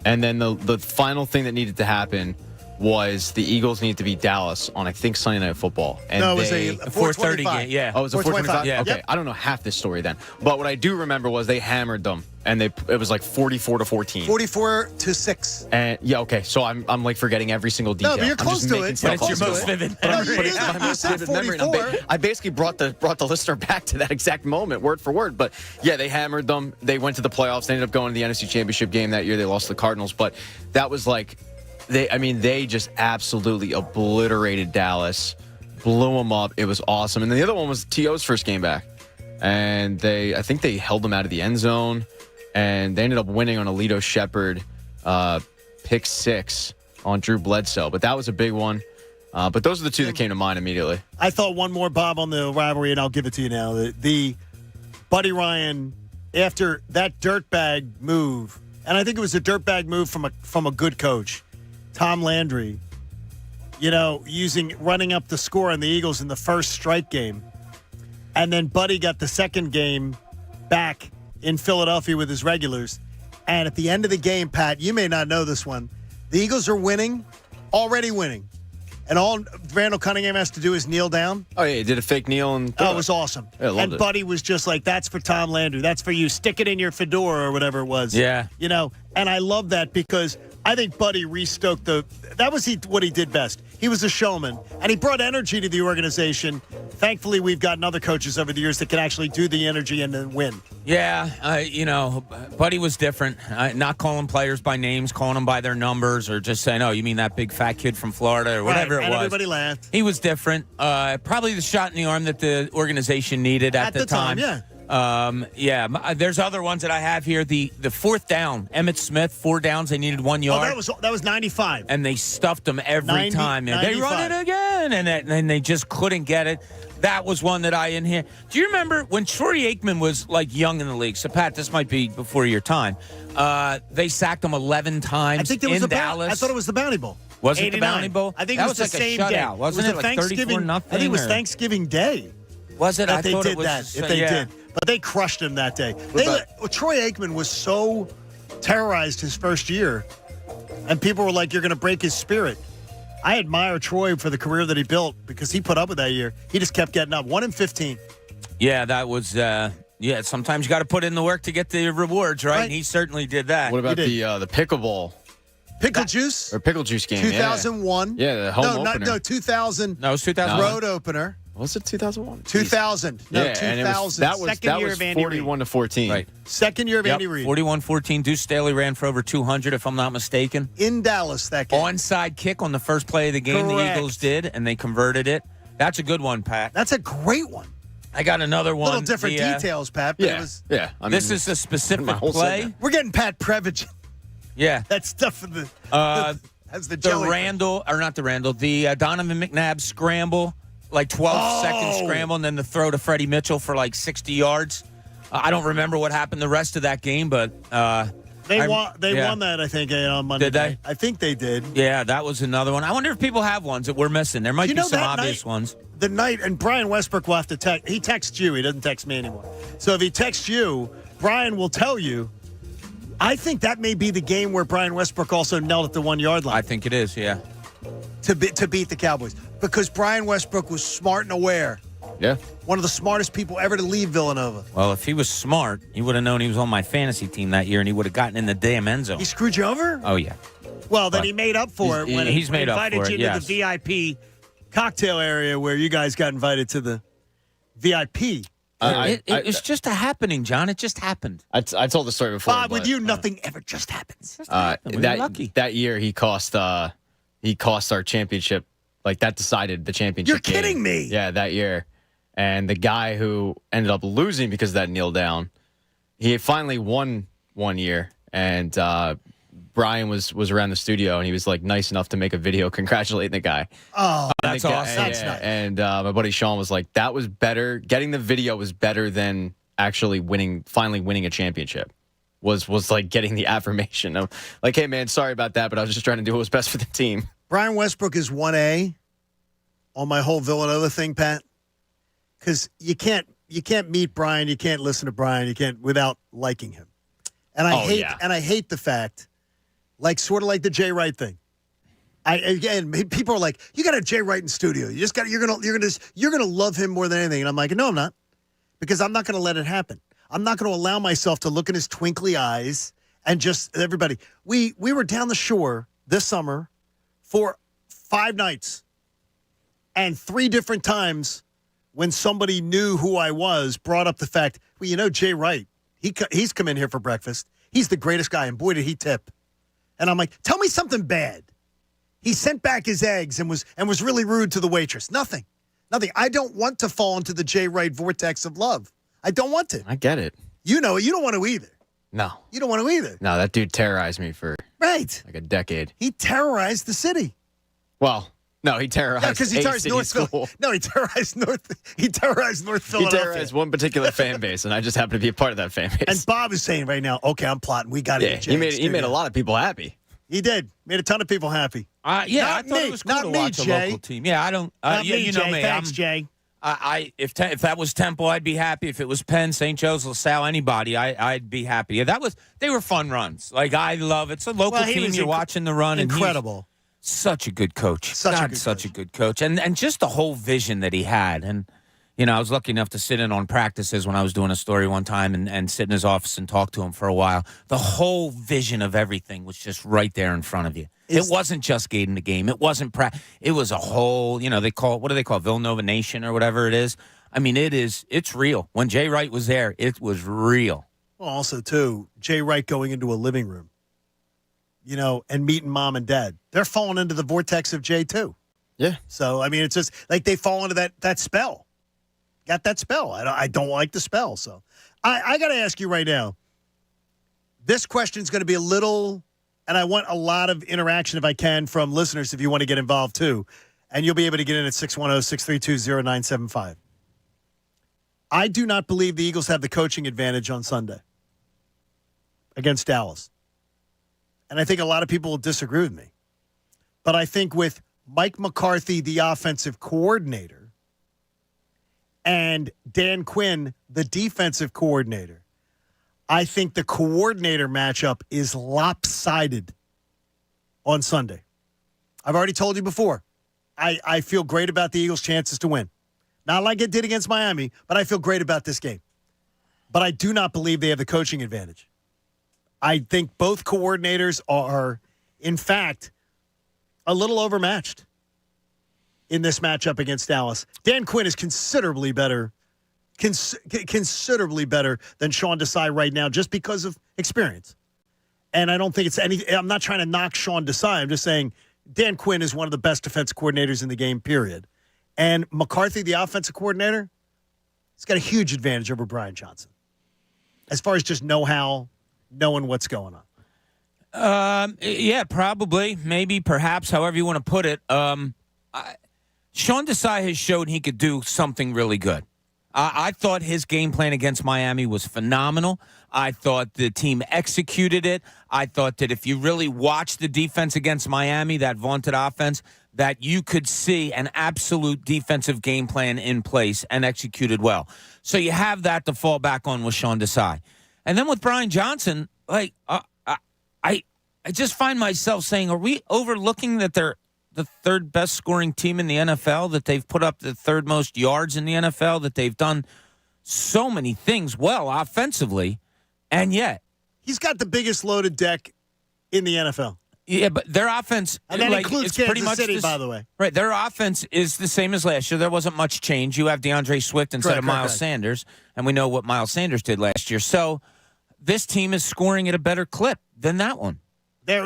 And then the final thing that needed to happen was the Eagles needed to beat Dallas on, I think, Sunday Night Football. And no, it was a 4:30 game. Yeah. Oh, it was a 4:25? Yeah. Okay, I don't know half this story then. But what I do remember was they hammered them, and it was like 44-14. 44-6. And yeah, okay. So I'm like forgetting every single detail. No, but you're close to it. But it's your most vivid. No, you said 44. I basically brought the listener back to that exact moment, word for word. But yeah, they hammered them. They went to the playoffs. They ended up going to the NFC Championship game that year. They lost to the Cardinals. But that was like, they just absolutely obliterated Dallas, blew them up. It was awesome. And then the other one was T.O.'s first game back. And I think they held them out of the end zone. And they ended up winning on a Alito Shepherd pick 6 on Drew Bledsoe. But that was a big one. But those are the two that came to mind immediately. I thought one more, Bob, on the rivalry, and I'll give it to you now. The Buddy Ryan, after that dirtbag move, and I think it was a dirtbag move from a good coach, Tom Landry, running up the score on the Eagles in the first strike game. And then Buddy got the second game back in Philadelphia with his regulars. And at the end of the game, Pat, you may not know this one. The Eagles are already winning. And all Randall Cunningham has to do is kneel down. Oh, yeah, he did a fake kneel. And it was awesome. Yeah, I loved and it. Buddy was just like, that's for Tom Landry. That's for you. Stick it in your fedora or whatever it was. Yeah. And I love that because I think Buddy restoked that was what he did best. He was a showman, and he brought energy to the organization. Thankfully, we've gotten other coaches over the years that can actually do the energy and then win. Yeah, Buddy was different. Not calling players by names, calling them by their numbers, or just saying, "Oh, you mean that big fat kid from Florida," or whatever it was. Everybody laughed. He was different. Probably the shot in the arm that the organization needed at the time. Yeah. There's other ones that I have here. The fourth down, Emmitt Smith, 4 downs. They needed 1 yard. Oh, that was 95. And they stuffed them every time. And they run it again, and they just couldn't get it. That was one that I in here. Do you remember when Troy Aikman was like young in the league? So Pat, this might be before your time. They sacked him 11 times. I think there was Dallas. I thought it was the Bounty Bowl. Was it the Bounty Bowl? I think that it was like the same a shutout, day. wasn't it? Like 34-0. I think it was Thanksgiving Day. Was it? That I they thought did it was, that. If they did, but they crushed him that day. Troy Aikman was so terrorized his first year, and people were like, "You're going to break his spirit." I admire Troy for the career that he built because he put up with that year. He just kept getting up. 1-15. Yeah, that was. Sometimes you got to put in the work to get the rewards, right? And he certainly did that. What about the pickleball? Pickle juice? Or pickle juice game, 2001. Yeah, the home opener. 2000. No, it was 2000. Road opener. Was it 2001? 2000. No, 2000. And that was 41-14. Right. Second year of Andy Reid. 41-14. Deuce Staley ran for over 200, if I'm not mistaken. In Dallas that game. Onside kick on the first play of the game. Correct. The Eagles did, and they converted it. That's a good one, Pat. That's a great one. I got another one. Little different details, Pat. But This is a specific play. Segment. We're getting Pat Previch. Yeah. That stuff for the the Donovan McNabb scramble, like 12-second scramble, and then the throw to Freddie Mitchell for like 60 yards. I don't remember what happened the rest of that game, but they won that, I think, on Monday. Did they? Night. I think they did. Yeah, that was another one. I wonder if people have ones that we're missing. There might be some obvious ones. The night, and Brian Westbrook will have to text. He texts you. He doesn't text me anymore. So if he texts you, Brian will tell you. I think that may be the game where Brian Westbrook also knelt at the 1 yard line. I think it is, yeah. To beat the Cowboys. Because Brian Westbrook was smart and aware. Yeah. One of the smartest people ever to leave Villanova. Well, if he was smart, he would have known he was on my fantasy team that year, and he would have gotten in the damn end zone. He screwed you over? Oh, yeah. Well, then he made up for it when he's he made invited up for you it, to the VIP cocktail area where you guys got invited to the VIP. It's just a happening, John. It just happened. I told the story before. Bob, with you, nothing ever just happens. We were lucky. That year, he cost our championship. Like, that decided the championship. You're kidding me. Yeah, that year. And the guy who ended up losing because of that kneel down, he finally won one year, and Brian was around the studio, and he was like nice enough to make a video congratulating the guy. Oh, that's awesome. That's nice. And my buddy Sean was like, that was better. Getting the video was better than actually finally winning a championship. Was like getting the affirmation of like, hey man, sorry about that, but I was just trying to do what was best for the team. Brian Westbrook is 1A on my whole Villanova thing, Pat. Because you can't meet Brian, you can't listen to Brian, you can't without liking him. And I hate the fact, like sort of like the Jay Wright thing. People are like, you got a Jay Wright in studio. You just got you're gonna love him more than anything. And I'm like, no, I'm not, because I'm not gonna let it happen. I'm not gonna allow myself to look in his twinkly eyes and just everybody. We were down the shore this summer for 5 nights, and 3 different times when somebody knew who I was brought up the fact, well, you know, Jay Wright, he's come in here for breakfast. He's the greatest guy, and boy, did he tip. And I'm like, tell me something bad. He sent back his eggs and was really rude to the waitress. Nothing. I don't want to fall into the Jay Wright vortex of love. I don't want to. I get it. You know, you don't want to either. No. You don't want to either. No, that dude terrorized me for like a decade. He terrorized the city. Well, no, he terrorized because he terrorized North Philly. No, he terrorized North Philadelphia. He terrorized one particular fan base, and I just happen to be a part of that fan base. And Bob is saying right now, okay, I'm plotting. We got to get Jay. He made a lot of people happy. He did. Made a ton of people happy. I thought it was cool to watch a local team. Yeah, I don't. You know me. Thanks, Jay. If that was Temple, I'd be happy. If it was Penn, St. Joe's, LaSalle, anybody, I'd be happy. Yeah, they were fun runs. Like, I love it. It's a local team. You're watching the run. Incredible. And such a good coach. Such a good coach. And just the whole vision that he had. And, you know, I was lucky enough to sit in on practices when I was doing a story one time and sit in his office and talk to him for a while. The whole vision of everything was just right there in front of you. It wasn't just gating the game. It wasn't it was a whole, you know, what do they call it? Villanova Nation or whatever it is. I mean, it's real. When Jay Wright was there, it was real. Well, also, too, Jay Wright going into a living room, you know, and meeting mom and dad. They're falling into the vortex of Jay, too. Yeah. So, I mean, it's just like they fall into that spell. Got that spell. I don't like the spell. So I got to ask you right now, this question's going to be a little... And I want a lot of interaction, if I can, from listeners if you want to get involved, too. And you'll be able to get in at 610-632-0975. I do not believe the Eagles have the coaching advantage on Sunday against Dallas. And I think a lot of people will disagree with me. But I think with Mike McCarthy, the offensive coordinator, and Dan Quinn, the defensive coordinator, I think the coordinator matchup is lopsided on Sunday. I've already told you before. I feel great about the Eagles' chances to win. Not like it did against Miami, but I feel great about this game. But I do not believe they have the coaching advantage. I think both coordinators are, in fact, a little overmatched in this matchup against Dallas. Dan Quinn is considerably better than Sean Desai right now just because of experience. And I don't think it's I'm not trying to knock Sean Desai. I'm just saying Dan Quinn is one of the best defense coordinators in the game, period. And McCarthy, the offensive coordinator, he's got a huge advantage over Brian Johnson as far as just know-how, knowing what's going on. Yeah, probably, maybe, perhaps, however you want to put it. Sean Desai has shown he could do something really good. I thought his game plan against Miami was phenomenal. I thought the team executed it. I thought that if you really watch the defense against Miami, that vaunted offense, that you could see an absolute defensive game plan in place and executed well. So you have that to fall back on with Sean Desai. And then with Brian Johnson, like I just find myself saying, are we overlooking that they're the third best scoring team in the NFL, that they've put up the third most yards in the NFL, that they've done so many things well offensively, and yet he's got the biggest loaded deck in the NFL. Yeah, but their offense, and that includes it's Kansas pretty much City, by the way. Right, their offense is the same as last year. There wasn't much change. You have DeAndre Swift instead of Miles Sanders, and we know what Miles Sanders did last year. So this team is scoring at a better clip than that one. They're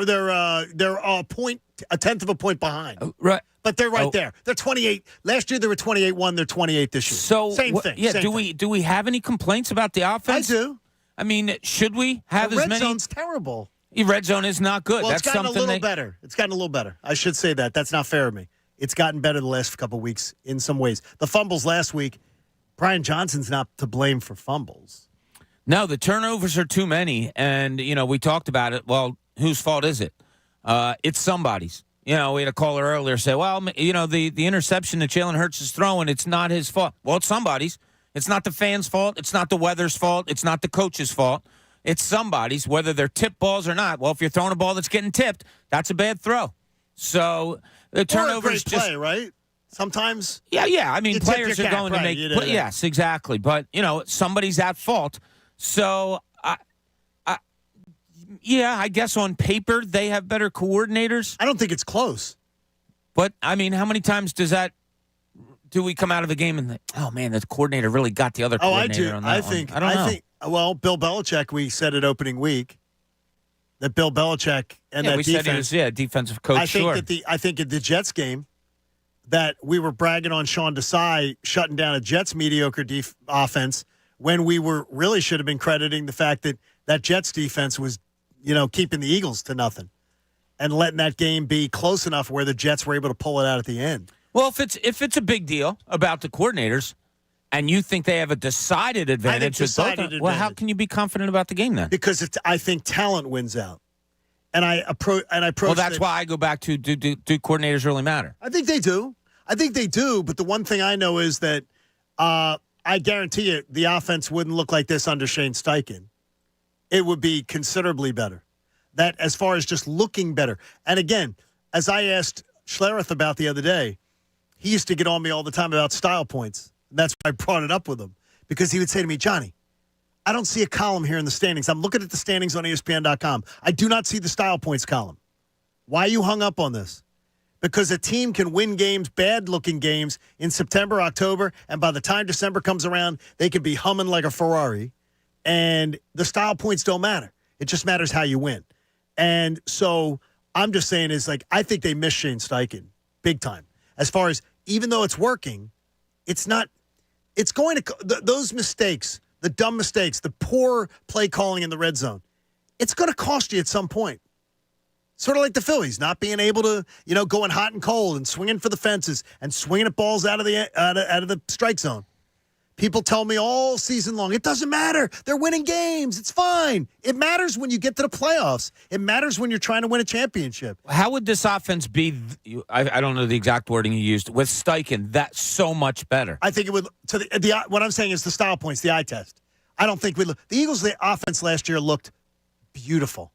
a tenth of a point behind. Right. But they're right there. They're 28. Last year they were 28-1. They're 28 this year. So same thing. Yeah. Same thing. Do we have any complaints about the offense? I do. I mean, should we have the as red many? zone's terrible. Red zone is not good. Well, That's it's gotten something a little better. It's gotten a little better. I should say that. That's not fair of me. It's gotten better the last couple of weeks in some ways. The fumbles last week, Brian Johnson's not to blame for fumbles. No, the turnovers are too many. And, we talked about it. Well, whose fault is it? It's somebody's. We had a caller earlier say, well, the interception that Jalen Hurts is throwing, it's not his fault. Well, it's somebody's. It's not the fans' fault. It's not the weather's fault. It's not the coach's fault. It's somebody's, whether they're tip balls or not. Well, if you're throwing a ball that's getting tipped, that's a bad throw. So the turnovers just play, right? Sometimes. Yeah. I mean, players are going to make. Yes, exactly. But somebody's at fault. So I guess on paper they have better coordinators. I don't think it's close. But I mean, how many times do we come out of a game and think, oh man, the coordinator really got the other coordinator on that I think. I don't know. Well, Bill Belichick, we said it opening week that Bill Belichick and that we defense. Said he was defensive coach. I think at the Jets game that we were bragging on Sean Desai shutting down a Jets mediocre offense when we really should have been crediting the fact that Jets defense was, keeping the Eagles to nothing and letting that game be close enough where the Jets were able to pull it out at the end. Well, if it's a big deal about the coordinators. And you think they have a decided advantage? Well, how can you be confident about the game then? Because I think talent wins out, and I approach. Well, that's why I go back to do coordinators really matter? I think they do. But the one thing I know is that I guarantee you the offense wouldn't look like this under Shane Steichen. It would be considerably better. That as far as just looking better. And again, as I asked Schlereth about the other day, he used to get on me all the time about style points. And that's why I brought it up with him, because he would say to me, Johnny, I don't see a column here in the standings. I'm looking at the standings on ESPN.com. I do not see the style points column. Why are you hung up on this? Because a team can win games, bad-looking games, in September, October, and by the time December comes around, they could be humming like a Ferrari, and the style points don't matter. It just matters how you win. And so I'm just saying I think they miss Shane Steichen big time. As far as, even though it's working, it's not. It's going to those mistakes, the dumb mistakes, the poor play calling in the red zone. It's going to cost you at some point. Sort of like the Phillies not being able to, going hot and cold and swinging for the fences and swinging at balls out of the strike zone. People tell me all season long, it doesn't matter. They're winning games. It's fine. It matters when you get to the playoffs. It matters when you're trying to win a championship. How would this offense be, I don't know the exact wording you used, with Steichen, that's so much better? I think it would, what I'm saying is the style points, the eye test. I don't think the Eagles' offense last year looked beautiful.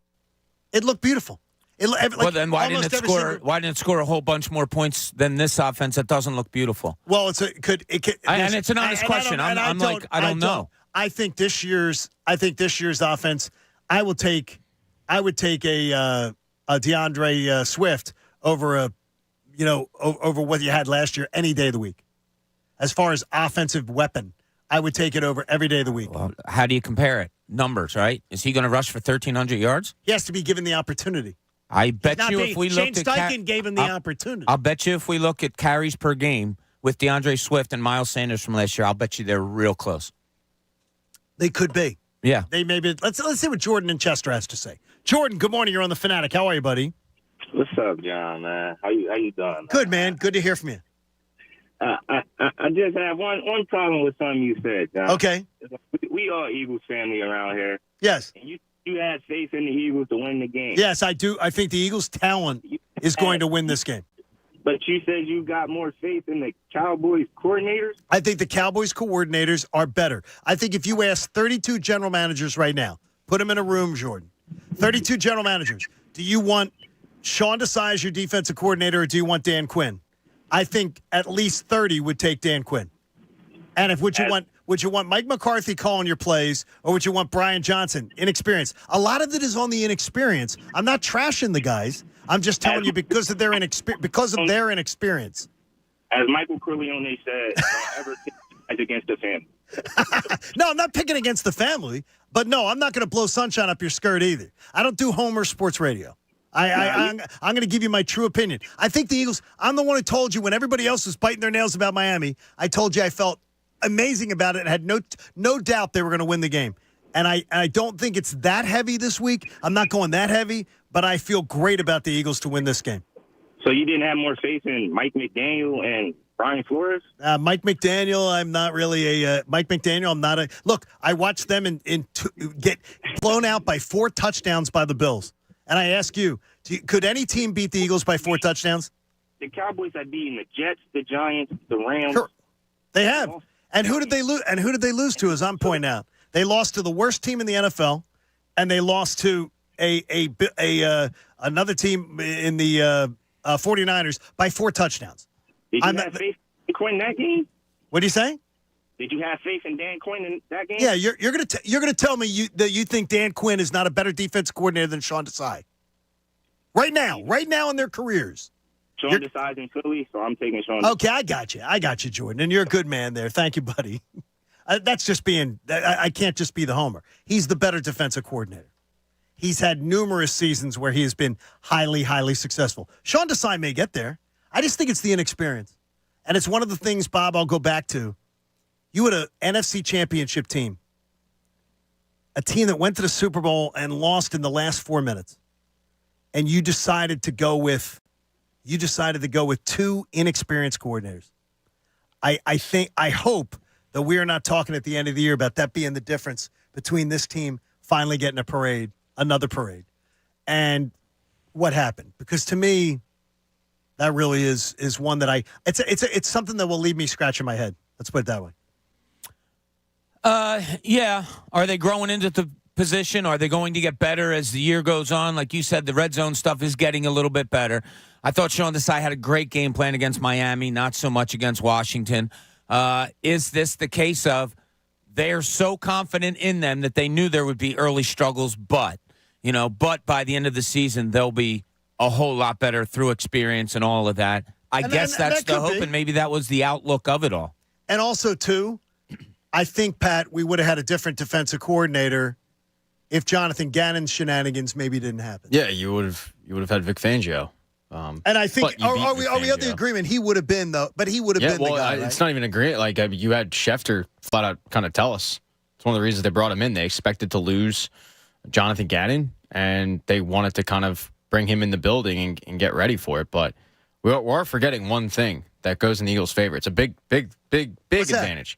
It looked beautiful. Well, then why didn't it score a whole bunch more points than this offense that doesn't look beautiful? Well, and it's an honest question. I don't know. I think this year's offense. I would take a DeAndre Swift over over what you had last year any day of the week. As far as offensive weapon, I would take it over every day of the week. Well, how do you compare it? Numbers, right? Is he going to rush for 1,300 yards? He has to be given the opportunity. I bet you if we looked at Shane Steichen gave him the opportunity. I'll bet you if we look at carries per game with DeAndre Swift and Miles Sanders from last year, I'll bet you they're real close. They could be. Yeah. They may be. Let's see what Jordan in Chester has to say. Jordan, good morning. You're on the Fanatic. How are you, buddy? What's up, John, man? How you doing? Good, man. Good to hear from you. I just have one problem with something you said, John. Okay. We are Eagles family around here. Yes. And you had faith in the Eagles to win the game. Yes, I do. I think the Eagles' talent is going to win this game. But you said you got more faith in the Cowboys coordinators? I think the Cowboys coordinators are better. I think if you ask 32 general managers right now, put them in a room, Jordan, 32 general managers, do you want Sean Desai as your defensive coordinator or do you want Dan Quinn? I think at least 30 would take Dan Quinn. And would you want Mike McCarthy calling your plays, or would you want Brian Johnson? Inexperience. A lot of it is on the inexperience. I'm not trashing the guys. I'm just telling you because of their inexperience. As Michael Corleone said, don't ever pick against the family. No, I'm not picking against the family, but no, I'm not going to blow sunshine up your skirt either. I don't do Homer sports radio. I'm going to give you my true opinion. I think the Eagles, I'm the one who told you when everybody else was biting their nails about Miami, I told you I felt amazing about it and had no doubt they were going to win the game. And I don't think it's that heavy this week. I'm not going that heavy, but I feel great about the Eagles to win this game. So you didn't have more faith in Mike McDaniel and Brian Flores? Mike McDaniel, I'm not really a Mike McDaniel. I'm not a look. I watched them get blown out by 4 touchdowns by the Bills, and I ask you, could any team beat the Eagles by 4 touchdowns? The Cowboys have beaten the Jets, the Giants, the Rams. Sure. They have. And who did they lose? And who did they lose to? As I'm pointing out, they lost to the worst team in the NFL, and they lost to another team in the 49ers by 4 touchdowns. Did you have faith in Quinn in that game? What do you say? Did you have faith in Dan Quinn in that game? Yeah, you're gonna tell me that you think Dan Quinn is not a better defense coordinator than Sean Desai. Right now in their careers. Sean Desai's in Philly, so I'm taking Sean. Okay, I got you, Jordan, and you're a good man there. Thank you, buddy. That's just being. I can't just be the homer. He's the better defensive coordinator. He's had numerous seasons where he has been highly, highly successful. Sean Desai may get there. I just think it's the inexperience. And it's one of the things, Bob, I'll go back to. You had an NFC championship team, a team that went to the Super Bowl and lost in the last 4 minutes. And you decided to go with 2 inexperienced coordinators. I hope that we are not talking at the end of the year about that being the difference between this team finally getting another parade, and what happened. Because to me, that really is one that it's something that will leave me scratching my head. Let's put it that way. Yeah. Are they growing into the position? Are they going to get better as the year goes on? Like you said, the red zone stuff is getting a little bit better. I thought Sean Desai had a great game plan against Miami, not so much against Washington. Is this the case of they're so confident in them that they knew there would be early struggles, but by the end of the season, they'll be a whole lot better through experience and all of that. I guess that's the hope, and maybe that was the outlook of it all. And also, too, I think, Pat, we would have had a different defensive coordinator if Jonathan Gannon's shenanigans maybe didn't happen. Yeah, you would have had Vic Fangio. And I think, are we of the agreement? He would have been, though, but he would have been the guy, right? It's not even agreement. Like, you had Schefter flat out kind of tell us. It's one of the reasons they brought him in. They expected to lose Jonathan Gannon, and they wanted to kind of bring him in the building and get ready for it. But we are forgetting one thing that goes in the Eagles' favor. It's a big advantage.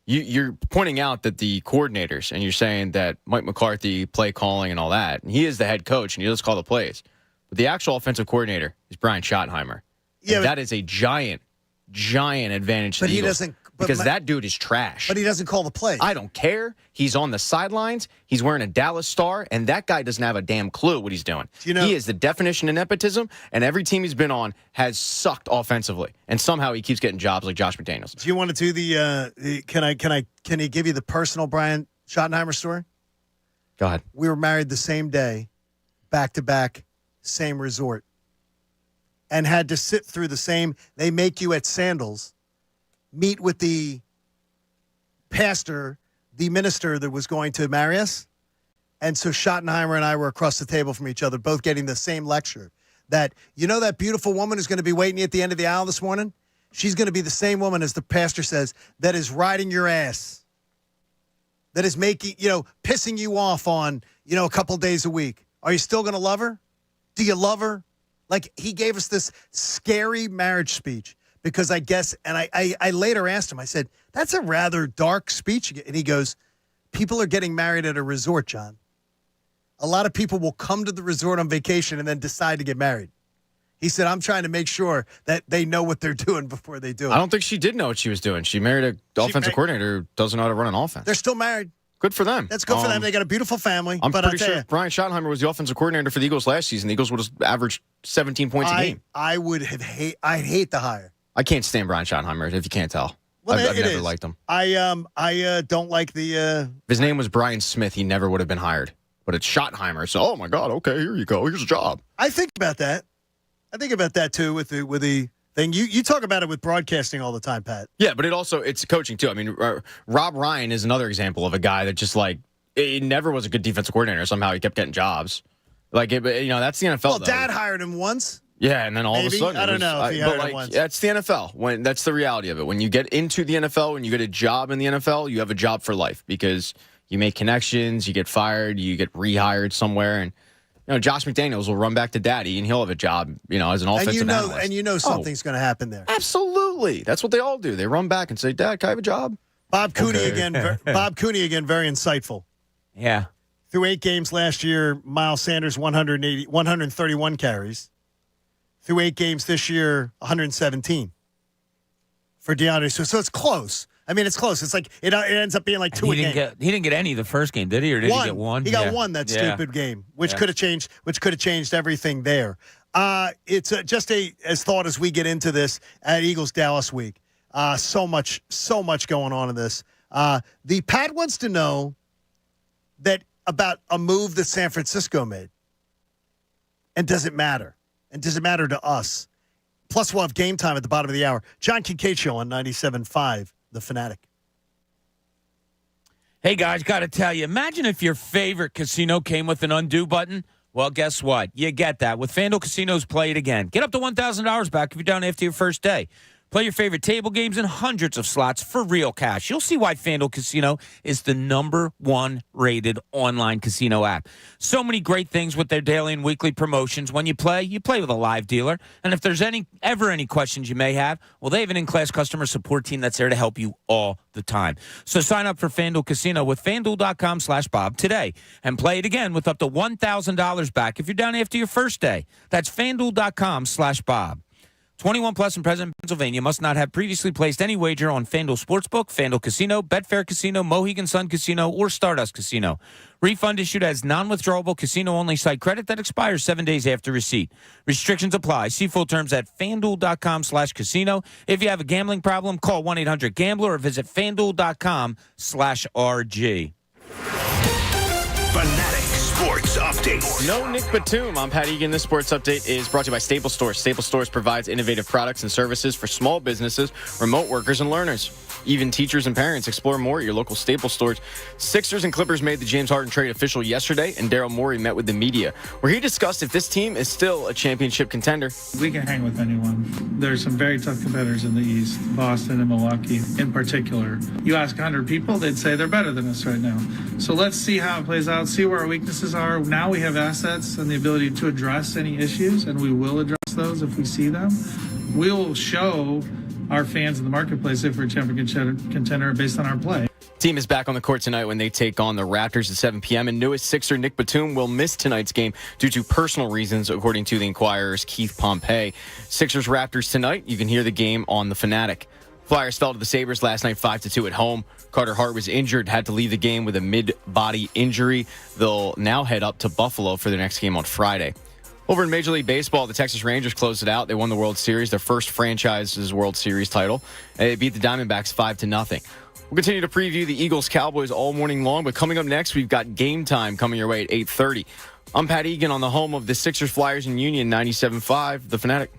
You're pointing out that the coordinators, and you're saying that Mike McCarthy, play calling and all that, and he is the head coach, and he does call the plays. But the actual offensive coordinator is Brian Schottenheimer. Yeah, that is a giant advantage to the Eagles. Because that dude is trash. But he doesn't call the plays. I don't care. He's on the sidelines. He's wearing a Dallas Star, and that guy doesn't have a damn clue what he's doing. He is the definition of nepotism, and every team he's been on has sucked offensively, and somehow he keeps getting jobs like Josh McDaniels. Do you want to do the can he give you the personal Brian Schottenheimer story? Go ahead. We were married the same day, back to back, same resort, and had to sit through the same. They make you at Sandals meet with the pastor, the minister that was going to marry us. And so Schottenheimer and I were across the table from each other, both getting the same lecture. That, that beautiful woman who's going to be waiting at the end of the aisle this morning? She's going to be the same woman, as the pastor says, that is riding your ass. That is making, pissing you off on, a couple days a week. Are you still going to love her? Do you love her? Like, he gave us this scary marriage speech. Because I guess, and I later asked him, I said, that's a rather dark speech. And he goes, people are getting married at a resort, John. A lot of people will come to the resort on vacation and then decide to get married. He said, I'm trying to make sure that they know what they're doing before they do it. I don't think she did know what she was doing. She married an offensive coordinator who doesn't know how to run an offense. They're still married. Good for them. That's good for them. They got a beautiful family. I'm pretty sure if Brian Schottenheimer was the offensive coordinator for the Eagles last season, the Eagles would have averaged 17 points a game. I'd hate the hire. I can't stand Brian Schottenheimer, if you can't tell. Well, I've never liked him. I don't like the... If his name was Brian Smith, he never would have been hired. But it's Schottenheimer, so, oh, my God, okay, here you go. Here's a job. I think about that. I think about that, too, with the thing. You talk about it with broadcasting all the time, Pat. Yeah, but it's coaching, too. I mean, Rob Ryan is another example of a guy that just, he never was a good defensive coordinator. Somehow he kept getting jobs. That's the NFL, Well, though. Dad hired him once. Yeah, and then all of a sudden, I don't know if he hired him once. That's the NFL. That's the reality of it. When you get into the NFL and you get a job in the NFL, you have a job for life because you make connections, you get fired, you get rehired somewhere, and Josh McDaniels will run back to daddy, and he'll have a job, as an offensive analyst. And something's going to happen there. Absolutely. That's what they all do. They run back and say, Dad, can I have a job? Bob Cooney again. Bob Cooney again, very insightful. Yeah. Through 8 games last year, Miles Sanders 131 carries. Through 8 games this year, 117 for DeAndre. So it's close. I mean, it's close. It's like it ends up being like 2 a game. He didn't get any the first game, did he? Or did he get one? He got one that stupid game, which could have changed everything there. It's just as thought as we get into this at Eagles Dallas week. So much going on in this. The Pat wants to know that about a move that San Francisco made. And does it matter? And does it matter to us? Plus, we'll have game time at the bottom of the hour. John Kincade Show on 97.5, The Fanatic. Hey, guys, got to tell you, imagine if your favorite casino came with an undo button. Well, guess what? You get that. With FanDuel Casinos, play it again. Get up to $1,000 back if you're down after your first day. Play your favorite table games and hundreds of slots for real cash. You'll see why FanDuel Casino is the #1 rated online casino app. So many great things with their daily and weekly promotions. When you play with a live dealer. And if there's ever any questions you may have, well, they have an in-class customer support team that's there to help you all the time. So sign up for FanDuel Casino with FanDuel.com/Bob today and play it again with up to $1,000 back if you're down after your first day. That's FanDuel.com/Bob. 21 plus and present in Pennsylvania, must not have previously placed any wager on FanDuel Sportsbook, FanDuel Casino, Betfair Casino, Mohegan Sun Casino, or Stardust Casino. Refund issued as non-withdrawable casino-only site credit that expires 7 days after receipt. Restrictions apply. See full terms at FanDuel.com/casino. If you have a gambling problem, call 1-800-GAMBLER or visit FanDuel.com/RG. Fanatic Sports Update. No Nick Batum. I'm Pat Egan. This sports update is brought to you by Staples Stores. Staples Stores provides innovative products and services for small businesses, remote workers, and learners. Even teachers and parents. Explore more at your local Staples Stores. Sixers and Clippers made the James Harden trade official yesterday, and Daryl Morey met with the media, where he discussed if this team is still a championship contender. We can hang with anyone. There's some very tough competitors in the East, Boston and Milwaukee in particular. You ask 100 people, they'd say they're better than us right now. So let's see how it plays out, see where our weaknesses are. Now we have assets and the ability to address any issues, and we will address those if we see them. We'll show our fans in the marketplace if we're a champion contender based on our play. Team is back on the court tonight when they take on the Raptors at 7 p.m. And newest Sixer Nick Batum will miss tonight's game due to personal reasons, according to the Inquirer's Keith Pompey. Sixers Raptors tonight. You can hear the game on the Fanatic. Flyers fell to the Sabres last night 5-2 at home. Carter Hart was injured, had to leave the game with a mid-body injury. They'll now head up to Buffalo for their next game on Friday. Over in Major League Baseball, the Texas Rangers closed it out. They won the World Series, their first franchise's World Series title. They beat the Diamondbacks 5-0. We'll continue to preview the Eagles-Cowboys all morning long, but coming up next, we've got game time coming your way at 8:30. I'm Pat Egan on the home of the Sixers, Flyers, and Union, 97.5, The Fanatic.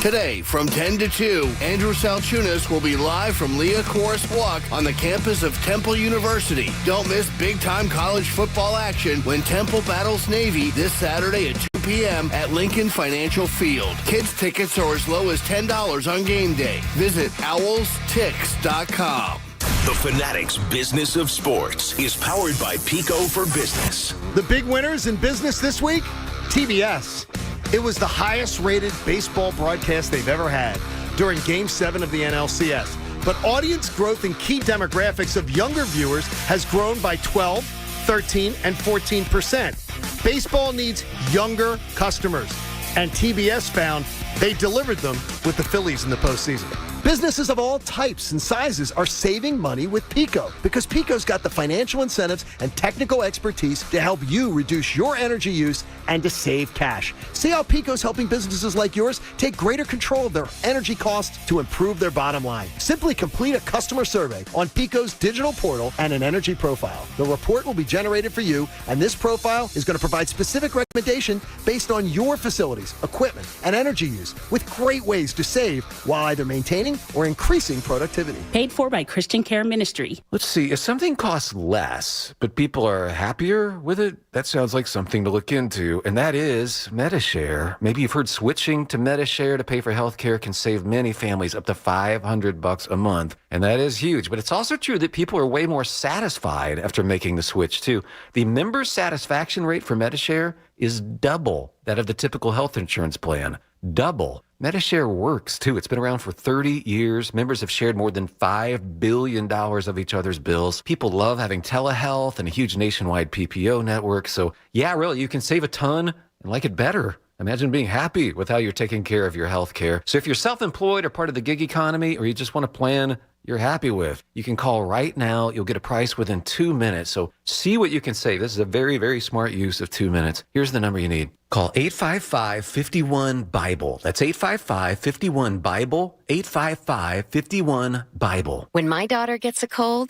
Today, from 10 to 2, Andrew Salchunas will be live from Leah Corus Block on the campus of Temple University. Don't miss big-time college football action when Temple battles Navy this Saturday at 2 p.m. at Lincoln Financial Field. Kids tickets are as low as $10 on game day. Visit owlstix.com. The Fanatic's Business of Sports is powered by Pico for Business. The big winners in business this week, TBS. It was the highest-rated baseball broadcast they've ever had during Game 7 of the NLCS. But audience growth in key demographics of younger viewers has grown by 12, 13, and 14%. Baseball needs younger customers, and TBS found they delivered them with the Phillies in the postseason. Businesses of all types and sizes are saving money with Pico because Pico's got the financial incentives and technical expertise to help you reduce your energy use and to save cash. See how Pico's helping businesses like yours take greater control of their energy costs to improve their bottom line. Simply complete a customer survey on Pico's digital portal and an energy profile. The report will be generated for you, and this profile is going to provide specific recommendation based on your facilities, equipment, and energy use with great ways to save while either maintaining reducing or increasing productivity. Paid for by Christian Care Ministry. Let's see, if something costs less, but people are happier with it, that sounds like something to look into, and that is MediShare. Maybe you've heard switching to MediShare to pay for healthcare can save many families up to $500 a month, and that is huge. But it's also true that people are way more satisfied after making the switch, too. The member satisfaction rate for MediShare is double that of the typical health insurance plan. Double. MediShare works, too. It's been around for 30 years. Members have shared more than $5 billion of each other's bills. People love having telehealth and a huge nationwide PPO network. So, yeah, really, you can save a ton and like it better. Imagine being happy with how you're taking care of your health care. So if you're self-employed or part of the gig economy, or you just want a plan you're happy with, you can call right now. You'll get a price within 2 minutes. So see what you can save. This is a very, very smart use of 2 minutes. Here's the number you need. Call 855-51-BIBLE. That's 855-51-BIBLE, 855-51-BIBLE. When my daughter gets a cold,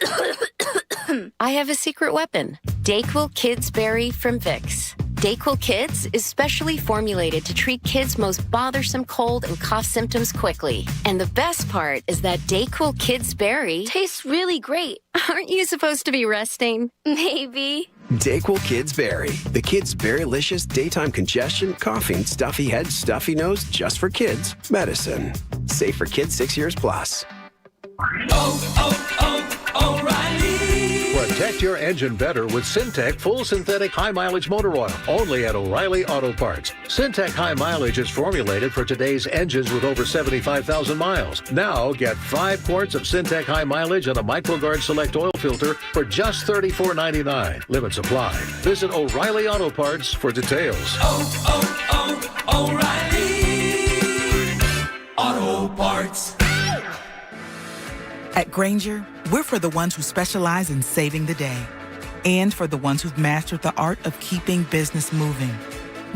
I have a secret weapon. Dayquil Kids Berry from Vicks. Dayquil Kids is specially formulated to treat kids' most bothersome cold and cough symptoms quickly. And the best part is that Dayquil Kids Berry tastes really great. Aren't you supposed to be resting? Maybe. Dayquil Kids Berry. The Kids Berrylicious daytime congestion, coughing, stuffy head, stuffy nose, just for kids. Medicine. Safe for kids 6 years plus. O'Reilly. Protect your engine better with Syntec Full Synthetic High Mileage Motor Oil, only at O'Reilly Auto Parts. Syntec High Mileage is formulated for today's engines with over 75,000 miles. Now get 5 quarts of Syntec High Mileage and a MicroGuard Select Oil Filter for just $34.99. Limit supply. Visit O'Reilly Auto Parts for details. O'Reilly Auto Parts. At Grainger, we're for the ones who specialize in saving the day and for the ones who've mastered the art of keeping business moving.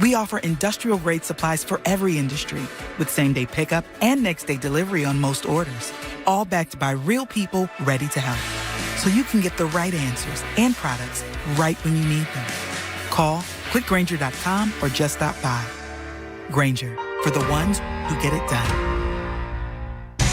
We offer industrial-grade supplies for every industry with same-day pickup and next-day delivery on most orders, all backed by real people ready to help. So you can get the right answers and products right when you need them. Call quickgrainger.com or just stop by. Grainger, for the ones who get it done.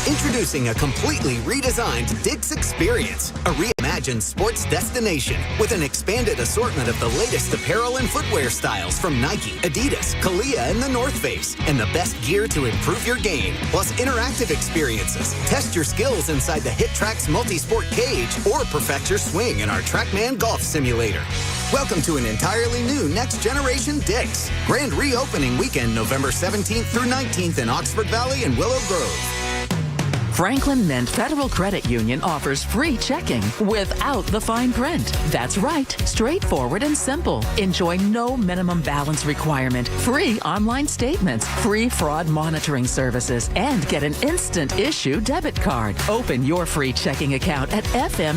Introducing a completely redesigned Dick's Experience, a reimagined sports destination with an expanded assortment of the latest apparel and footwear styles from Nike, Adidas, Kalia, and The North Face, and the best gear to improve your game, plus interactive experiences. Test your skills inside the HitTrax multi-sport cage or perfect your swing in our TrackMan Golf Simulator. Welcome to an entirely new next-generation Dick's. Grand reopening weekend, November 17th through 19th in Oxford Valley and Willow Grove. Franklin Mint Federal Credit Union offers free checking without the fine print. That's right, straightforward and simple. Enjoy no minimum balance requirement, free online statements, free fraud monitoring services, and get an instant issue debit card. Open your free checking account at fmfcu.org/no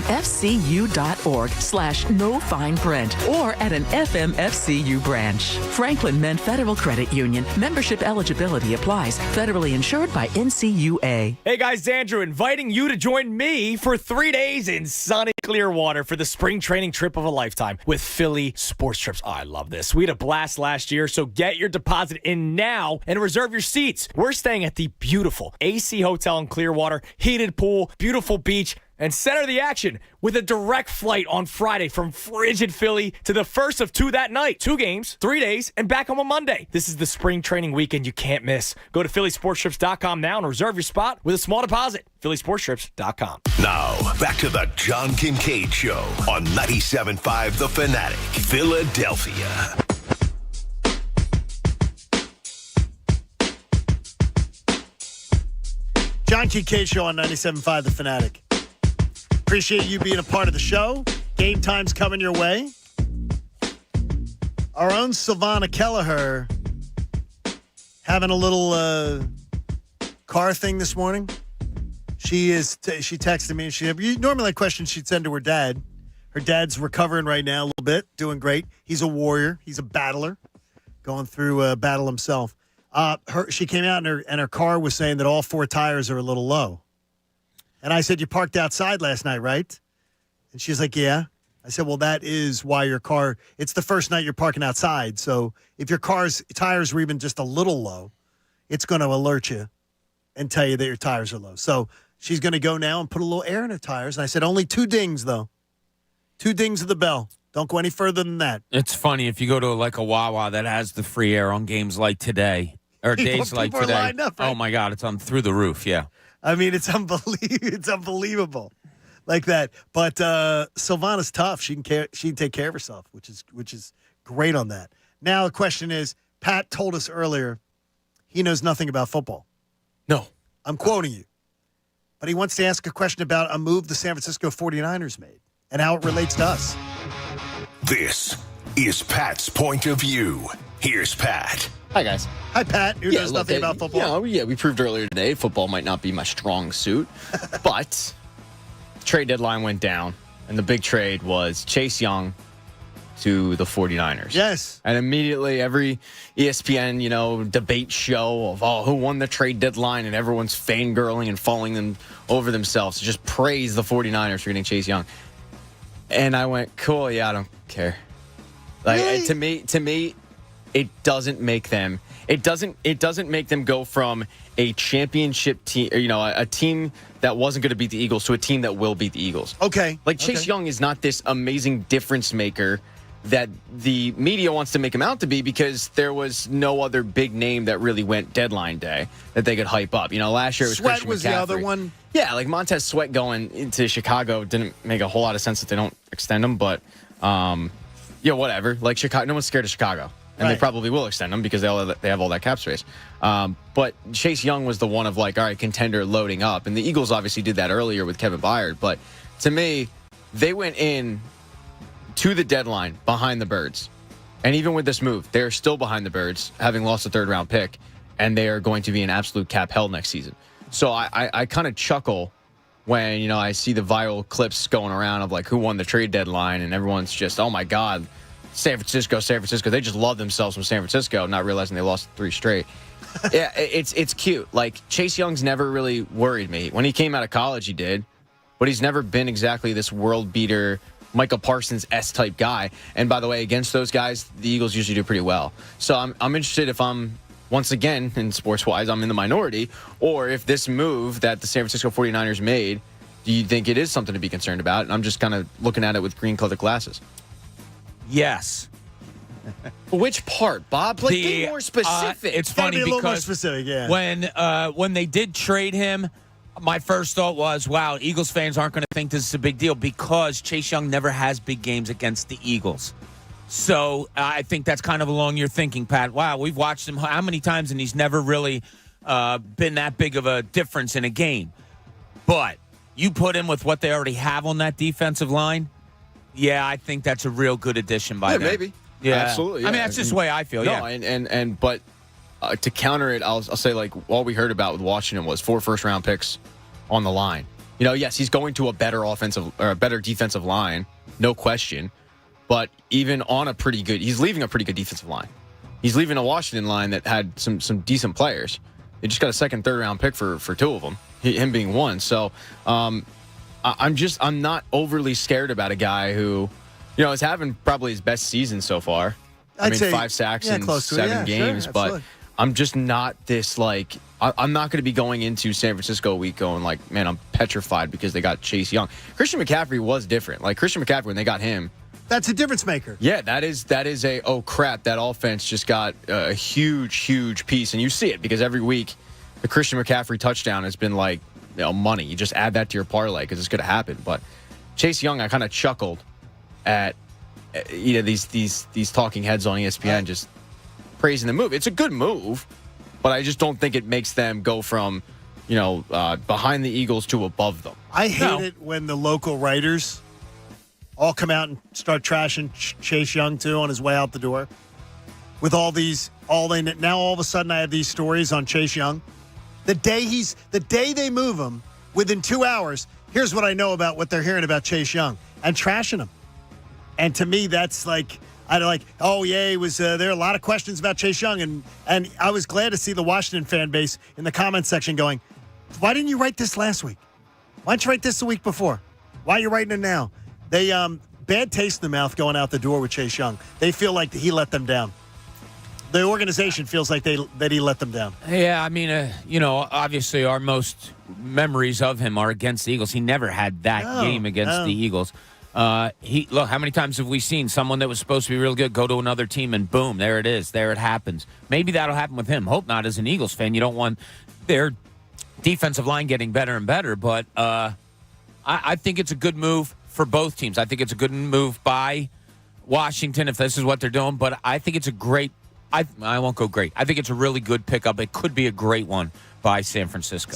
fine print or at an FMFCU branch. Franklin Mint Federal Credit Union. Membership eligibility applies. Federally insured by NCUA. Hey guys, Andrew, inviting you to join me for 3 days in sunny Clearwater for the spring training trip of a lifetime with Philly Sports Trips. Oh, I love this. We had a blast last year, so get your deposit in now and reserve your seats. We're staying at the beautiful AC Hotel in Clearwater, heated pool, beautiful beach, and center the action with a direct flight on Friday from frigid Philly to the first of 2 that night. 2 games, 3 days, and back home on Monday. This is the spring training weekend you can't miss. Go to phillysportstrips.com now and reserve your spot with a small deposit. phillysportstrips.com. Now, back to the John Kincade Show on 97.5 The Fanatic, Philadelphia. John Kincade Show on 97.5 The Fanatic. Appreciate you being a part of the show. Game time's coming your way. Our own Silvana Kelleher having a little car thing this morning. She texted me. Normally a question she'd send to her dad. Her dad's recovering right now a little bit, doing great. He's a warrior. He's a battler, going through a battle himself. She came out and her car was saying that all 4 tires are a little low. And I said, you parked outside last night, right? And she's like, yeah. I said, well, that is why your car, it's the first night you're parking outside. So if your car's tires were even just a little low, it's going to alert you. and tell you that your tires are low. So she's going to go now and put a little air in her tires. And I said, only 2 dings, though. 2 dings of the bell. Don't go any further than that. It's funny if you go to like a Wawa that has the free air on games like today or days like people are today. lined up, right? Oh my God, it's on through the roof. Yeah. I mean, it's unbelievable like that. But Silvana's tough. She can take care of herself, which is great on that. Now the question is, Pat told us earlier he knows nothing about football. No. I'm quoting you. But he wants to ask a question about a move the San Francisco 49ers made and how it relates to us. This is Pat's point of view. Here's Pat. Hi, guys. Hi, Pat, who knows nothing about football. We proved earlier today football might not be my strong suit, but trade deadline went down, and the big trade was Chase Young to the 49ers. Yes. And immediately every ESPN, debate show of, who won the trade deadline, and everyone's fangirling and falling them over themselves to just praise the 49ers for getting Chase Young. And I went, cool, yeah, I don't care. Like, really? to me, it doesn't make them. It doesn't make them go from a championship team, a team that wasn't going to beat the Eagles to a team that will beat the Eagles. Okay. Like Chase Young is not this amazing difference maker that the media wants to make him out to be, because there was no other big name that really went deadline day that they could hype up. Last year it was Sweat Christian was McCaffrey. the other one. Yeah, like Montez Sweat going into Chicago didn't make a whole lot of sense that they don't extend him, but whatever. Like Chicago, no one's scared of Chicago, and they probably will extend him because they have all that cap space. But Chase Young was the one of like, all right, contender loading up, and the Eagles obviously did that earlier with Kevin Byard. But to me, they went in to the deadline behind the Birds, and even with this move, they're still behind the Birds, having lost a 3rd round pick, and they are going to be in absolute cap hell next season. So I kind of chuckle when, I see the viral clips going around of like who won the trade deadline, and everyone's just, oh my God, San Francisco. They just love themselves from San Francisco, not realizing they lost 3 straight. Yeah, it's cute. Like Chase Young's never really worried me. When he came out of college, he did, but he's never been exactly this world beater, Michael Parsons S-type guy. And by the way, against those guys, the Eagles usually do pretty well. So I'm interested if I'm, once again, in sports-wise, I'm in the minority, or if this move that the San Francisco 49ers made, do you think it is something to be concerned about? And I'm just kind of looking at it with green-colored glasses. Yes. Which part, Bob? Like, be more specific. It's funny be a little more because specific, yeah. when they did trade him, my first thought was, wow, Eagles fans aren't going to think this is a big deal because Chase Young never has big games against the Eagles. So I think that's kind of along your thinking, Pat. Wow, we've watched him how many times, and he's never really been that big of a difference in a game. But you put him with what they already have on that defensive line, yeah, I think that's a real good addition by them. Maybe. Yeah, absolutely. Yeah. I mean, that's just the way I feel. No, yeah, but to counter it, I'll say like all we heard about with Washington was 4 first-round picks on the line. Yes, he's going to a better defensive line, no question. But even on he's leaving a pretty good defensive line. He's leaving a Washington line that had some decent players. They just got a 2nd, 3rd round pick for 2 of them, him being one. So I'm not overly scared about a guy who, is having probably his best season so far. I'd say 5 sacks in 7 games, sure, but I'm just not this like. I'm not going to be going into San Francisco week going like, man, I'm petrified because they got Chase Young. Christian McCaffrey was different. Like Christian McCaffrey, when they got him, that's a difference maker. Yeah, that is a, oh crap, that offense just got a huge piece, and you see it because every week the Christian McCaffrey touchdown has been like money. You just add that to your parlay because it's going to happen. But Chase Young, I kind of chuckled at these talking heads on ESPN just praising the move. It's a good move, but I just don't think it makes them go from behind the Eagles to above them. I hate it when the local writers all come out and start trashing Chase Young too on his way out the door. With all of a sudden I have these stories on Chase Young. The day they move him, within 2 hours, here's what I know about what they're hearing about Chase Young and trashing him. And to me, that's like, oh yeah, it was there are a lot of questions about Chase Young, and I was glad to see the Washington fan base in the comment section going, why didn't you write this last week? Why didn't you write this the week before? Why are you writing it now? They bad taste in the mouth going out the door with Chase Young. They feel like he let them down. the organization feels like that he let them down. Yeah, I mean, obviously our most memories of him are against the Eagles. He never had that game against the Eagles. Look, how many times have we seen someone that was supposed to be real good go to another team and boom, there it is. There it happens. Maybe that'll happen with him. Hope not. As an Eagles fan, you don't want their defensive line getting better and better. But I think it's a good move for both teams. I think it's a good move by Washington if this is what they're doing. But I think it's a great – I won't go great. I think it's a really good pickup. It could be a great one by San Francisco.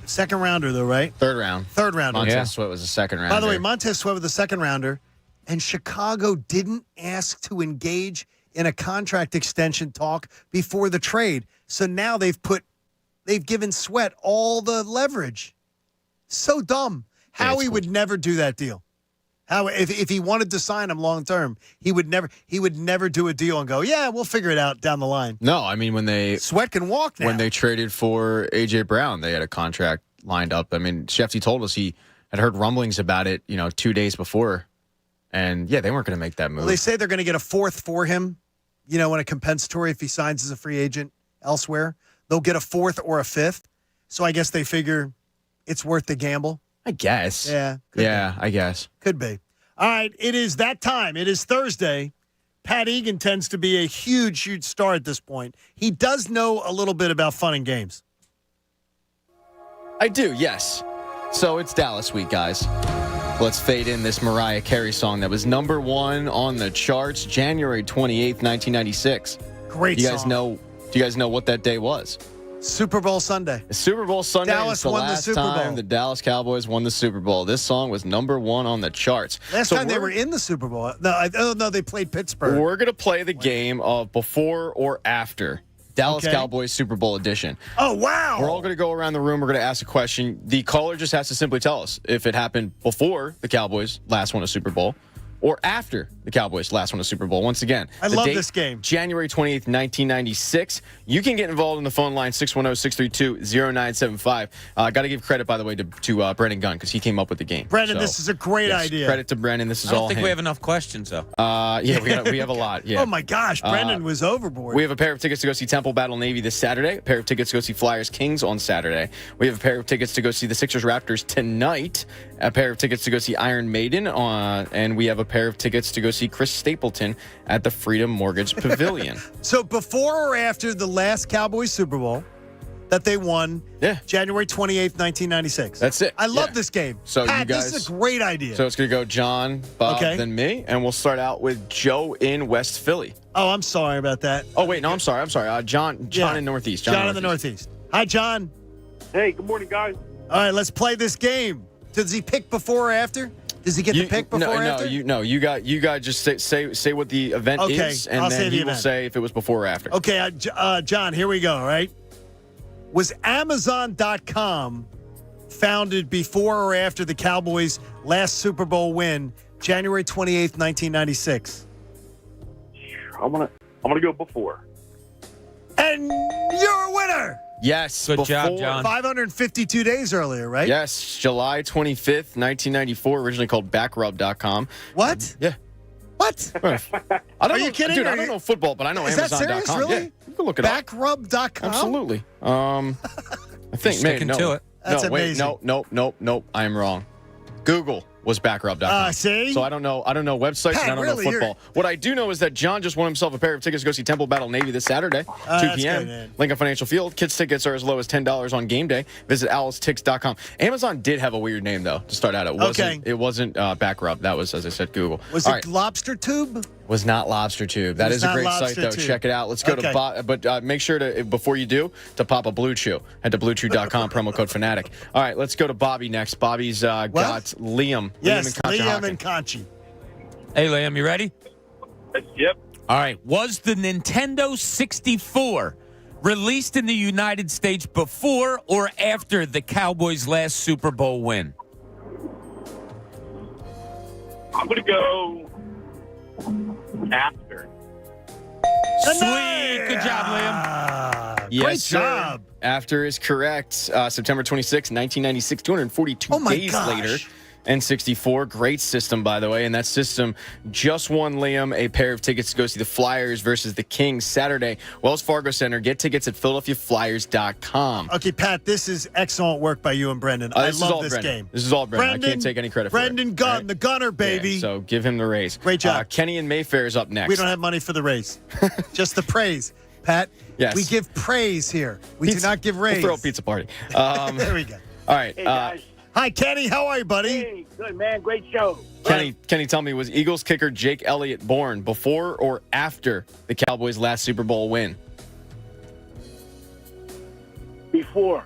Second rounder, though, right? Third round. Montez Sweat was a second rounder. By the way, Montez Sweat was the second rounder, and Chicago didn't ask to engage in a contract extension talk before the trade. So now they've given Sweat all the leverage. So dumb. Howie would never do that deal. If he wanted to sign him long term, he would never do a deal and go, yeah, we'll figure it out down the line. No, I mean Sweat can walk now. When they traded for A.J. Brown, they had a contract lined up. I mean, Shefty told us he had heard rumblings about it, 2 days before, and yeah, they weren't going to make that move. Well, they say they're going to get a fourth for him, in a compensatory if he signs as a free agent elsewhere. They'll get a fourth or a fifth. So I guess they figure it's worth the gamble. I guess. Yeah. I guess. Could be. All right, it is that time. It is Thursday. Pat Egan tends to be a huge, huge star at this point. He does know a little bit about fun and games. I do, yes. So it's Dallas week, guys. Let's fade in this Mariah Carey song that was number 1 on the charts January 28th, 1996. Great song. Do you guys know what that day was? Super Bowl Sunday. Super Bowl Sunday. Dallas won the Super Bowl. Time the Dallas Cowboys won the Super Bowl. This song was number 1 on the charts. Last time they were in the Super Bowl. No, they played Pittsburgh. We're going to play the game of before or after Dallas Cowboys Super Bowl edition. Oh, wow. We're all going to go around the room. We're going to ask a question. The caller just has to simply tell us if it happened before the Cowboys last won a Super Bowl or after the Cowboys last won a Super Bowl. Once again, I love this game. January 28th, 1996. You can get involved in the phone line, 610-632-0975. Got to give credit, by the way, to Brendan Gunn because he came up with the game. Brendan, this is a great idea. Credit to Brendan. This is all all I don't think him. we have enough questions, though. Yeah, we have a lot. Yeah. Oh, my gosh. Brendan was overboard. We have a pair of tickets to go see Temple Battle Navy this Saturday, a pair of tickets to go see Flyers Kings on Saturday. We have a pair of tickets to go see the Sixers Raptors tonight, a pair of tickets to go see Iron Maiden, and we have a pair of tickets to go see Chris Stapleton at the Freedom Mortgage Pavilion. So before or after the last Cowboys Super Bowl that they won, January 28th, 1996. That's it. I love this game. So Pat, you guys, this is a great idea. So it's going to go John, Bob, then me, and we'll start out with Joe in West Philly. Oh, I'm sorry about that. Oh, wait, no, I'm sorry. John in Northeast. John in the Northeast. Hi, John. Hey, good morning, guys. All right, let's play this game. Does he pick before or after? Does he get to pick before or after? You got just say what the event is, and then he will say if it was before or after. Okay, John, here we go, all right? Was Amazon.com founded before or after the Cowboys' last Super Bowl win, January 28th, 1996? I'm gonna go before. And you're a winner! Yes. Good job, John. 552 days earlier, right? Yes, July 25th, 1994, originally called backrub.com. What? Yeah. What? Are you kidding? Dude, I don't know football, but I know Amazon.com. Is that serious, really? Yeah, you can look it up. Backrub.com? Absolutely. I think sticking to it. That's amazing. Nope. I am wrong. Google was backrub.com. See? So I don't know websites and I don't know football. What I do know is that John just won himself a pair of tickets to go see Temple Battle Navy this Saturday, 2 p.m. Lincoln Financial Field. Kids tickets are as low as $10 on game day. Visit owlstix.com. Amazon did have a weird name though to start out. It wasn't backrub. That was, as I said, Google. Was it Lobster Tube? Was not Lobster Tube. That is a great site, though. Check it out. Let's go to but make sure to, before you do, to pop a Blue Chew. Head to BlueChew.com, promo code Fanatic. All right, let's go to Bobby next. Bobby's got Liam. Yes, Liam and Conchi. Hey, Liam, you ready? Yep. All right. Was the Nintendo 64 released in the United States before or after the Cowboys' last Super Bowl win? I'm going to go after. Sweet. Good job, Liam. Yes, Great job. After is correct. September 26, 1996, 242 days later. N64, great system, by the way. And that system just won Liam a pair of tickets to go see the Flyers versus the Kings Saturday, Wells Fargo Center. Get tickets at PhiladelphiaFlyers.com. Okay, Pat, this is excellent work by you and Brendan. I love this game. This is all Brendan. I can't take any credit for it. Brendan Gunn, right? The gunner, baby. Yeah, so give him the raise. Great job. Kenny and Mayfair is up next. We don't have money for the raise. Just the praise. Pat, yes. We give praise here. We do not give raise. We'll throw a pizza party. There we go. All right. Hey, guys. Hi, Kenny. How are you, buddy? Hey, good, man. Great show. Kenny, tell me, was Eagles kicker Jake Elliott born before or after the Cowboys' last Super Bowl win? Before.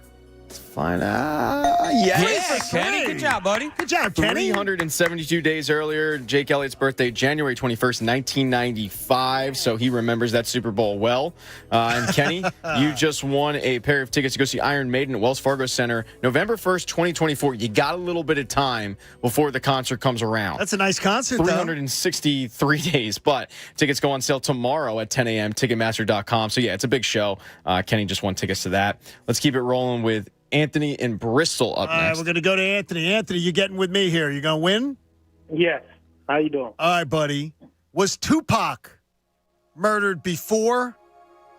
Fine. Yes. Yeah, Kenny. Good job, buddy. Good job, Kenny. 372 days earlier, Jake Elliott's birthday, January 21st, 1995. So he remembers that Super Bowl well. And Kenny, you just won a pair of tickets to go see Iron Maiden at Wells Fargo Center, November 1st, 2024. You got a little bit of time before the concert comes around. That's a nice concert, 363 days, but tickets go on sale tomorrow at 10 a.m. Ticketmaster.com. So, yeah, it's a big show. Kenny just won tickets to that. Let's keep it rolling with Anthony in Bristol up next. All right, we're going to go to Anthony. Anthony, you getting with me here? You going to win? Yes. How you doing? All right, buddy. Was Tupac murdered before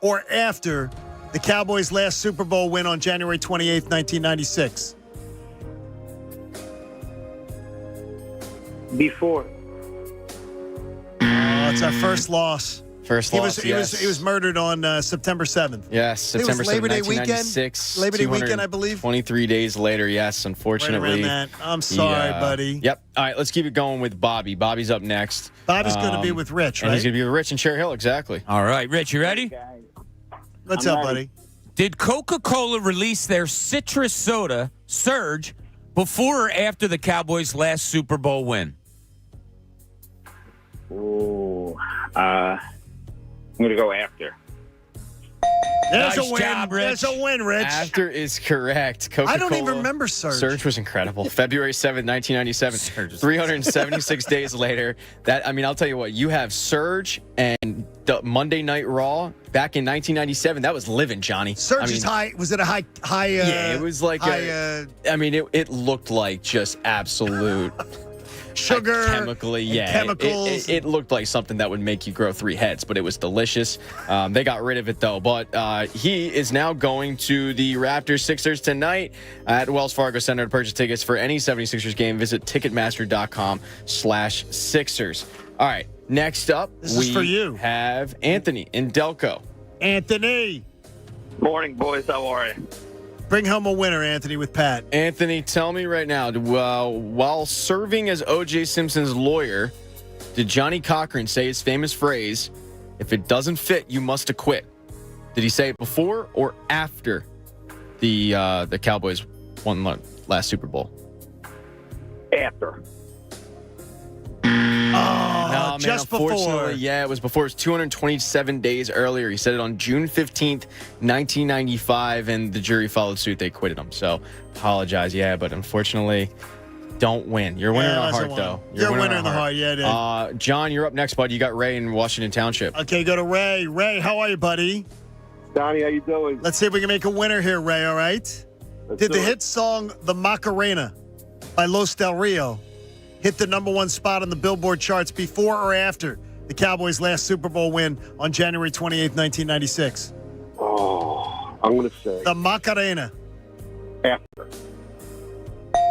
or after the Cowboys' last Super Bowl win on January 28th, 1996? Before. Oh, it's our first loss. He was murdered on September 7th. Yes, September 7th, Labor Day 1996. weekend. Labor Day weekend, I believe. 23 days later, yes, unfortunately. Right around that. I'm sorry, buddy. Yep. All right, let's keep it going with Bobby. Bobby's up next. Bobby's going to be with Rich, right? And he's going to be with Rich in Cherry Hill, exactly. All right, Rich, you ready? What's up, buddy? Did Coca-Cola release their citrus soda, Surge, before or after the Cowboys' last Super Bowl win? Oh, I'm going to go after. There's Nice a win. job, Rich. There's a win, Rich. After is correct. Coca-Cola. I don't even remember Surge. Surge was incredible. February 7th, 1997. 376 days later. I'll tell you what. You have Surge and the Monday Night Raw back in 1997. That was living, Johnny. Surge is high. Was it a high? Yeah, it was like it looked like just absolute sugar, chemically, chemicals. It looked like something that would make you grow 3 heads, but it was delicious. They got rid of it though. But he is now going to the Raptors Sixers tonight at Wells Fargo Center to purchase tickets for any 76ers game. Visit Ticketmaster.com/Sixers. All right, next up, this is for you. Have Anthony in Delco. Anthony. Morning, boys. How are you? Bring home a winner, Anthony, with Pat. Anthony, tell me right now, while serving as O.J. Simpson's lawyer, did Johnny Cochran say his famous phrase, "If it doesn't fit, you must acquit"? Did he say it before or after the Cowboys won last Super Bowl? After. Oh, just before. Yeah, it was before. It was 227 days earlier. He said it on June 15th, 1995, and the jury followed suit. They acquitted him. So, apologize. Yeah, but unfortunately, don't win. You're a winner in our heart, though. You're a winner in the heart. Yeah, dude. John, you're up next, bud. You got Ray in Washington Township. Okay, go to Ray. Ray, how are you, buddy? Donnie, how you doing? Let's see if we can make a winner here, Ray, all right? Did the hit song The Macarena by Los Del Rio hit the #1 spot on the Billboard charts before or after the Cowboys' last Super Bowl win on January 28th, 1996? Oh, I'm going to say The Macarena. after.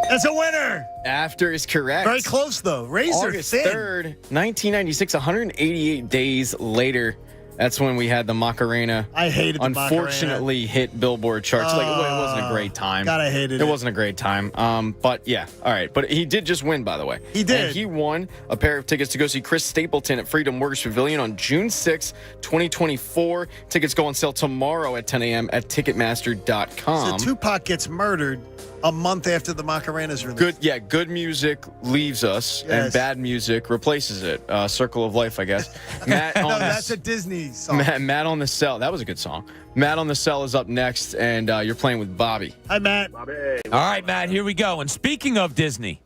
That's a winner. After is correct. Very close, though. Razor August thin. 3rd, 1996, 188 days later. That's when we had the Macarena. I hated the Unfortunately, hit Billboard charts. It wasn't a great time. God, I hated it. It wasn't a great time. But yeah, all right. But he did just win, by the way. He did. And he won a pair of tickets to go see Chris Stapleton at Freedom Mortgage Pavilion on June 6, 2024. Tickets go on sale tomorrow at 10 a.m. at Ticketmaster.com. So Tupac gets murdered a month after the Macarena's released. Good music leaves us, and bad music replaces it. Circle of life, I guess. Matt no, that's a Disney song. Matt on the Cell. That was a good song. Matt on the Cell is up next, and you're playing with Bobby. Hi, Matt. Bobby. All right, Matt, here we go. And speaking of Disney,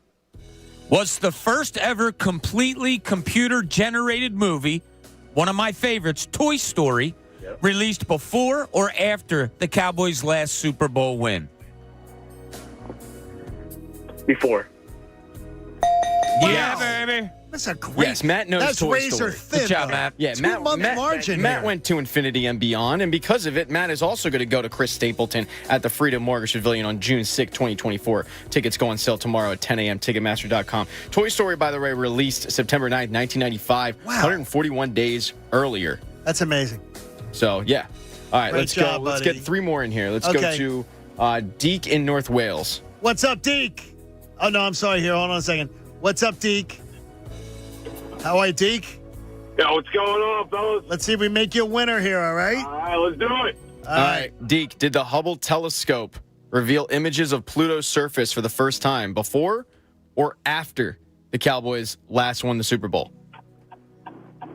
was the first ever completely computer-generated movie, one of my favorites, Toy Story, released before or after the Cowboys' last Super Bowl win? Before. Yeah, baby. That's a great. Yes, Matt knows That's Toy razor Story. thin. Good job, though. Matt. Yeah, 2 month margin. Matt here. went to infinity and beyond, and because of it, Matt is also going to go to Chris Stapleton at the Freedom Mortgage Pavilion on June 6, 2024. Tickets go on sale tomorrow at 10 a.m. Ticketmaster.com. Toy Story, by the way, released September 9th, 1995, 141 days earlier. That's amazing. So, yeah. All right, Great let's job, go. Let's buddy. get 3 more in here. Let's Okay. go to Deke in North Wales. What's up, Deke? Oh, no, I'm sorry. Here, hold on a second. What's up, Deke? How are you, Deke? Yo, what's going on, fellas? Let's see if we make you a winner here, all right? All right, let's do it. All right, Deke, did the Hubble telescope reveal images of Pluto's surface for the first time before or after the Cowboys last won the Super Bowl?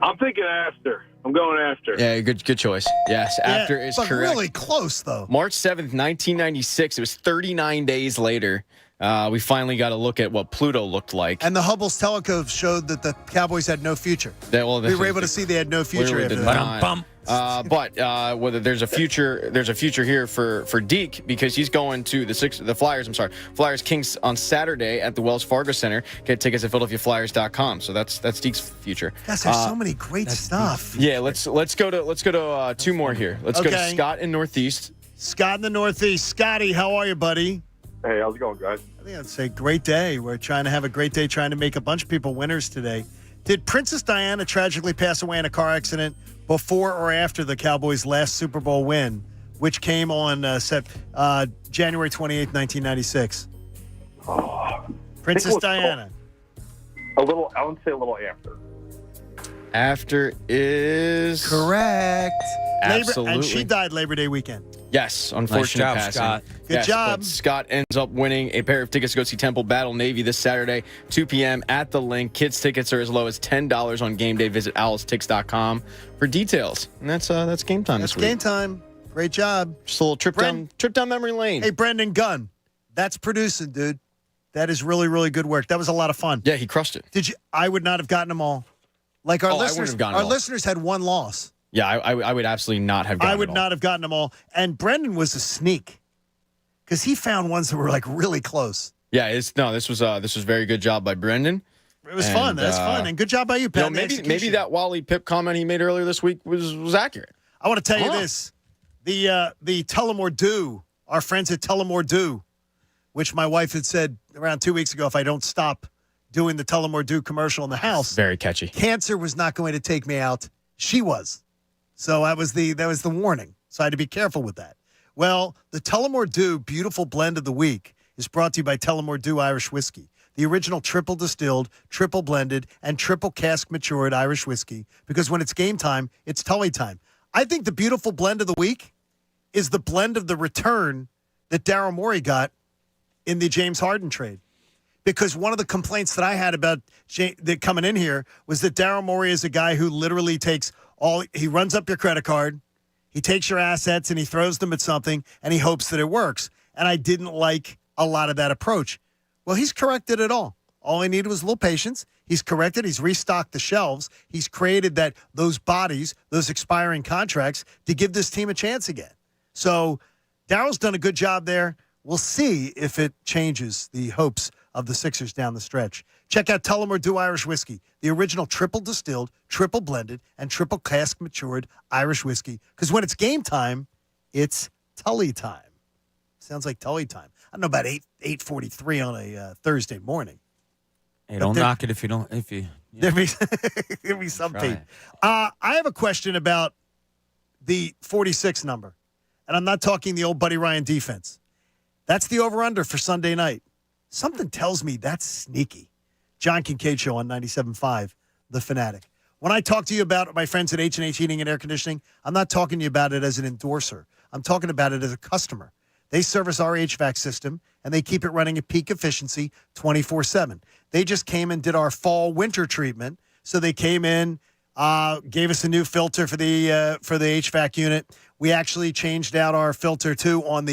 I'm thinking after. I'm going after. Yeah, good choice. Yes, after is but correct. really close, though. March 7th, 1996. It was 39 days later. We finally got a look at what Pluto looked like. And the Hubble's telescope showed that the Cowboys had no future. We were able to see they had no future after that. But whether there's a future here for Deke because he's going to the Flyers Kings on Saturday at the Wells Fargo Center. Get tickets at PhiladelphiaFlyers.com. So that's Deke's future. Guys, there's so many great stuff. Yeah, let's go to 2 more here. Let's go to Scott in Northeast. Scott in the Northeast. Scotty, how are you, buddy? Hey, how's it going, guys? I think I'd say great day. We're trying to have a great day, trying to make a bunch of people winners today. Did Princess Diana tragically pass away in a car accident before or after the Cowboys' last Super Bowl win, which came on January 28th, 1996? Princess Diana. I would say a little after. After is correct. Absolutely. And she died Labor Day weekend. Yes, unfortunate job, passing. Scott. Good job. But Scott ends up winning a pair of tickets to go see Temple Battle Navy this Saturday, 2 p.m. at the Link. Kids tickets are as low as $10 on game day. Visit owlstix.com for details. And that's game time this week. That's game time. Great job. Just a little trip down memory lane. Hey, Brendan Gunn, that's producing, dude. That is really, really good work. That was a lot of fun. Yeah, he crushed it. Did you? I would not have gotten them all. Like our listeners, our listeners had one loss. Yeah, I would absolutely not have gotten I would it all. not have gotten them all. And Brendan was a sneak because he found ones that were like really close. Yeah, this was very good job by Brendan. It was fun. That's fun. And good job by you, Pat. Maybe that Wally Pip comment he made earlier this week was accurate. I want to tell you this. The Tullamore Dew, our friends at Tullamore Dew, which my wife had said around 2 weeks ago, if I don't stop doing the Tullamore Dew commercial in the house. Very catchy. Cancer was not going to take me out. She was. So that was the warning. So I had to be careful with that. Well, the Tullamore Dew Beautiful Blend of the Week is brought to you by Tullamore Dew Irish Whiskey, the original triple distilled, triple blended, and triple cask matured Irish whiskey. Because when it's game time, it's Tully time. I think the Beautiful Blend of the Week is the blend of the return that Daryl Morey got in the James Harden trade. Because one of the complaints that I had about coming in here was that Daryl Morey is a guy who literally he runs up your credit card, he takes your assets and he throws them at something and he hopes that it works. And I didn't like a lot of that approach. Well, he's corrected it all. All he needed was a little patience. He's corrected. He's restocked the shelves. He's created those bodies, those expiring contracts to give this team a chance again. So Daryl's done a good job there. We'll see if it changes the hopes of the Sixers down the stretch. Check out Tullamore Dew Irish Whiskey, the original triple distilled, triple blended, and triple cask matured Irish whiskey. Because when it's game time, it's Tully time. Sounds like Tully time. I don't know about 8:43 on a Thursday morning. Hey, don't knock it if you don't. There'll be some tape. I have a question about the 46 number, and I'm not talking the old Buddy Ryan defense. That's the over-under for Sunday night. Something tells me that's sneaky. John Kincade Show on 97.5, The Fanatic. When I talk to you about my friends at H&H Heating and Air Conditioning, I'm not talking to you about it as an endorser. I'm talking about it as a customer. They service our HVAC system, and they keep it running at peak efficiency 24/7. They just came and did our fall-winter treatment. So they came in, gave us a new filter for the HVAC unit. We actually changed out our filter, too, on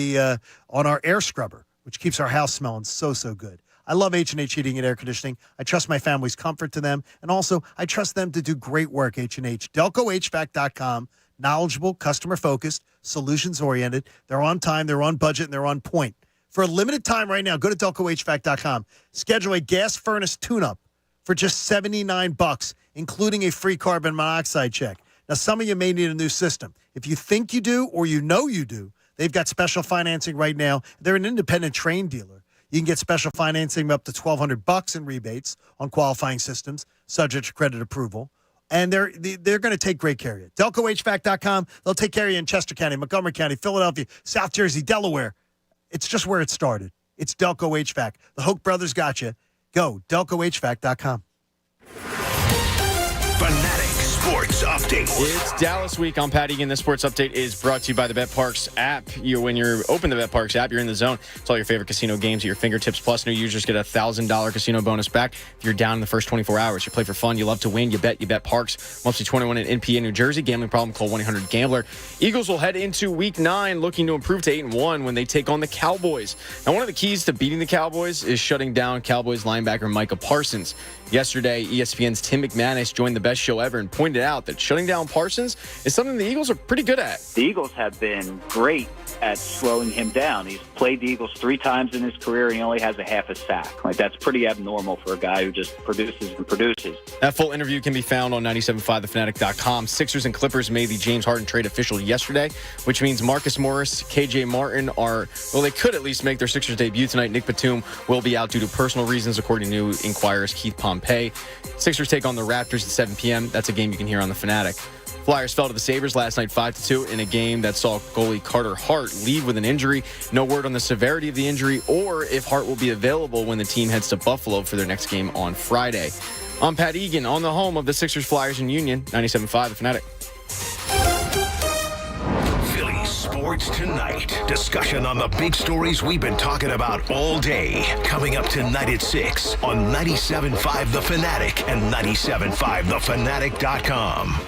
our air scrubber, which keeps our house smelling so good. I love H&H Heating and Air Conditioning. I trust my family's comfort to them. And also, I trust them to do great work, H&H. DelcoHVAC.com. Knowledgeable, customer-focused, solutions-oriented. They're on time, they're on budget, and they're on point. For a limited time right now, go to DelcoHVAC.com. Schedule a gas furnace tune-up for just $79, including a free carbon monoxide check. Now, some of you may need a new system. If you think you do or you know you do, they've got special financing right now. They're an independent Trane dealer. You can get special financing up to $1,200 in rebates on qualifying systems, subject to credit approval. And they're going to take great care of you. DelcoHVAC.com. They'll take care of you in Chester County, Montgomery County, Philadelphia, South Jersey, Delaware. It's just where it started. It's Delco HVAC. The Hoke brothers got you. Go, DelcoHVAC.com. Fanatic Sports Update. It's Dallas week. I'm Pat Egan. This sports update is brought to you by the BetParks app. When you're open the BetParks app, you're in the zone. It's all your favorite casino games at your fingertips. Plus, new users get a $1,000 casino bonus back if you're down in the first 24 hours. You play for fun. You love to win. You bet Parks. Must be 21 in NPA, New Jersey. Gambling problem? Call 1-800-GAMBLER. Eagles will head into Week 9 looking to improve to 8-1 when they take on the Cowboys. Now, one of the keys to beating the Cowboys is shutting down Cowboys linebacker Micah Parsons. Yesterday, ESPN's Tim McManus joined the best show ever and pointed out that shutting down Parsons is something the Eagles are pretty good at. The Eagles have been great at slowing him down. He's played the Eagles 3 times in his career, and he only has a half a sack. Like, that's pretty abnormal for a guy who just produces and produces. That full interview can be found on 97.5thefanatic.com. Sixers and Clippers made the James Harden trade official yesterday, which means Marcus Morris, KJ Martin they could at least make their Sixers debut tonight. Nick Batum will be out due to personal reasons, according to Inquirer's Keith Pompey. Sixers take on the Raptors at 7 p.m. That's a game you can hear on the Fanatic. Flyers fell to the Sabres last night 5-2 in a game that saw goalie Carter Hart leave with an injury. No word on the severity of the injury or if Hart will be available when the team heads to Buffalo for their next game on Friday. I'm Pat Egan on the home of the Sixers, Flyers, and Union, 97.5 The Fanatic. Philly Sports Tonight. Discussion on the big stories we've been talking about all day. Coming up tonight at 6 on 97.5 The Fanatic and 97.5thefanatic.com.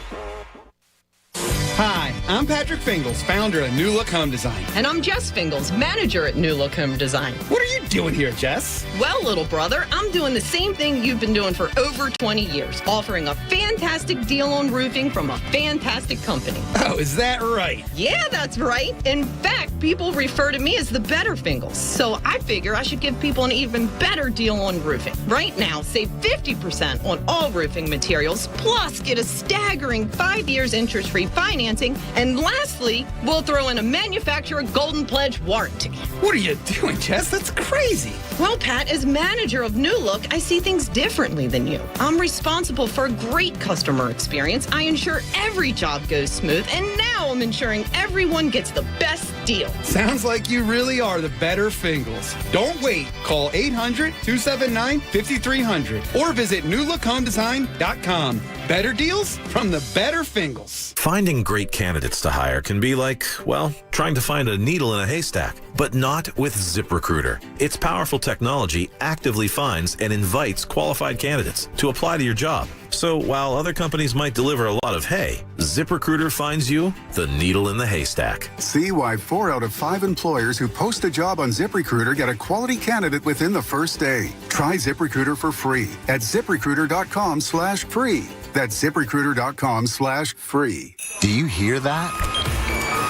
Hi, I'm Patrick Fingles, founder of New Look Home Design. And I'm Jess Fingles, manager at New Look Home Design. What are you doing here, Jess? Well, little brother, I'm doing the same thing you've been doing for over 20 years, offering a fantastic deal on roofing from a fantastic company. Oh, is that right? Yeah, that's right. In fact, people refer to me as the better Fingles. So I figure I should give people an even better deal on roofing. Right now, save 50% on all roofing materials, plus get a staggering 5 years interest-free financing. And lastly, we'll throw in a manufacturer Golden Pledge warranty. What are you doing, Jess? That's crazy. Well, Pat, as manager of New Look, I see things differently than you. I'm responsible for a great customer experience. I ensure every job goes smooth, and now I'm ensuring everyone gets the best deal. Sounds like you really are the better Fingles. Don't wait. Call 800-279-5300 or visit newlookhomedesign.com. Better deals from the better Fingles. Finding great candidates to hire can be like, well, trying to find a needle in a haystack, but not with ZipRecruiter. Its powerful technology actively finds and invites qualified candidates to apply to your job. So while other companies might deliver a lot of hay, ZipRecruiter finds you the needle in the haystack. See why 4 out of 5 employers who post a job on ZipRecruiter get a quality candidate within the first day. Try ZipRecruiter for free at ZipRecruiter.com/free. That's ZipRecruiter.com/free. Do you hear that?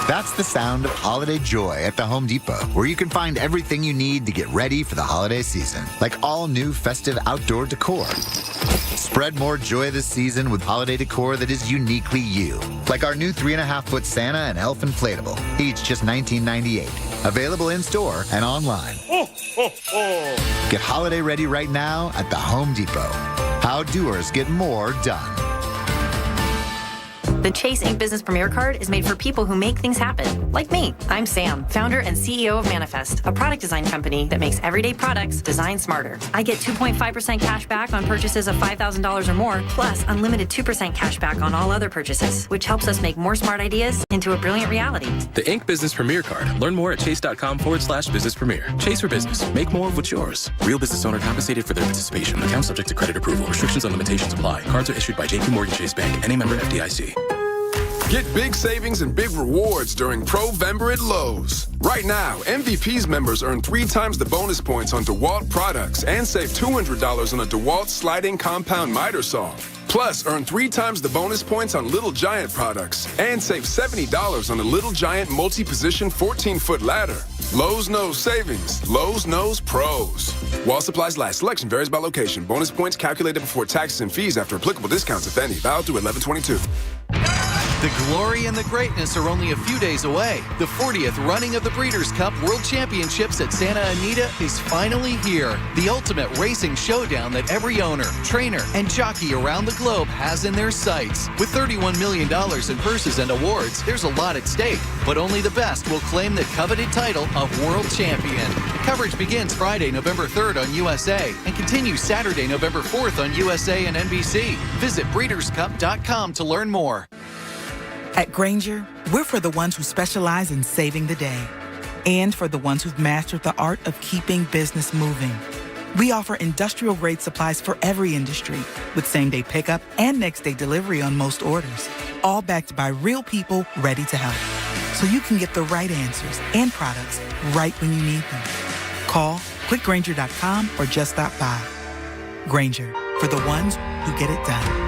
That's the sound of holiday joy at the Home Depot, where you can find everything you need to get ready for the holiday season, like all new festive outdoor decor. Spread more joy this season with holiday decor that is uniquely you, like our new 3.5-foot Santa and Elf inflatable, each just $19.98. Available in store and online. Get holiday ready right now at the Home Depot. How doers get more done. The Chase Ink Business Premier Card is made for people who make things happen, like me. I'm Sam, founder and CEO of Manifest, a product design company that makes everyday products designed smarter. I get 2.5% cash back on purchases of $5,000 or more, plus unlimited 2% cash back on all other purchases, which helps us make more smart ideas into a brilliant reality. The Ink Business Premier Card. Learn more at chase.com/business premier. Chase for business. Make more of what's yours. Real business owner compensated for their participation. Account subject to credit approval. Restrictions and limitations apply. Cards are issued by JP Morgan Chase Bank. Any member FDIC. Get big savings and big rewards during Pro-Vember at Lowe's. Right now, MVP's members earn 3 times the bonus points on DeWalt products and save $200 on a DeWalt sliding compound miter saw. Plus, earn 3 times the bonus points on Little Giant products and save $70 on the Little Giant multi-position 14-foot ladder. Lowe's knows savings. Lowe's knows pros. While supplies last, selection varies by location. Bonus points calculated before taxes and fees after applicable discounts, if any. Valid through 11/22. The glory and the greatness are only a few days away. The 40th running of the Breeders' Cup World Championships at Santa Anita is finally here. The ultimate racing showdown that every owner, trainer, and jockey around the globe has in their sights. With $31 million in purses and awards, there's a lot at stake, but only the best will claim the coveted title of World Champion. Coverage begins Friday, November 3rd on USA and continues Saturday, November 4th on USA and NBC. Visit breederscup.com to learn more. At Grainger, we're for the ones who specialize in saving the day and for the ones who've mastered the art of keeping business moving. We offer industrial-grade supplies for every industry with same-day pickup and next-day delivery on most orders, all backed by real people ready to help. So you can get the right answers and products right when you need them. Call quickgrainger.com or just stop by. Grainger, for the ones who get it done.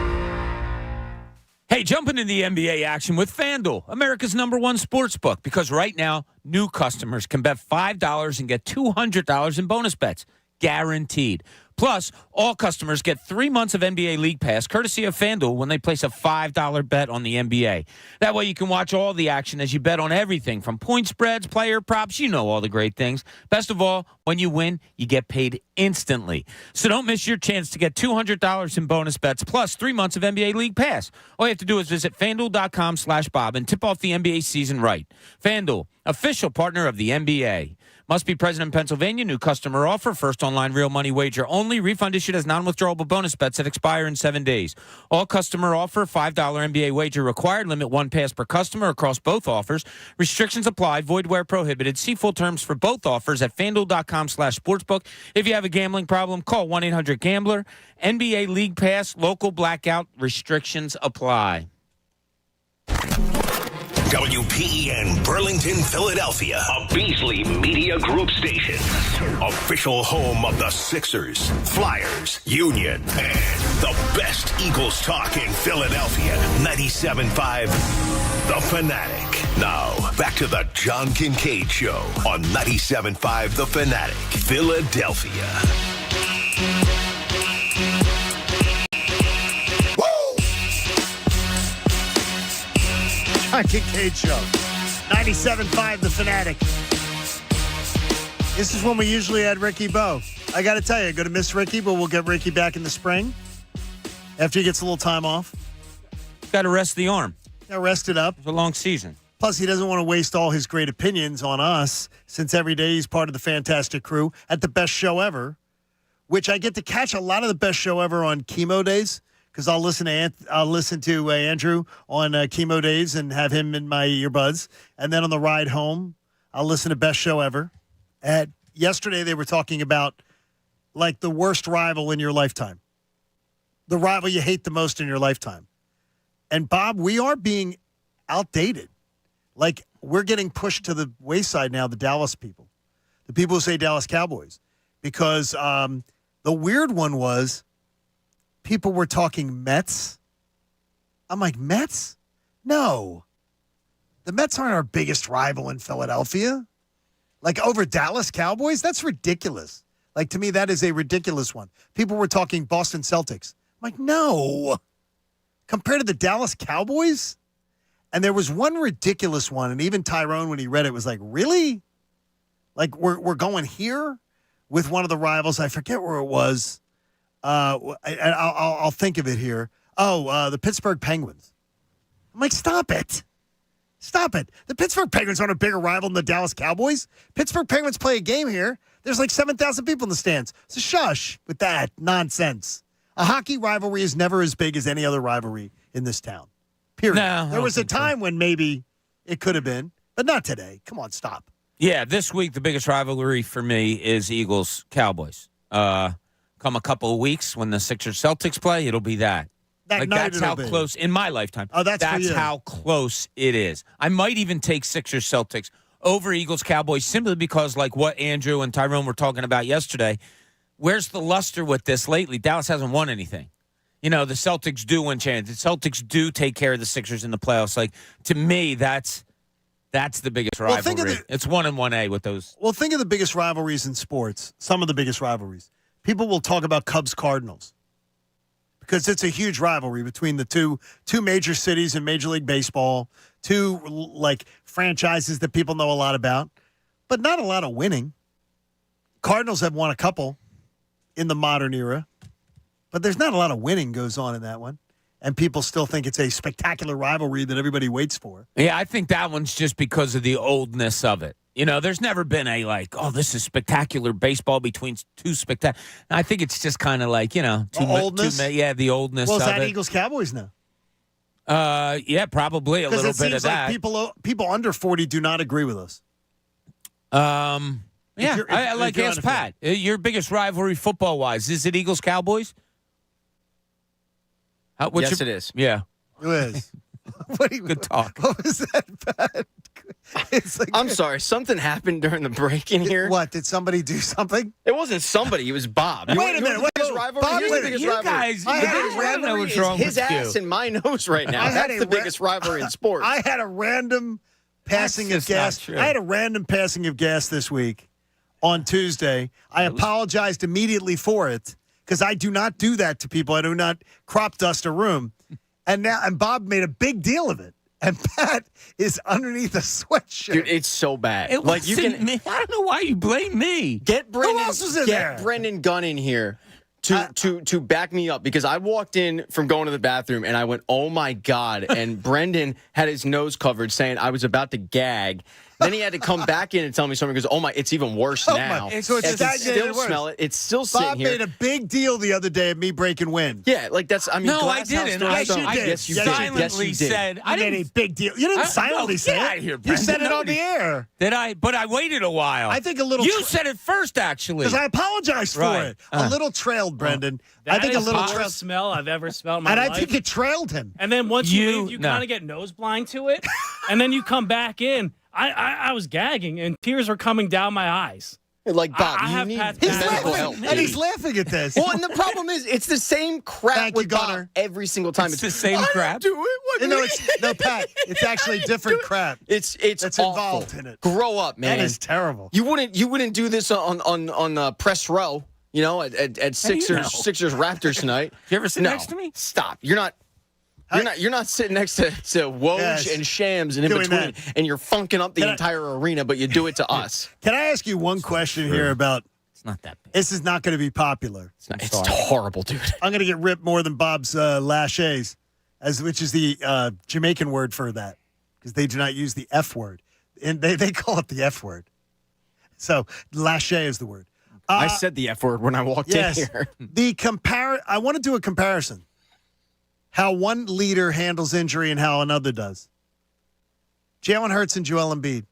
Hey, jumping into the NBA action with FanDuel, America's #1 sports book, because right now, new customers can bet $5 and get $200 in bonus bets, guaranteed. Plus, all customers get 3 months of NBA League Pass, courtesy of FanDuel, when they place a $5 bet on the NBA. That way you can watch all the action as you bet on everything from point spreads, player props, you know all the great things. Best of all, when you win, you get paid instantly. So don't miss your chance to get $200 in bonus bets, plus 3 months of NBA League Pass. All you have to do is visit FanDuel.com/Bob and tip off the NBA season right. FanDuel, official partner of the NBA. Must be present in Pennsylvania. New customer offer. First online real money wager only. Refund issued as non-withdrawable bonus bets that expire in 7 days. All customer offer. $5 NBA wager required. Limit 1 pass per customer across both offers. Restrictions apply. Void where prohibited. See full terms for both offers at FanDuel.com/sportsbook. If you have a gambling problem, call 1-800-GAMBLER. NBA League Pass. Local blackout. Restrictions apply. WPEN Burlington, Philadelphia, a Beasley Media Group station. Official home of the Sixers, Flyers, Union, and the best Eagles talk in Philadelphia. 97.5, The Fanatic. Now, back to the John Kincade Show on 97.5, The Fanatic, Philadelphia. John Kincade Show. 97.5 The Fanatic. This is when we usually add Ricky Bo. I got to tell you, I'm going to miss Ricky, but we'll get Ricky back in the spring after he gets a little time off. Got to rest the arm. Got to rest it up. It's a long season. Plus, he doesn't want to waste all his great opinions on us, since every day he's part of the fantastic crew at the best show ever, which I get to catch a lot of the best show ever on chemo days. Because I'll listen to Andrew on chemo days and have him in my earbuds. And then on the ride home, I'll listen to Best Show Ever. Yesterday, they were talking about, like, the worst rival in your lifetime. The rival you hate the most in your lifetime. And, Bob, we are being outdated. Like, we're getting pushed to the wayside now, the Dallas people. The people who say Dallas Cowboys. Because the weird one was, people were talking Mets. I'm like, Mets? No. The Mets aren't our biggest rival in Philadelphia. Like, over Dallas Cowboys? That's ridiculous. Like, to me, that is a ridiculous one. People were talking Boston Celtics. I'm like, no. Compared to the Dallas Cowboys? And there was one ridiculous one, and even Tyrone, when he read it, was like, really? Like, we're going here with one of the rivals. I forget where it was. I'll think of it here. The Pittsburgh Penguins. I'm like, stop it. Stop it. The Pittsburgh Penguins aren't a bigger rival than the Dallas Cowboys. Pittsburgh Penguins play a game here. There's like 7,000 people in the stands. So shush with that nonsense. A hockey rivalry is never as big as any other rivalry in this town. Period. No, there was a time when maybe it could have been, but not today. Come on, stop. Yeah, this week the biggest rivalry for me is Eagles-Cowboys. Come a couple of weeks when the Sixers-Celtics play, it'll be that. That's how close, in my lifetime, that's how close it is. I might even take Sixers-Celtics over Eagles-Cowboys simply because, like what Andrew and Tyrone were talking about yesterday, where's the luster with this lately? Dallas hasn't won anything. the Celtics do win championships. The Celtics do take care of the Sixers in the playoffs. Like, to me, that's the biggest rivalry. It's 1 and 1A with those. Well, think of the biggest rivalries in sports. Some of the biggest rivalries. People will talk about Cubs-Cardinals because it's a huge rivalry between the two major cities in Major League Baseball, two franchises that people know a lot about, but not a lot of winning. Cardinals have won a couple in the modern era, but there's not a lot of winning goes on in that one. And people still think it's a spectacular rivalry that everybody waits for. Yeah, I think that one's just because of the oldness of it. There's never been a this is spectacular baseball between two spectacular. I think it's just kind of oldness. The oldness. Well, is of that it. Eagles Cowboys now? Yeah, probably a little bit of that. Like people under 40 do not agree with us. Yeah, I like ask Pat. Your biggest rivalry football wise, is it Eagles Cowboys? Yes, it is. Yeah. It is. Good talk. What was that, Pat? I'm sorry. Something happened during the break in here. What? Did somebody do something? It wasn't somebody. It was Bob. Wait a minute. Bob, you guys, I don't know what's wrong with his ass you. in my nose right now. That's the biggest rivalry in sports. I had a random passing of gas. I had a random passing of gas this week on Tuesday. I apologized immediately for it because I do not do that to people. I do not crop dust a room. And Bob made a big deal of it. And Pat is underneath a sweatshirt. Dude, it's so bad. It wasn't me. I don't know why you blame me. Get Brendan. Who else was in there? Get Brendan Gunn in here to back me up because I walked in from going to the bathroom and I went, oh my God. And Brendan had his nose covered saying I was about to gag. Then he had to come back in and tell me something. He goes, oh my, it's even worse now. So it's I can still smell it. It's still sitting Bob here. made a big deal the other day of me breaking wind. Yeah, that's, I mean, No, I Glass House didn't. Stone Yes, Stone. you did. Yes, you You did. silently Yes, you did. said, I made a big deal. You didn't silently say get it. out of here, You Brendan. said it on the air. Did I? But I waited a while. I think a little. You said it first, actually. Because I apologized for Right. it. A little trailed, Brendan. I That think a is little the trailed. worst smell I've ever smelled in my And life. I think it trailed him. And then once you leave, you no. kind of get nose blind to it. And then you come back in. I was gagging, and tears were coming down my eyes. Like, Bob, I you have need Pat's medical help. And he's laughing at this. Well, and the problem is, it's the same crap Thank with you, Bob Gunner. every single time. It's the same crap. Do it. No, Pat. It's actually different crap. It's that's awful. involved in it. Grow up, man. That is terrible. You wouldn't do this on press row. At Sixers Raptors tonight. You ever sit No. next to me? Stop. You're not sitting next to Woj Yes. and Shams and in Doing between, that. and you're funking up the entire arena, but you do it to us. Can I ask you one question here about? It's not that bad. This is not going to be popular. It's horrible, dude. I'm going to get ripped more than Bob's lashes, which is the Jamaican word for that, because they do not use the F word, and they call it the F word. So lachet is the word. I said the F word when I walked in here. I want to do a comparison. How one leader handles injury and how another does. Jalen Hurts and Joel Embiid.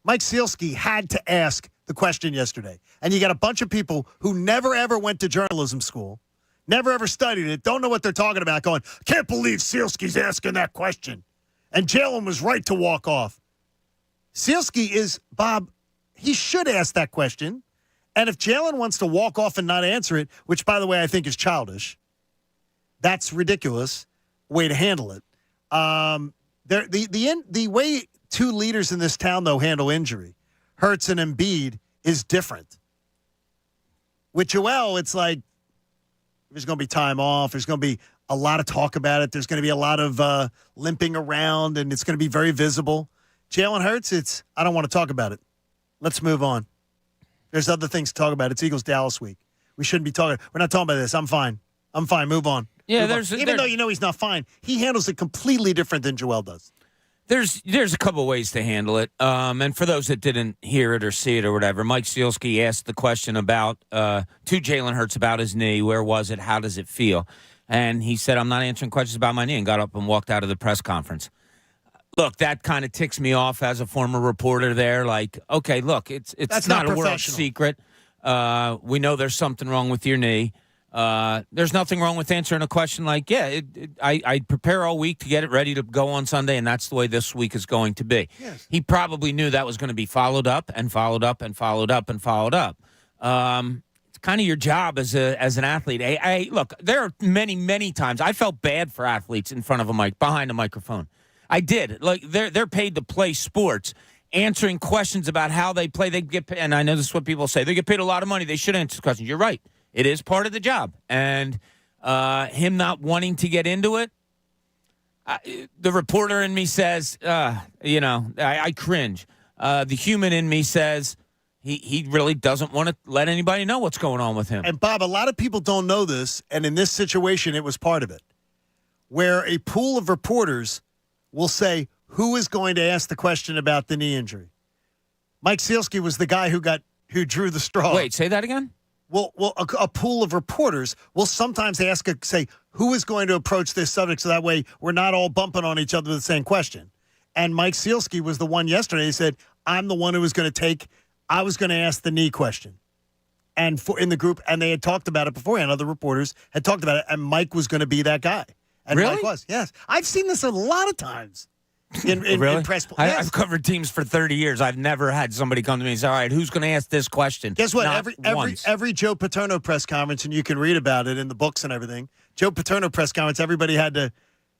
Mike Sealski had to ask the question yesterday. And you got a bunch of people who never, ever went to journalism school, never, ever studied it, don't know what they're talking about, going, can't believe Sealski's asking that question. And Jalen was right to walk off. Sealski is, Bob, he should ask that question. And if Jalen wants to walk off and not answer it, which, by the way, I think is childish, that's ridiculous way to handle it. The way two leaders in this town, though, handle injury, Hurts and Embiid, is different. With Joel, it's like there's going to be time off. There's going to be a lot of talk about it. There's going to be a lot of limping around, and it's going to be very visible. Jalen Hurts, I don't want to talk about it. Let's move on. There's other things to talk about. It's Eagles-Dallas week. We shouldn't be talking. We're not talking about this. I'm fine. Move on. Yeah, Even though you know he's not fine, he handles it completely different than Joel does. There's a couple ways to handle it. And for those that didn't hear it or see it or whatever, Mike Sealski asked the question about to Jalen Hurts about his knee. Where was it? How does it feel? And he said, I'm not answering questions about my knee, and got up and walked out of the press conference. Look, that kind of ticks me off as a former reporter there. Like, okay, look, it's not a world secret. We know there's something wrong with your knee. There's nothing wrong with answering a question like, I prepare all week to get it ready to go on Sunday, and that's the way this week is going to be. Yes. He probably knew that was going to be followed up and followed up and followed up and followed up. It's kind of your job as an athlete. Look, there are many times I felt bad for athletes in front of a mic, behind a microphone. I did. Like they're paid to play sports. Answering questions about how they play, they get paid, and I know this is what people say. They get paid a lot of money. They should answer questions. You're right. It is part of the job. And him not wanting to get into it, the reporter in me says, I cringe. The human in me says he really doesn't want to let anybody know what's going on with him. And, Bob, a lot of people don't know this, and in this situation, it was part of it, where a pool of reporters will say, who is going to ask the question about the knee injury? Mike Sealski was the guy who drew the straw. Wait, say that again? Well, a pool of reporters will sometimes say, who is going to approach this subject so that way we're not all bumping on each other with the same question. And Mike Sealski was the one yesterday. He said, I'm the one who was going to I was going to ask the knee question. And in the group, and they had talked about it beforehand. Other reporters had talked about it, and Mike was going to be that guy. And really? Mike was, yes. I've seen this a lot of times. Really? In press, yes. I've covered teams for 30 years. I've never had somebody come to me and say, all right, who's going to ask this question? Guess what? Not Every Joe Paterno press conference, and you can read about it in the books and everything, Joe Paterno press conference,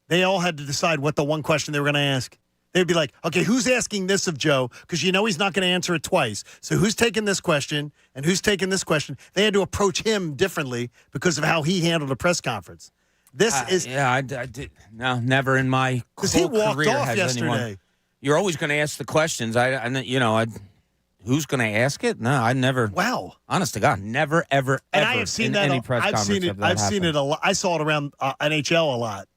they all had to decide what the one question they were going to ask. They'd be like, okay, who's asking this of Joe? Because you know he's not going to answer it twice. So who's taking this question and who's taking this question? They had to approach him differently because of how he handled a press conference. I did. No, never in my whole he walked career off has yesterday. anyone. You're always going to ask the questions. Who's going to ask it? No, I never. Wow. Honest to God, never, ever, and ever I have seen in that. any press I've conference. seen it a lot. I saw it around NHL a lot,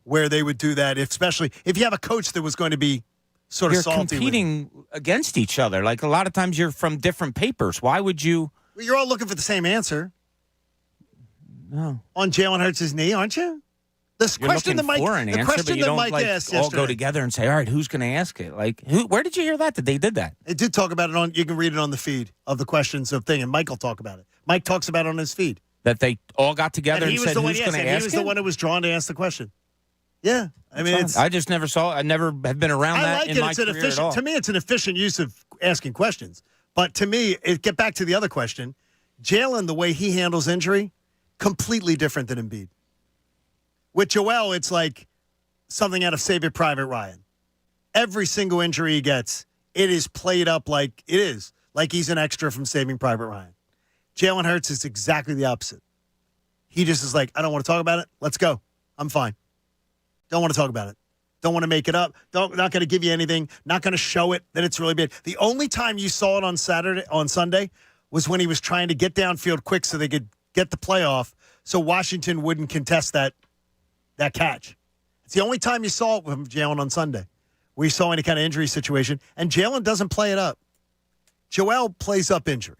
where they would do that, especially if you have a coach that was going to be sort of You're salty. Competing against each other. Like a lot of times, you're from different papers. Why would you? Well, you're all looking for the same answer. No. On Jalen Hurts' knee, aren't you? The You're question that looking for an answer, but you don't asked all yesterday. go together and say, all right, who's going to ask it? Like, where did you hear that they did that? They did talk about it you can read it on the feed of the questions of thing, and Mike will talk about it. Mike talks about it on his feed. That they all got together and said, who's going to ask it? He was the one who was drawn to ask the question. Yeah. I mean, I just never saw it. I never have been around that in my career at all. To me, it's an efficient use of asking questions. But to me, get back to the other question. Jalen, the way he handles injury, completely different than Embiid. With Joel, it's like something out of Save It Private Ryan. Every single injury he gets, it is played up like it is, like he's an extra from Saving Private Ryan. Jalen Hurts is exactly the opposite. He just is like, I don't want to talk about it. Let's go. I'm fine. Don't want to talk about it. Don't want to make it up. Not going to give you anything. Not going to show it that it's really bad. The only time you saw it on Sunday was when he was trying to get downfield quick so they could get the playoff so Washington wouldn't contest that catch. It's the only time you saw it from Jalen on Sunday, where you saw any kind of injury situation, and Jalen doesn't play it up. Joel plays up injury.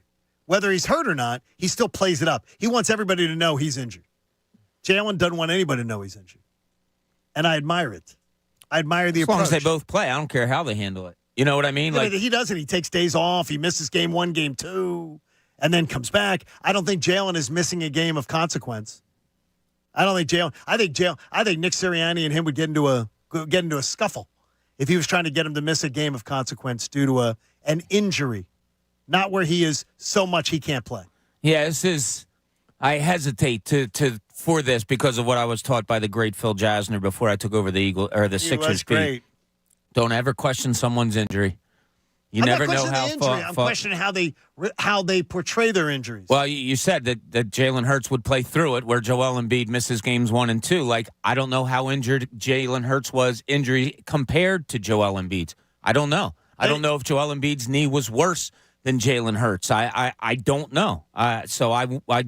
Whether he's hurt or not, he still plays it up. He wants everybody to know he's injured. Jalen doesn't want anybody to know he's injured. And I admire it. I admire the approach. As long as they both play, I don't care how they handle it. You know what I mean? He doesn't. He takes days off. He misses game 1, game 2, and then comes back. I don't think Jalen is missing a game of consequence. I don't think Jalen. I think Nick Sirianni and him would get into a scuffle if he was trying to get him to miss a game of consequence due to an injury, not where he is so much he can't play. Yeah, I hesitate for this because of what I was taught by the great Phil Jasner before I took over the Sixers beat. Great. Don't ever question someone's injury. You never know how far. I'm questioning how they portray their injuries. Well, you said that Jalen Hurts would play through it, where Joel Embiid misses games 1 and 2. Like, I don't know how injured Jalen Hurts was compared to Joel Embiid's. I don't know. I don't know if Joel Embiid's knee was worse than Jalen Hurts. I don't know. So I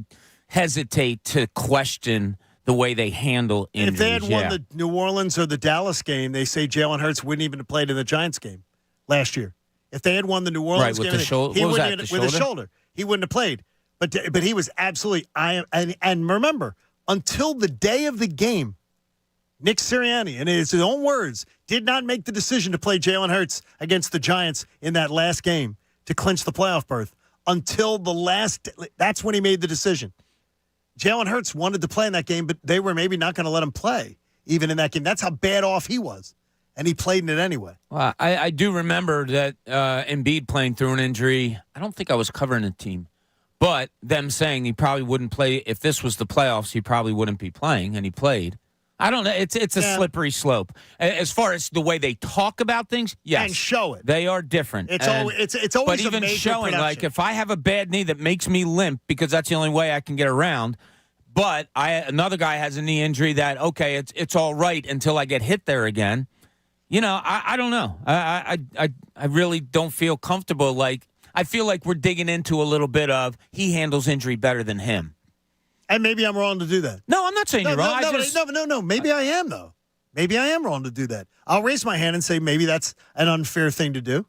hesitate to question the way they handle injuries. If they had won the New Orleans or the Dallas game, they say Jalen Hurts wouldn't even have played in the Giants game last year. If they had won the New Orleans game, with his shoulder, he wouldn't have played. But he was absolutely. And remember, until the day of the game, Nick Sirianni, and it's his own words, did not make the decision to play Jalen Hurts against the Giants in that last game to clinch the playoff berth. Until the last, that's when he made the decision. Jalen Hurts wanted to play in that game, but they were maybe not going to let him play even in that game. That's how bad off he was. And he played in it anyway. Well, I do remember that Embiid playing through an injury. I don't think I was covering the team. But them saying he probably wouldn't play if this was the playoffs, he probably wouldn't be playing, and he played. I don't know. It's a slippery slope. As far as the way they talk about things, yes. And show it. They are different. It's always But a even major showing, production. like, if I have a bad knee that makes me limp because that's the only way I can get around, but another guy has a knee injury that, okay, it's all right until I get hit there again. I don't know. I really don't feel comfortable. Like, I feel like we're digging into a little bit of he handles injury better than him. And maybe I'm wrong to do that. No, I'm not saying you're wrong. No. Maybe I am, though. Maybe I am wrong to do that. I'll raise my hand and say maybe that's an unfair thing to do.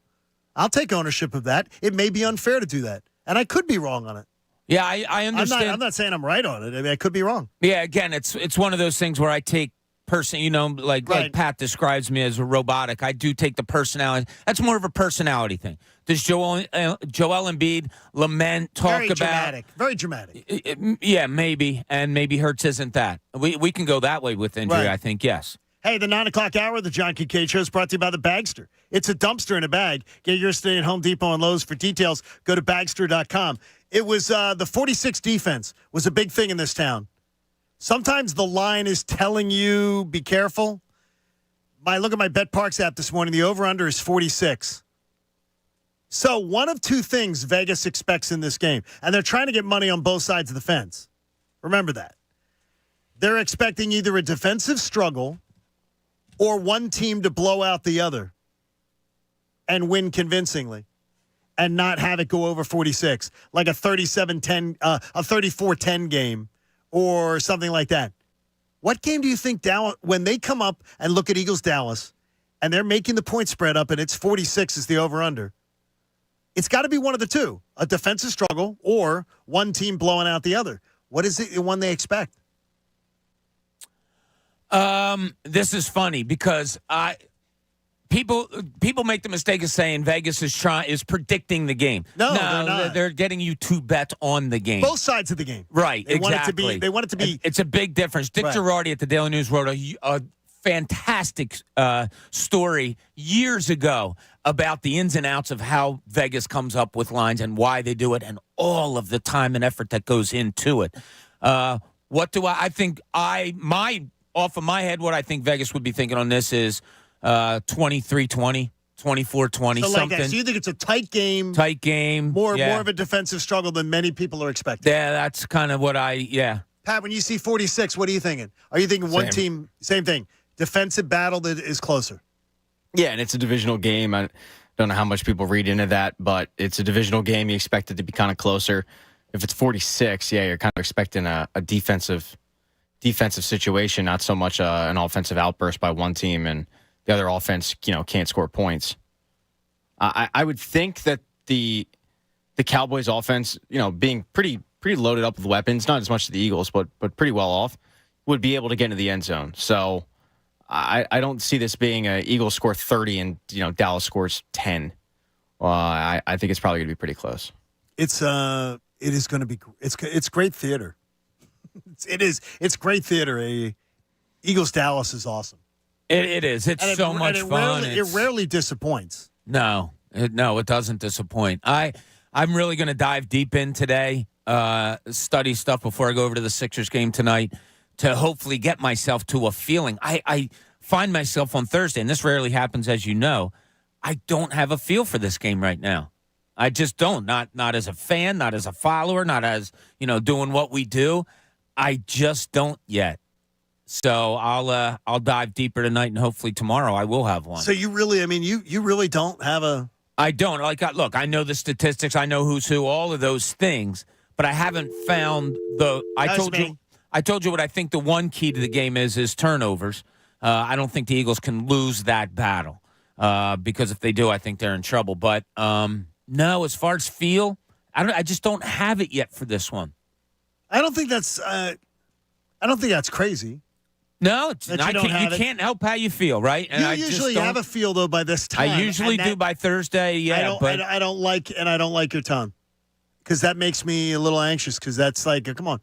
I'll take ownership of that. It may be unfair to do that. And I could be wrong on it. Yeah, I understand. I'm not saying I'm right on it. I mean, I could be wrong. Yeah, again, it's one of those things where I take like Pat describes me as a robotic. I do take the personality. That's more of a personality thing. Does Joel Embiid lament, talk Very about dramatic. Very dramatic. Yeah, maybe, and maybe Hurts isn't that. We can go that way with injury. Right. I think yes. Hey, the 9 o'clock hour of the John Kincade Show is brought to you by the Bagster. It's a dumpster in a bag. Get yours today at Home Depot and Lowe's. For details, go to Bagster.com. It was the 46 defense was a big thing in this town. Sometimes the line is telling you, be careful. I look at my BetParks app this morning. The over-under is 46. So one of two things Vegas expects in this game. And they're trying to get money on both sides of the fence. Remember that. They're expecting either a defensive struggle or one team to blow out the other and win convincingly and not have it go over 46, like a 37-10, a 34-10 game or something like that. What game do you think Dallas, when they come up and look at Eagles-Dallas and they're making the point spread up and it's 46 is the over-under, it's got to be one of the two, a defensive struggle or one team blowing out the other. What is the one they expect? This is funny because people make the mistake of saying Vegas is predicting the game. No, they're not. They're getting you to bet on the game. Both sides of the game. Right, They exactly. want it to be. It's a big difference. Dick Right. Girardi at the Daily News wrote a fantastic story years ago about the ins and outs of how Vegas comes up with lines and why they do it and all of the time and effort that goes into it. What do I think? Off of my head, what I think Vegas would be thinking on this is 23-20, 24-20, So something. so you think it's a tight game? Tight game. More yeah. of a defensive struggle than many people are expecting. Yeah, that's kind of what Pat, when you see 46, what are you thinking? Are you thinking one team, same thing, defensive battle that is closer? Yeah, and it's a divisional game. I don't know how much people read into that, but it's a divisional game. You expect it to be kind of closer. If it's 46, yeah, you're kind of expecting a defensive situation, not so much an offensive outburst by one team and the other offense, can't score points. I would think that the Cowboys offense, being pretty loaded up with weapons, not as much as the Eagles, but pretty well off, would be able to get into the end zone. So I don't see this being a Eagles score 30 and Dallas scores 10. I think it's probably going to be pretty close. It is going to be. It's great theater. It's great theater. Eagles Dallas is awesome. It is. It's so much fun. It rarely disappoints. No, it doesn't disappoint. I'm really going to dive deep in today, study stuff before I go over to the Sixers game tonight to hopefully get myself to a feeling. I find myself on Thursday, and this rarely happens, as you know, I don't have a feel for this game right now. I just don't. Not as a fan, not as a follower, not as, doing what we do. I just don't yet. So I'll dive deeper tonight, and hopefully tomorrow I will have one. So you really, you really don't have a. I don't. Look, I know the statistics, I know who's who, all of those things, but I haven't found I told you what I think the one key to the game is turnovers. I don't think the Eagles can lose that battle because if they do, I think they're in trouble. But no, as far as feel, I just don't have it yet for this one. I don't think that's crazy. No, it's not. You can't help how you feel, right? And you usually have a feel though by this time. I usually do by Thursday. Yeah, I don't like your tone because that makes me a little anxious. Because that's like, come on,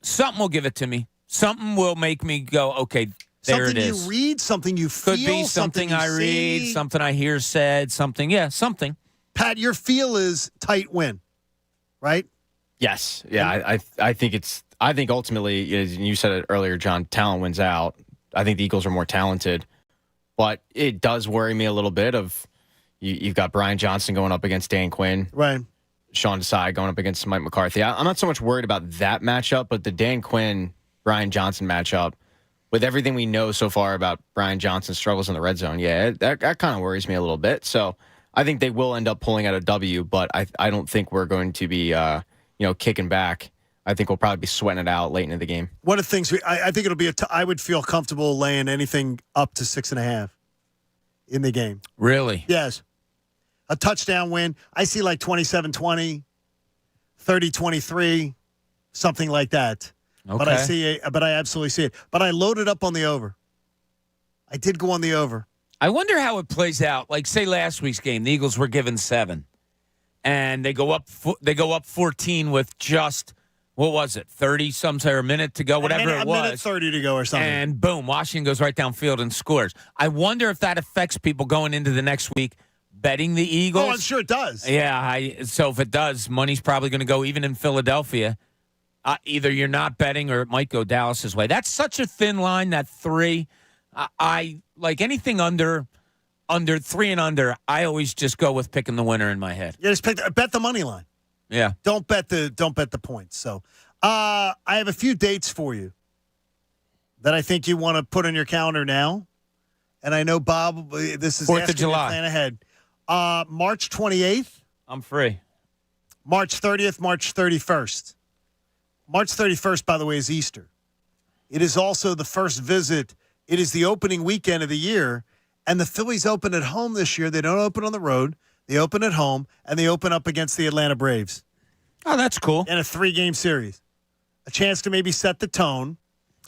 something will give it to me. Something will make me go, okay, there it is. Something you read, something you feel, could be something I read, something I hear said, something. Yeah, something. Pat, your feel is tight win. right? Yes. Yeah, I think ultimately, as you said it earlier, John, talent wins out. I think the Eagles are more talented. But it does worry me a little bit of you've got Brian Johnson going up against Dan Quinn. Right. Sean Desai going up against Mike McCarthy. I'm not so much worried about that matchup, but the Dan Quinn, Brian Johnson matchup, with everything we know so far about Brian Johnson's struggles in the red zone, that kind of worries me a little bit. So I think they will end up pulling out a W, but I don't think we're going to be kicking back. I think we'll probably be sweating it out late into the game. One of the things I think it'll be I would feel comfortable laying anything up to 6.5 in the game. Really? Yes. A touchdown win. I see like 27-20, 30-23, something like that. Okay. But I absolutely see it. But I loaded up on the over. I did go on the over. I wonder how it plays out. Like, say last week's game, the Eagles were given 7, and they go up 14 with just, what was it, 30 or a minute to go, whatever it was. A minute 30 to go or something. And boom, Washington goes right downfield and scores. I wonder if that affects people going into the next week betting the Eagles. Oh, I'm sure it does. Yeah, so if it does, money's probably going to go even in Philadelphia. Either you're not betting or it might go Dallas's way. That's such a thin line, that 3. I like anything under 3 and under. I always just go with picking the winner in my head. Yeah, just bet the money line. Yeah. Don't bet the points. So I have a few dates for you that I think you want to put on your calendar now. And I know, Bob, this is 4th of July. Plan ahead. March 28th. I'm free. March 30th, March 31st. March 31st, by the way, is Easter. It is also the first visit. It is the opening weekend of the year, and the Phillies open at home this year. They don't open on the road. They open at home, and they open up against the Atlanta Braves. Oh, that's cool. In a 3-game series. A chance to maybe set the tone.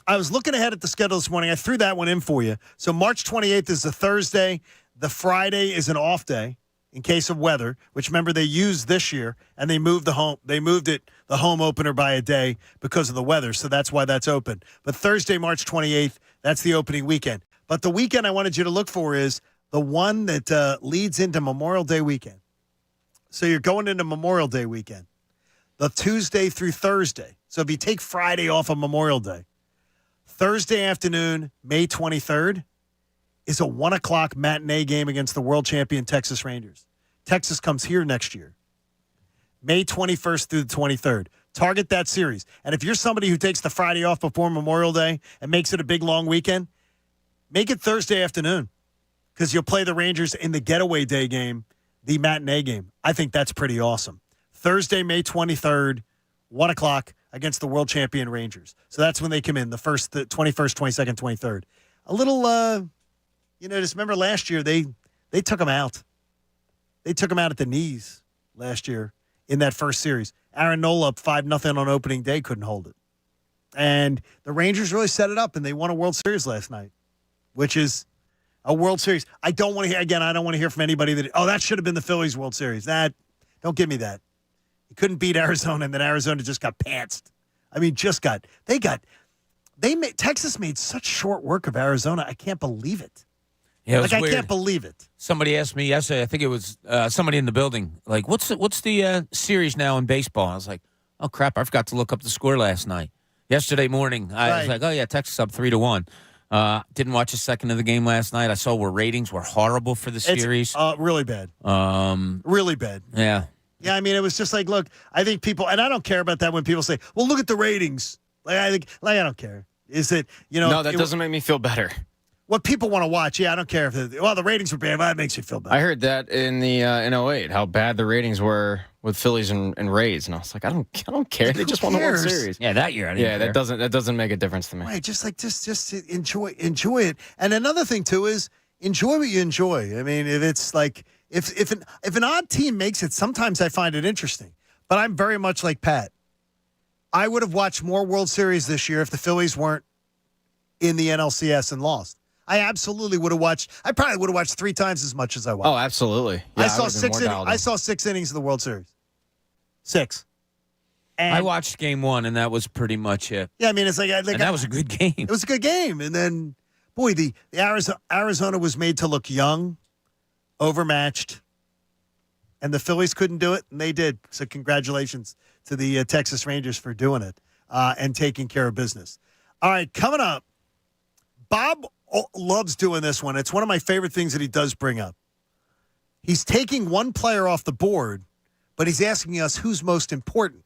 I was looking ahead at the schedule this morning. I threw that one in for you. So March 28th is a Thursday. The Friday is an off day in case of weather, which remember they used this year, and they moved the home opener by a day because of the weather. So that's why that's open. But Thursday, March 28th, that's the opening weekend. But the weekend I wanted you to look for is the one that leads into Memorial Day weekend. So you're going into Memorial Day weekend, the Tuesday through Thursday. So if you take Friday off of Memorial Day, Thursday afternoon, May 23rd, is a 1 o'clock matinee game against the world champion Texas Rangers. Texas comes here next year. May 21st through the 23rd. Target that series. And if you're somebody who takes the Friday off before Memorial Day and makes it a big, long weekend, make it Thursday afternoon because you'll play the Rangers in the getaway day game, the matinee game. I think that's pretty awesome. Thursday, May 23rd, 1 o'clock against the world champion Rangers. So that's when they come in, the 21st, 22nd, 23rd. A little, just remember last year they took them out. They took them out at the knees last year in that first series. Aaron Nola up 5-0 on opening day, couldn't hold it. And the Rangers really set it up, and they won a World Series last night, which is a World Series. I don't want to hear from anybody that should have been the Phillies World Series. Don't give me that. You couldn't beat Arizona, and then Arizona just got pantsed. I mean, Texas made such short work of Arizona. I can't believe it. Yeah, I can't believe it. Somebody asked me yesterday, I think it was somebody in the building, like, what's the series now in baseball? I was like, oh, crap, I forgot to look up the score last night. Yesterday morning, I was like, oh, yeah, Texas up 3-1. Didn't watch a second of the game last night. I saw where ratings were horrible for the series. Really bad. Really bad. Yeah. Yeah, I mean, it was just like, look, I think people, and I don't care about that when people say, well, look at the ratings. I don't care. Is it, No, that doesn't make me feel better. What people want to watch, yeah, I don't care if the ratings were bad. Well, that makes you feel better. I heard that in the in 08, how bad the ratings were with Phillies and Rays, and I was like, I don't care. They just won the World Series. Yeah, that year. I didn't care. That doesn't make a difference to me. Right, just enjoy it. And another thing too is enjoy what you enjoy. I mean, if it's like if an odd team makes it, sometimes I find it interesting. But I'm very much like Pat. I would have watched more World Series this year if the Phillies weren't in the NLCS and lost. I absolutely would have watched. I probably would have watched 3 times as much as I watched. Oh, absolutely. Yeah, I saw 6 innings of the World Series. 6. And I watched game 1, and that was pretty much it. Yeah, I mean, it's and that was a good game. It was a good game, and then, boy, the Arizona was made to look young, overmatched, and the Phillies couldn't do it, and they did. So congratulations to the Texas Rangers for doing it and taking care of business. All right, coming up, Bob loves doing this one. It's one of my favorite things that he does bring up. He's taking one player off the board, but he's asking us who's most important.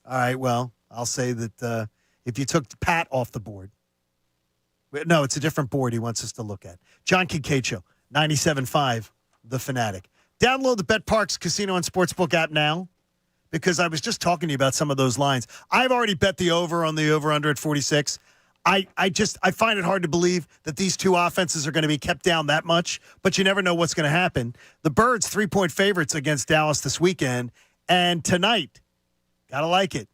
All right, well, I'll say that if you took Pat off the board. No, it's a different board he wants us to look at. John Kincade Show, 97.5, The Fanatic. Download the BetParx Casino and Sportsbook app now because I was just talking to you about some of those lines. I've already bet the over on the over-under at 46. I find it hard to believe that these two offenses are going to be kept down that much, but you never know what's going to happen. The Birds, 3-point favorites against Dallas this weekend, and tonight, got to like it,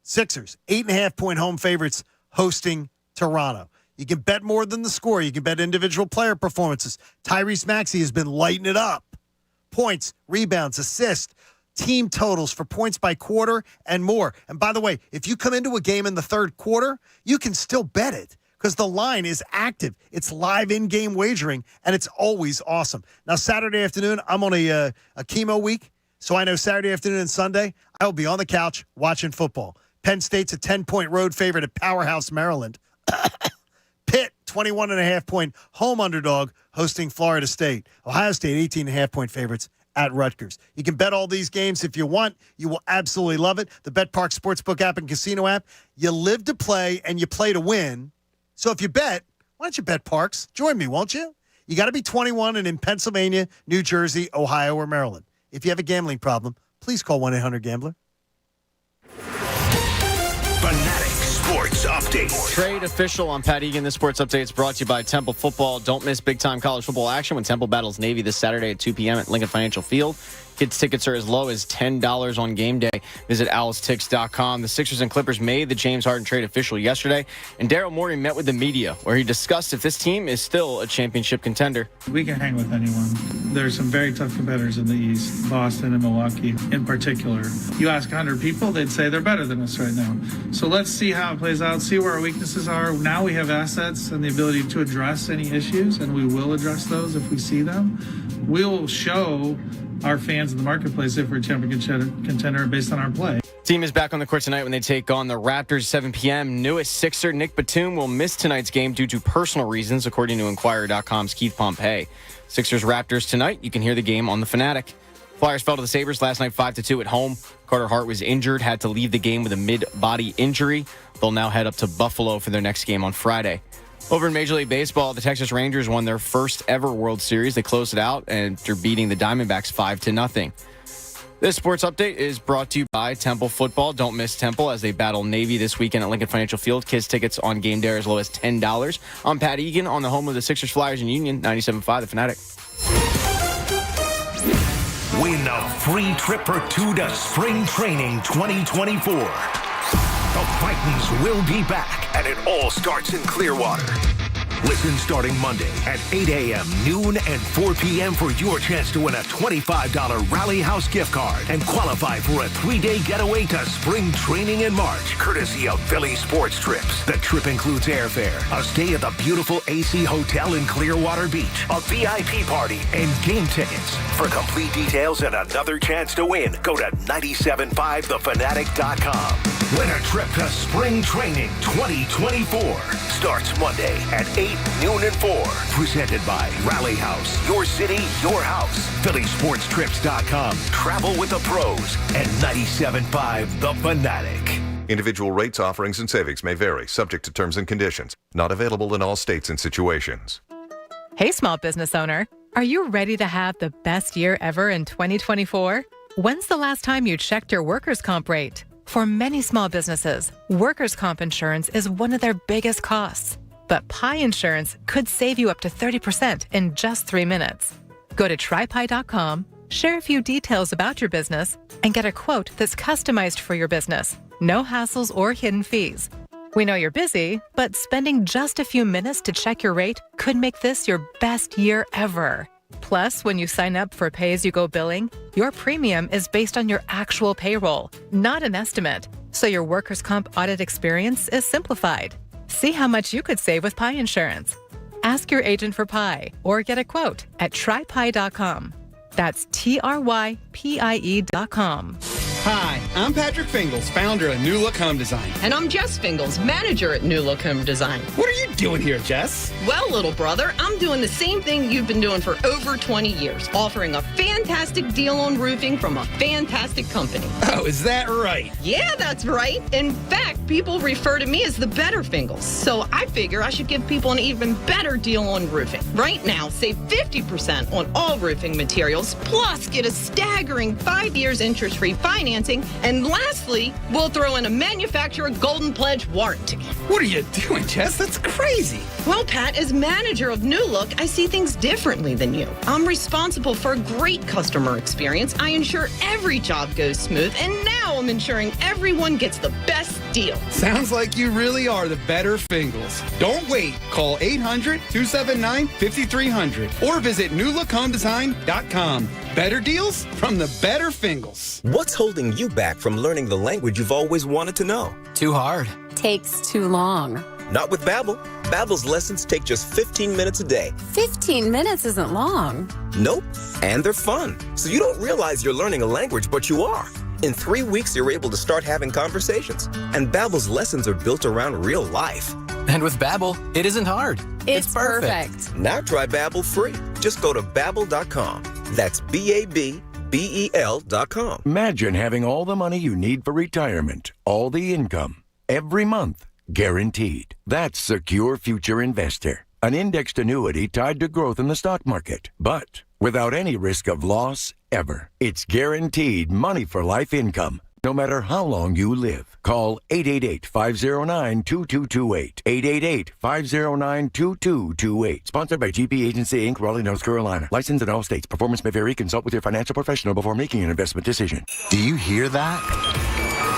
Sixers, 8.5-point home favorites hosting Toronto. You can bet more than the score. You can bet individual player performances. Tyrese Maxey has been lighting it up. Points, rebounds, assists, team totals for points by quarter, and more. And by the way, if you come into a game in the third quarter, you can still bet it because the line is active. It's live in-game wagering, and it's always awesome. Now, Saturday afternoon, I'm on a chemo week, so I know Saturday afternoon and Sunday, I will be on the couch watching football. Penn State's a 10-point road favorite at Powerhouse, Maryland. Pitt, 21.5-point home underdog hosting Florida State. Ohio State, 18.5-point favorites at Rutgers. You can bet all these games if you want. You will absolutely love it. The BetParx Sportsbook app and casino app. You live to play and you play to win. So if you bet, why don't you bet Parks? Join me, won't you? You got to be 21 and in Pennsylvania, New Jersey, Ohio, or Maryland. If you have a gambling problem, please call 1-800-GAMBLER. Fanatic Sports Update. Trade official on Pat Egan. This Sports Update is brought to you by Temple Football. Don't miss big-time college football action when Temple battles Navy this Saturday at 2 p.m. at Lincoln Financial Field. Kids' tickets are as low as $10 on game day. Visit owlstix.com. The Sixers and Clippers made the James Harden trade official yesterday, and Daryl Morey met with the media, where he discussed if this team is still a championship contender. We can hang with anyone. There's some very tough competitors in the East, Boston and Milwaukee in particular. You ask 100 people, they'd say they're better than us right now. So let's see how it plays out, see where our weaknesses are. Now we have assets and the ability to address any issues, and we will address those if we see them. We'll show our fans in the marketplace if we're a championship contender based on our play. Team is back on the court tonight when they take on the Raptors at 7 p.m. Newest Sixer Nick Batum will miss tonight's game due to personal reasons, according to Inquirer.com's Keith Pompey. Sixers-Raptors tonight. You can hear the game on The Fanatic. Flyers fell to the Sabres last night 5-2 at home. Carter Hart was injured, had to leave the game with a mid-body injury. They'll now head up to Buffalo for their next game on Friday. Over in Major League Baseball, the Texas Rangers won their first ever World Series. They closed it out after beating the Diamondbacks 5-0. This sports update is brought to you by Temple Football. Don't miss Temple as they battle Navy this weekend at Lincoln Financial Field. Kids tickets on game day are as low as $10. I'm Pat Egan on the home of the Sixers, Flyers, and Union, 97.5 The Fanatic. Win a free trip or two to Spring Training 2024. The Titans will be back, and it all starts in Clearwater. Listen starting Monday at 8 a.m., noon, and 4 p.m. for your chance to win a $25 Rally House gift card and qualify for a 3-day getaway to spring training in March, courtesy of Philly Sports Trips. The trip includes airfare, a stay at the beautiful AC Hotel in Clearwater Beach, a VIP party, and game tickets. For complete details and another chance to win, go to 975thefanatic.com. Win a trip to Spring Training 2024. Starts Monday at 8, noon, and 4. Presented by Rally House. Your city, your house. PhillySportsTrips.com. Travel with the pros. And 97.5 The Fanatic. Individual rates, offerings, and savings may vary, subject to terms and conditions. Not available in all states and situations. Hey, small business owner. Are you ready to have the best year ever in 2024? When's the last time you checked your workers' comp rate? For many small businesses, workers' comp insurance is one of their biggest costs. But Pi Insurance could save you up to 30% in just 3 minutes. Go to trypi.com, share a few details about your business, and get a quote that's customized for your business. No hassles or hidden fees. We know you're busy, but spending just a few minutes to check your rate could make this your best year ever. Plus, when you sign up for pay-as-you-go billing, your premium is based on your actual payroll, not an estimate. So your workers' comp audit experience is simplified. See how much you could save with Pi Insurance. Ask your agent for Pi or get a quote at trypi.com. That's TRYPIE.com. Hi, I'm Patrick Fingles, founder of New Look Home Design. And I'm Jess Fingles, manager at New Look Home Design. What are you doing here, Jess? Well, little brother, I'm doing the same thing you've been doing for over 20 years, offering a fantastic deal on roofing from a fantastic company. Oh, is that right? Yeah, that's right. In fact, people refer to me as the better Fingles. So I figure I should give people an even better deal on roofing. Right now, save 50% on all roofing materials, plus get a staggering 5 years interest-free financing. And lastly, we'll throw in a manufacturer golden pledge warranty. What are you doing, Jess? That's crazy. Well, Pat, as manager of New Look, I see things differently than you. I'm responsible for a great customer experience. I ensure every job goes smooth, and now I'm ensuring everyone gets the best deal. Sounds like you really are the better Fingles. Don't wait. Call 800-279-5300 or visit newlookhomedesign.com. Better deals from the better Fingles. What's holding you back from learning the language you've always wanted to know? Too hard. Takes too long. Not with Babbel. Babbel's lessons take just 15 minutes a day. 15 minutes isn't long. Nope. And they're fun. So you don't realize you're learning a language, but you are. In 3 weeks, you're able to start having conversations. And Babbel's lessons are built around real life. And with Babbel, it isn't hard. It's perfect. Now try Babbel free. Just go to Babbel.com. That's BABBEL.com. Imagine having all the money you need for retirement, all the income, every month, guaranteed. That's Secure Future Investor, an indexed annuity tied to growth in the stock market, but without any risk of loss ever. It's guaranteed money for life income, no matter how long you live. Call 888-509-2228. 888-509-2228. Sponsored by GP Agency, Inc., Raleigh, North Carolina. Licensed in all states. Performance may vary. Consult with your financial professional before making an investment decision. Do you hear that?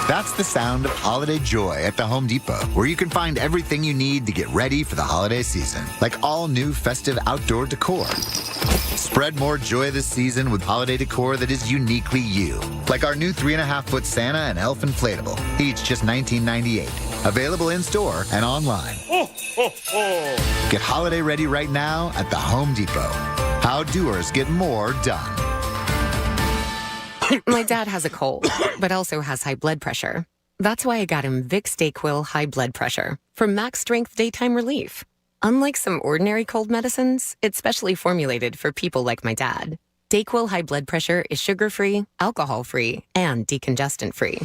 That's the sound of holiday joy at the Home Depot, where you can find everything you need to get ready for the holiday season, like all new festive outdoor decor. Spread more joy this season with holiday decor that is uniquely you, like our new 3.5-foot Santa and Elf inflatable, each just $19.98. Available in-store and online. Get holiday ready right now at the Home Depot. How doers get more done. My dad has a cold, but also has high blood pressure. That's why I got him Vicks DayQuil High Blood Pressure for max strength daytime relief. Unlike some ordinary cold medicines, it's specially formulated for people like my dad. DayQuil High Blood Pressure is sugar-free, alcohol-free, and decongestant-free.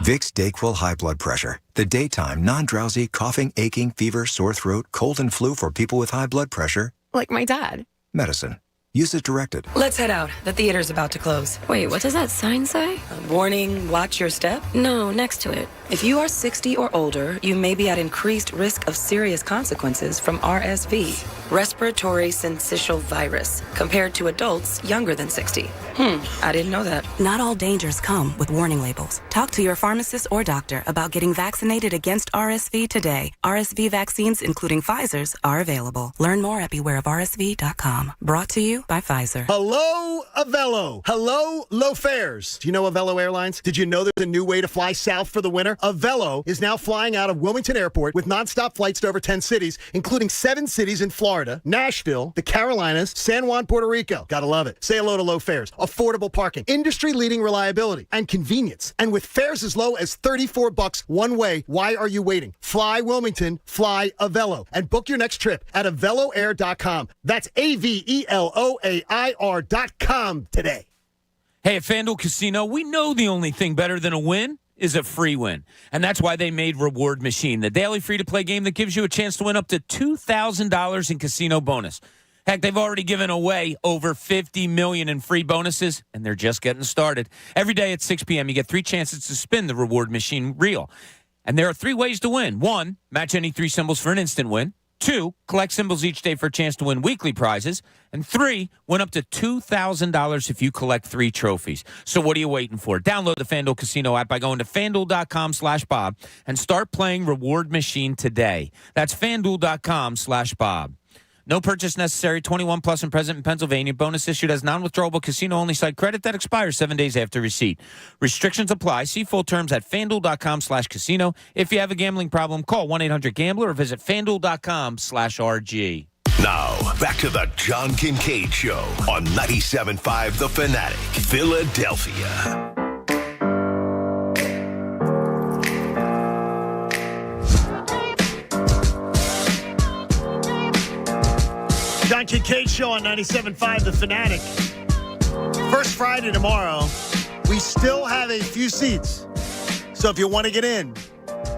Vicks DayQuil High Blood Pressure. The daytime, non-drowsy, coughing, aching, fever, sore throat, cold and flu for people with high blood pressure. Like my dad. Medicine. Use as directed. Let's head out. The theater's about to close. Wait, what does that sign say? Warning, watch your step? No, next to it. If you are 60 or older, you may be at increased risk of serious consequences from RSV, respiratory syncytial virus, compared to adults younger than 60. I didn't know that. Not all dangers come with warning labels. Talk to your pharmacist or doctor about getting vaccinated against RSV today. RSV vaccines, including Pfizer's, are available. Learn more at bewareofrsv.com. Brought to you by Pfizer. Hello, Avello. Hello, low fares. Do you know Avello Airlines? Did you know there's a new way to fly south for the winter? Avello is now flying out of Wilmington Airport with nonstop flights to over 10 cities, including 7 cities in Florida, Nashville, the Carolinas, San Juan, Puerto Rico. Gotta love it. Say hello to low fares, affordable parking, industry-leading reliability, and convenience. And with fares as low as $34 one way, why are you waiting? Fly Wilmington, fly Avello, and book your next trip at AvelloAir.com. That's AVELOAIR.com today. Hey, at FanDuel Casino, we know the only thing better than a win is a free win. And that's why they made Reward Machine, the daily free-to-play game that gives you a chance to win up to $2,000 in casino bonus. Heck, they've already given away over $50 million in free bonuses, and they're just getting started. Every day at 6 p.m., you get 3 chances to spin the Reward Machine reel. And there are 3 ways to win. 1, match any 3 symbols for an instant win. 2, collect symbols each day for a chance to win weekly prizes. And 3, win up to $2,000 if you collect 3 trophies. So what are you waiting for? Download the FanDuel Casino app by going to FanDuel.com/Bob and start playing Reward Machine today. That's FanDuel.com/Bob. No purchase necessary, 21 plus and present in Pennsylvania. Bonus issued as non-withdrawable casino-only site credit that expires 7 days after receipt. Restrictions apply. See full terms at FanDuel.com/casino. If you have a gambling problem, call 1-800-GAMBLER or visit FanDuel.com/RG. Now, back to the John Kincade Show on 97.5 The Fanatic, Philadelphia. John Kincade Show on 97.5 The Fanatic. First Friday tomorrow. We still have a few seats. So if you want to get in,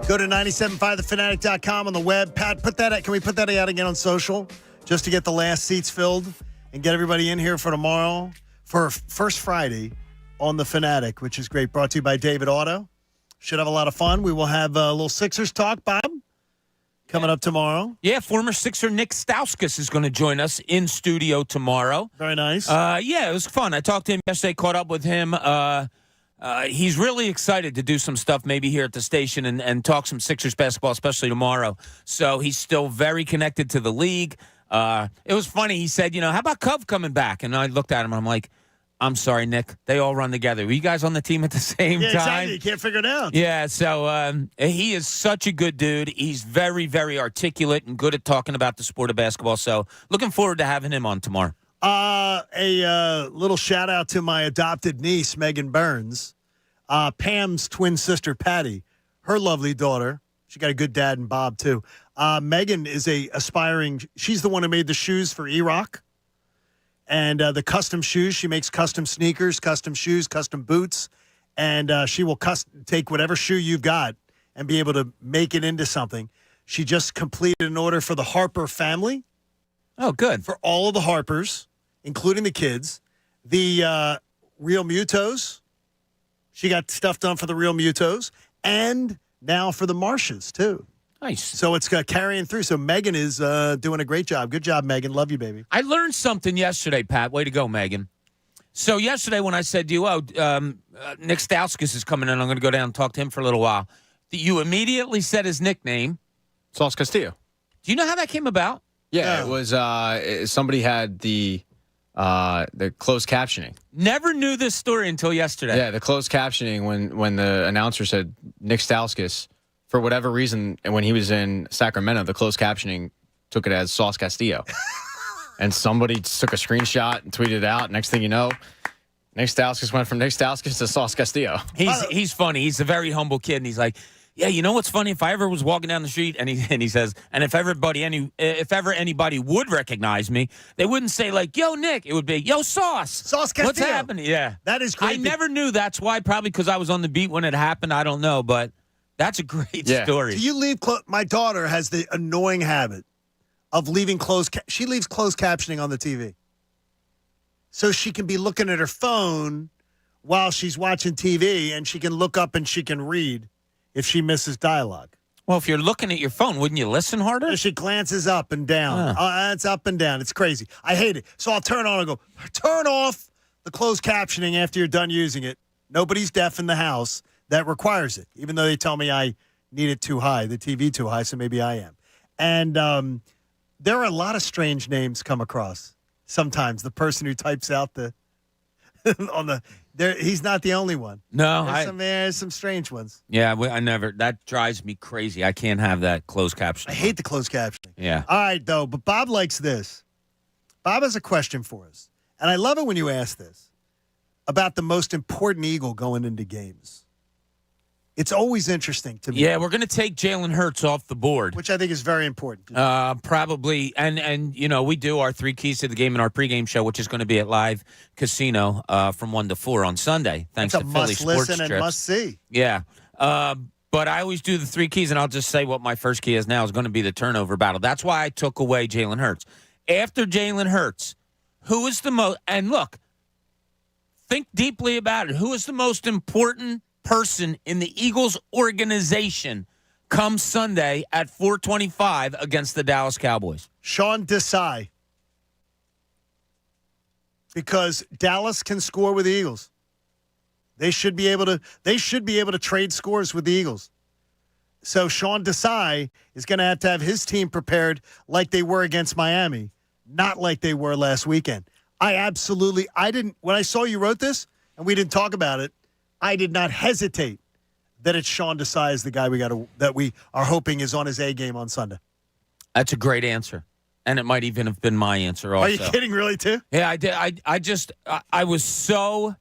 go to 975thefanatic.com on the web. Pat, can we put that out again on social just to get the last seats filled and get everybody in here for tomorrow for First Friday on The Fanatic, which is great. Brought to you by David Auto. Should have a lot of fun. We will have a little Sixers talk, Bob, coming up tomorrow. Yeah, former Sixer Nick Stauskas is going to join us in studio tomorrow. Very nice. Yeah, it was fun. I talked to him yesterday, caught up with him. He's really excited to do some stuff maybe here at the station and talk some Sixers basketball, especially tomorrow. So he's still very connected to the league. It was funny. He said, how about Cove coming back? And I looked at him and I'm like, I'm sorry, Nick. They all run together. Were you guys on the team at the same time? Exactly. You can't figure it out. Yeah, so he is such a good dude. He's very, very articulate and good at talking about the sport of basketball. So looking forward to having him on tomorrow. A little shout out to my adopted niece, Megan Burns, Pam's twin sister, Patty, her lovely daughter. She got a good dad and Bob, too. Megan is she's the one who made the shoes for E-Rock. And the custom shoes, she makes custom sneakers, custom shoes, custom boots. And she will take whatever shoe you've got and be able to make it into something. She just completed an order for the Harper family. Oh, good. For all of the Harpers, including the kids. The Real Mutos. She got stuff done for the Real Mutos. And now for the Marshes, too. Nice. So it's carrying through. So Megan is doing a great job. Good job, Megan. Love you, baby. I learned something yesterday, Pat. Way to go, Megan. So yesterday when I said to you, Nick Stauskas is coming in, I'm going to go down and talk to him for a little while. You immediately said his nickname. Sauce Castillo. Do you know how that came about? Yeah, it was somebody had the closed captioning. Never knew this story until yesterday. Yeah, the closed captioning when the announcer said Nick Stauskas, for whatever reason, and when he was in Sacramento, the closed captioning took it as Sauce Castillo. And somebody took a screenshot and tweeted it out. Next thing you know, Nick Stauskas went from Nick Stauskas to Sauce Castillo. He's funny. He's a very humble kid, and he's like, yeah, you know what's funny? If I ever was walking down the street, and he says, and if ever anybody would recognize me, they wouldn't say like, "Yo, Nick." It would be, "Yo, Sauce Castillo." What's happening?" Yeah, that is great. I never knew. That's why, probably because I was on the beat when it happened. I don't know, but that's a great story. Do you leave? My daughter has the annoying habit of leaving she leaves closed captioning on the TV, so she can be looking at her phone while she's watching TV, and she can look up and she can read if she misses dialogue. Well, if you're looking at your phone, wouldn't you listen harder? She glances up and down. It's up and down. It's crazy. I hate it. So I'll turn on and go, turn off the closed captioning after you're done using it. Nobody's deaf in the house that requires it, even though they tell me I need it too high, the TV too high, so maybe I am. And there are a lot of strange names come across. Sometimes the person who types out the he's not the only one. No, there's some strange ones. Yeah, I never. That drives me crazy. I can't have that closed captioning. I hate the closed captioning. Yeah. All right, though, but Bob likes this. Bob has a question for us, and I love it when you ask this about the most important Eagle going into games. It's always interesting to me. Yeah, we're going to take Jalen Hurts off the board, which I think is very important. Probably, and we do our 3 keys to the game in our pregame show, which is going to be at Live Casino from 1 to 4 on Sunday. Thanks to Philly Sports must listen and must see. Yeah, but I always do the 3 keys, and I'll just say what my first key is now is going to be the turnover battle. That's why I took away Jalen Hurts. After Jalen Hurts, who is the most? And look, think deeply about it. Who is the most important person in the Eagles organization come Sunday at 4:25 against the Dallas Cowboys? Sean Desai. Because Dallas can score with the Eagles. They should be able to trade scores with the Eagles. So Sean Desai is going to have his team prepared like they were against Miami, not like they were last weekend. When I saw you wrote this and we didn't talk about it, I did not hesitate that it's Sean Desai is the guy that we are hoping is on his A game on Sunday. That's a great answer. and it might even have been my answer also. Are you kidding, really, too? Yeah, I did. I was so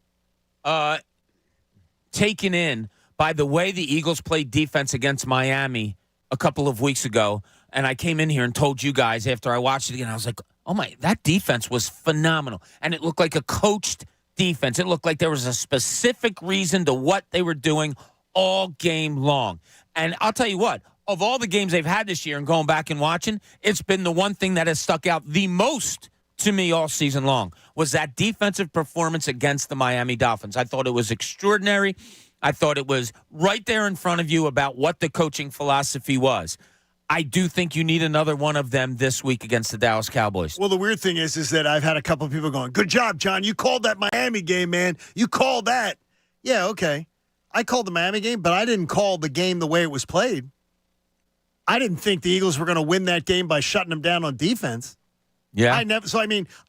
taken in by the way the Eagles played defense against Miami a couple of weeks ago, and I came in here and told you guys after I watched it again, I was like, oh my, that defense was phenomenal. And it looked like a coached defense. It looked like there was a specific reason to what they were doing all game long. And I'll tell you what, of all the games they've had this year and going back and watching, it's been the one thing that has stuck out the most to me all season long was that defensive performance against the Miami Dolphins. I thought it was extraordinary. I thought it was right there in front of you about what the coaching philosophy was. I do think you need another one of them this week against the Dallas Cowboys. Well, the weird thing is that I've had a couple of people going, good job, John. You called that Miami game, man. You called that. Yeah, okay. I called the Miami game, but I didn't call the game the way it was played. I didn't think the Eagles were going to win that game by shutting them down on defense. Yeah.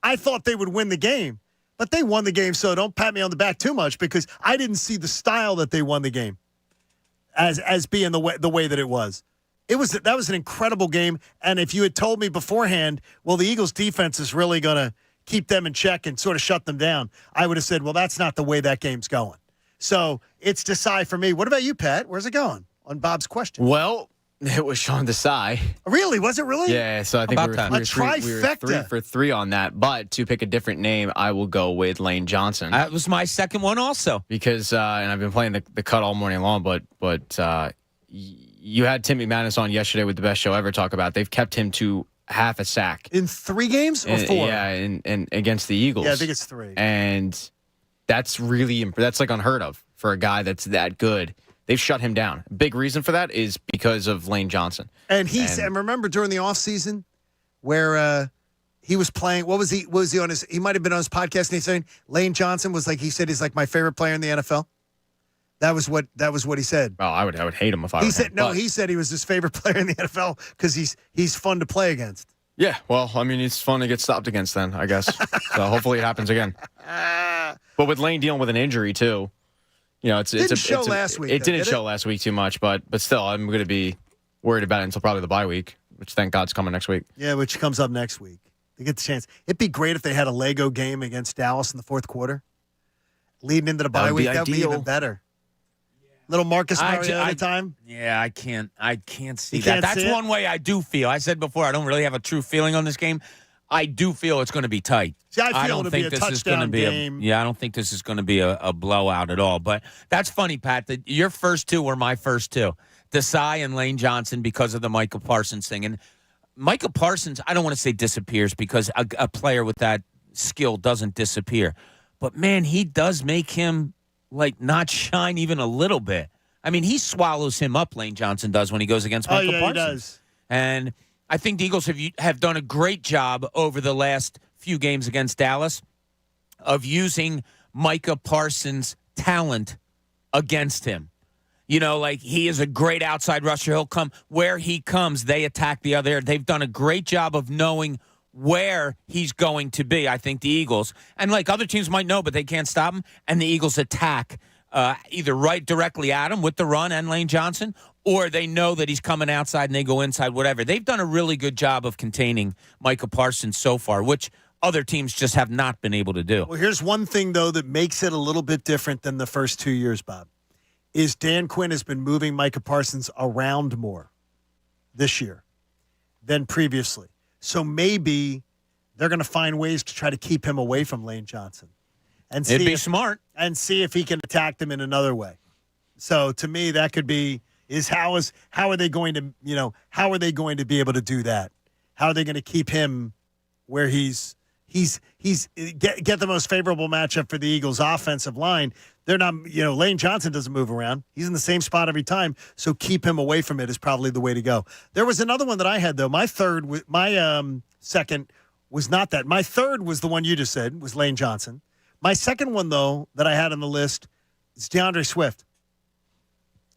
I thought they would win the game, but they won the game, so don't pat me on the back too much because I didn't see the style that they won the game as being the way that it was. That was an incredible game, and if you had told me beforehand, well, the Eagles' defense is really going to keep them in check and sort of shut them down, I would have said, well, that's not the way that game's going. So it's Desai for me. What about you, Pat? Where's it going on Bob's question? Well, it was Sean Desai. Really? Was it really? Yeah, so I think we were 3 for 3 on that. But to pick a different name, I will go with Lane Johnson. That was my second one also. Because, and I've been playing the cut all morning long, but you had Tim McManus on yesterday with the Best Show Ever talk about. They've kept him to half a sack. In 3 games or 4? Yeah, and against the Eagles. Yeah, I think it's 3. And that's really that's like unheard of for a guy that's that good. They've shut him down. Big reason for that is because of Lane Johnson. And and remember during the offseason where he was playing, what was he on his, he might have been on his podcast and he's saying Lane Johnson was like, he said he's like my favorite player in the NFL. That was what he said. Oh, I would hate him if I were him. He said he was his favorite player in the NFL because he's fun to play against. Yeah, well, I mean, it's fun to get stopped against then, I guess. So hopefully it happens again. But with Lane dealing with an injury too, it didn't show last week too much, but still, I'm going to be worried about it until probably the bye week, which thank God's coming next week. Yeah, which comes up next week. They get the chance. It'd be great if they had a Lego game against Dallas in the fourth quarter, leading into the bye week. That would be even better. Little Marcus Mariota time. Yeah, I can't see that. That's one way I do feel. I said before, I don't really have a true feeling on this game. I do feel it's going to be tight. See, I feel it'll be a touchdown game. I don't think this is going to be a blowout at all. But that's funny, Pat. That your first 2 were my first 2. Desai and Lane Johnson because of the Micah Parsons thing. And Micah Parsons, I don't want to say disappears because a player with that skill doesn't disappear. But, man, he does make him not shine even a little bit. I mean, he swallows him up, Lane Johnson does, when he goes against Michael Parsons. He does. And I think the Eagles have done a great job over the last few games against Dallas of using Micah Parsons' talent against him. He is a great outside rusher. He'll come where he comes, they attack the other. They've done a great job of knowing where he's going to be, I think, the Eagles. And other teams might know, but they can't stop him. And the Eagles attack either right directly at him with the run and Lane Johnson, or they know that he's coming outside and they go inside, whatever. They've done a really good job of containing Micah Parsons so far, which other teams just have not been able to do. Well, here's one thing, though, that makes it a little bit different than the first 2 years, Bob, is Dan Quinn has been moving Micah Parsons around more this year than previously. So maybe they're going to find ways to try to keep him away from Lane Johnson. And it'd be smart. And see if he can attack them in another way. So to me, that could be how are they going to be able to do that? How are they going to keep him where he's get the most favorable matchup for the Eagles offensive line? They're not, Lane Johnson doesn't move around. He's in the same spot every time. So keep him away from it is probably the way to go. There was another one that I had, though. My second was not that. My third was the one you just said, was Lane Johnson. My second one, though, that I had on the list is DeAndre Swift.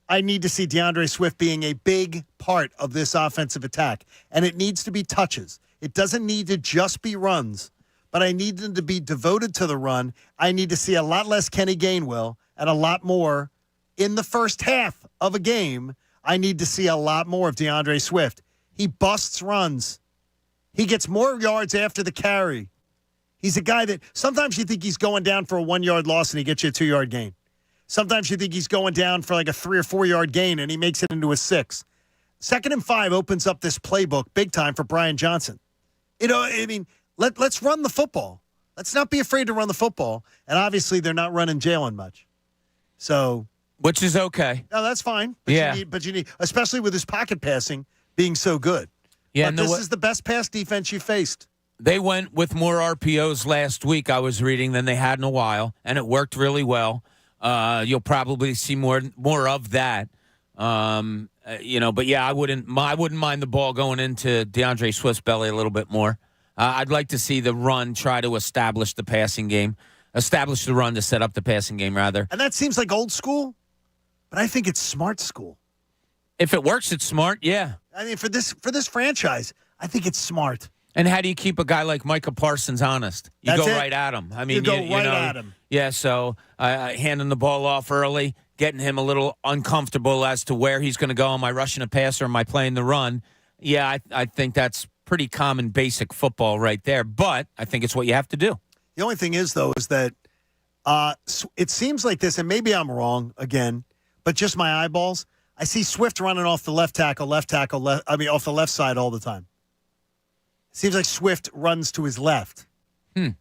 I need to see DeAndre Swift being a big part of this offensive attack, and it needs to be touches. It doesn't need to just be runs, but I need them to be devoted to the run. I need to see a lot less Kenny Gainwell and a lot more in the first half of a game. I need to see a lot more of DeAndre Swift. He busts runs. He gets more yards after the carry. He's a guy that sometimes you think he's going down for a 1-yard loss and he gets you a 2-yard gain. Sometimes you think he's going down for like a 3 or 4-yard gain and he makes it into a 6. 2nd and 5 opens up this playbook big time for Brian Johnson. Let's run the football. Let's not be afraid to run the football. And obviously they're not running Jalen much. So, which is okay. No, that's fine. But you need, especially with his pocket passing being so good. Yeah, but this is the best pass defense you faced. They went with more RPOs last week, I was reading, than they had in a while, and it worked really well. You'll probably see more of that. But yeah, I wouldn't mind the ball going into DeAndre Swift's belly a little bit more. I'd like to see the run try to establish the passing game, establish the run to set up the passing game, rather. And that seems like old school, but I think it's smart school. If it works, it's smart, yeah. I mean, for this franchise, I think it's smart. And how do you keep a guy like Micah Parsons honest? You go right at him. I mean, you go right at him. Yeah, so handing the ball off early, getting him a little uncomfortable as to where he's going to go. Am I rushing a pass or am I playing the run? Yeah, I think that's pretty common basic football right there. But I think it's what you have to do. The only thing is, though, is that it seems like this, and maybe I'm wrong again, but just my eyeballs, I see Swift running off the off the left side all the time. Seems like Swift runs to his left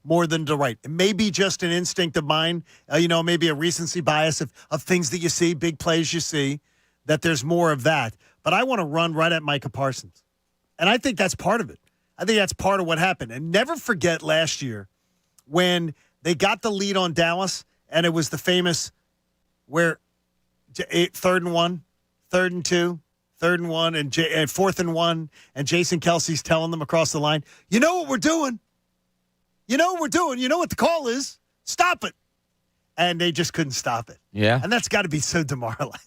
more than to right. It may be just an instinct of mine, maybe a recency bias of things that you see, big plays you see, that there's more of that. But I want to run right at Micah Parsons. And I think that's part of it. I think that's part of what happened. And never forget last year when they got the lead on Dallas, and it was the famous where 3rd and 1, 3rd and 2, 3rd and 1, and 4th and 1, and Jason Kelsey's telling them across the line, you know what we're doing. You know what we're doing. You know what the call is. Stop it. And they just couldn't stop it. Yeah. And that's got to be so demoralizing.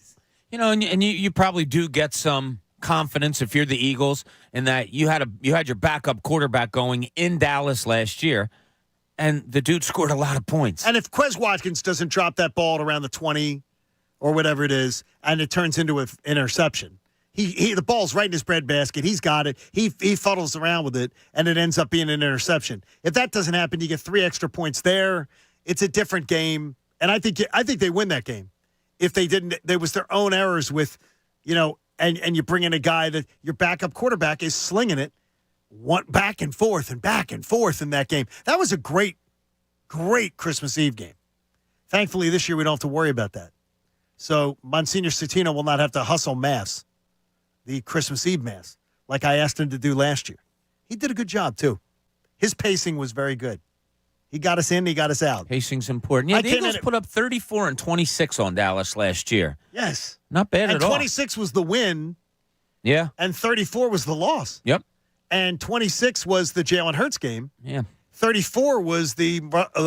And you probably do get some confidence if you're the Eagles in that you had your backup quarterback going in Dallas last year, and the dude scored a lot of points. And if Quez Watkins doesn't drop that ball at around the 20 or whatever it is, and it turns into an interception, the ball's right in his breadbasket. He's got it. He fuddles around with it, and it ends up being an interception. If that doesn't happen, you get 3 extra points there. It's a different game, and I think they win that game. If they didn't, there was their own errors with, and you bring in a guy that your backup quarterback is slinging it, back and forth in that game. That was a great, great Christmas Eve game. Thankfully, this year we don't have to worry about that. So Monsignor Citino will not have to hustle Mass, the Christmas Eve Mass, like I asked him to do last year. He did a good job, too. His pacing was very good. He got us in, he got us out. Pacing's important. Yeah, the Eagles put up 34 and 26 on Dallas last year. Yes. Not bad at all. And 26 was the win. Yeah. And 34 was the loss. Yep. And 26 was the Jalen Hurts game. Yeah. 34 was the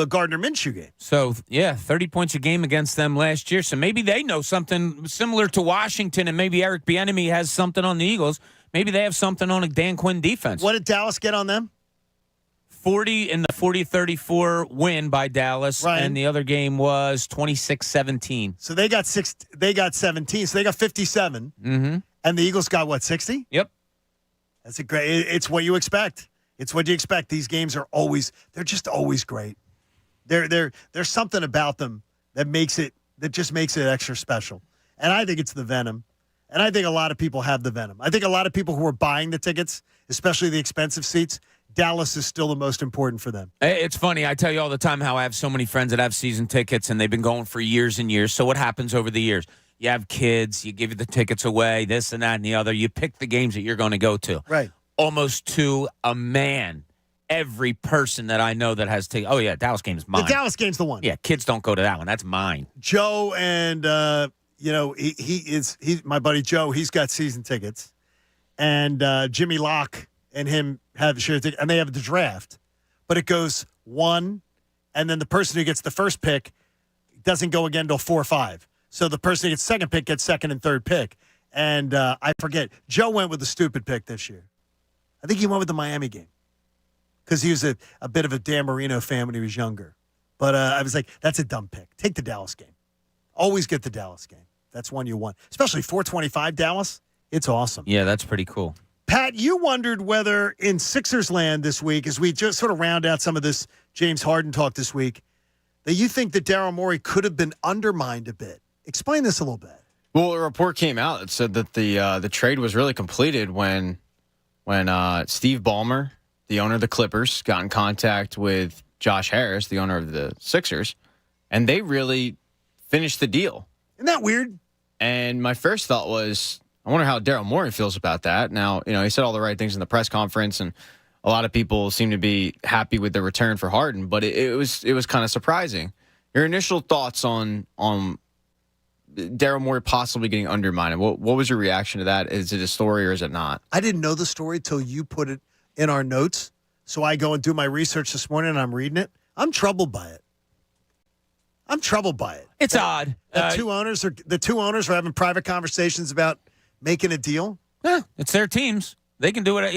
Gardner Minshew game. So, 30 points a game against them last year. So maybe they know something similar to Washington, and maybe Eric Bieniemy has something on the Eagles. Maybe they have something on a Dan Quinn defense. What did Dallas get on them? 40 in the 40-34 win by Dallas, right. And the other game was 26-17. So they got 17, so they got 57. Mm-hmm. And the Eagles got what, 60? Yep. That's a great. It's what you expect. It's what you expect. These games they're just always great. There's something about them that just makes it extra special. And I think it's the venom. And I think a lot of people have the venom. I think a lot of people who are buying the tickets, especially the expensive seats, Dallas is still the most important for them. It's funny. I tell you all the time how I have so many friends that have season tickets, and they've been going for years and years. So what happens over the years? You have kids, you give the tickets away, this and that and the other. You pick the games that you're going to go to. Right. Almost to a man, every person that I know that has tickets. Oh, yeah, Dallas game is mine. The Dallas game's the one. Yeah, kids don't go to that one. That's mine. Joe and, my buddy Joe, he's got season tickets. And Jimmy Locke and him have shared tickets, and they have the draft. But it goes 1, and then the person who gets the first pick doesn't go again until 4 or 5. So the person who gets second pick gets second and third pick. And I forget. Joe went with the stupid pick this year. I think he went with the Miami game because he was a bit of a Dan Marino fan when he was younger. But I was like, that's a dumb pick. Take the Dallas game. Always get the Dallas game. That's one you want. Especially 425 Dallas. It's awesome. Yeah, that's pretty cool. Pat, you wondered whether in Sixers land this week, as we just sort of round out some of this James Harden talk this week, that you think that Daryl Morey could have been undermined a bit. Explain this a little bit. Well, a report came out that said that the trade was really completed when Steve Ballmer, the owner of the Clippers, got in contact with Josh Harris, the owner of the Sixers, and they really finished the deal. Isn't that weird? And my first thought was, I wonder how Daryl Morey feels about that. Now, he said all the right things in the press conference, and a lot of people seem to be happy with the return for Harden, but it was kind of surprising. Your initial thoughts on Daryl Morey possibly getting undermined. What was your reaction to that? Is it a story or is it not? I didn't know the story till you put it in our notes. So I go and do my research this morning and I'm reading it. I'm troubled by it. It's odd. The two owners are having private conversations about making a deal. Yeah, it's their teams. They can do it.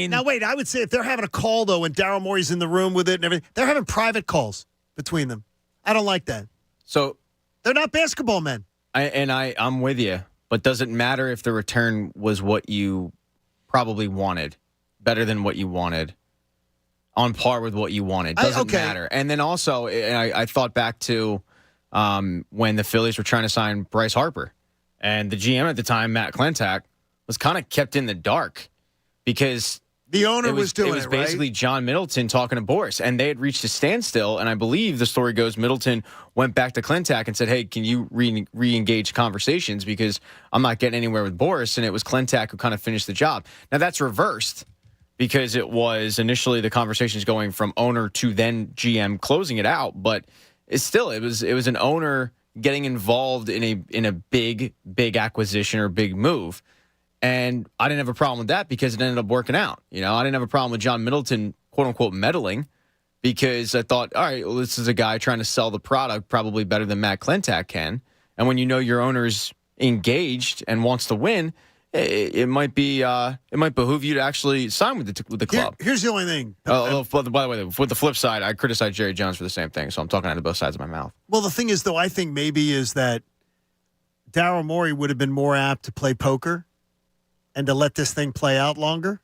Now wait, I would say if they're having a call though, and Daryl Morey's in the room with it and everything, they're having private calls between them. I don't like that. So they're not basketball men. I'm with you, but does it matter if the return was what you probably wanted, better than what you wanted, on par with what you wanted? Doesn't matter. And then also, I thought back to when the Phillies were trying to sign Bryce Harper, and the GM at the time, Matt Klentak, was kind of kept in the dark because the owner was doing it. It was basically John Middleton talking to Boris, and they had reached a standstill. And I believe the story goes Middleton went back to Klentak and said, "Hey, can you re-engage conversations because I'm not getting anywhere with Boris?" And it was Klentak who kind of finished the job. Now that's reversed because it was initially the conversations going from owner to then GM closing it out, but it was an owner getting involved in a big acquisition or big move. And I didn't have a problem with that because it ended up working out. I didn't have a problem with John Middleton, quote unquote, meddling because I thought, all right, well, this is a guy trying to sell the product probably better than Matt Klentak can. And when your owner's engaged and wants to win, it might behoove you to actually sign with the club. Here's the only thing. By the way, with the flip side, I criticize Jerry Jones for the same thing, so I'm talking out of both sides of my mouth. Well, the thing is, though, I think maybe is that Daryl Morey would have been more apt to play poker and to let this thing play out longer.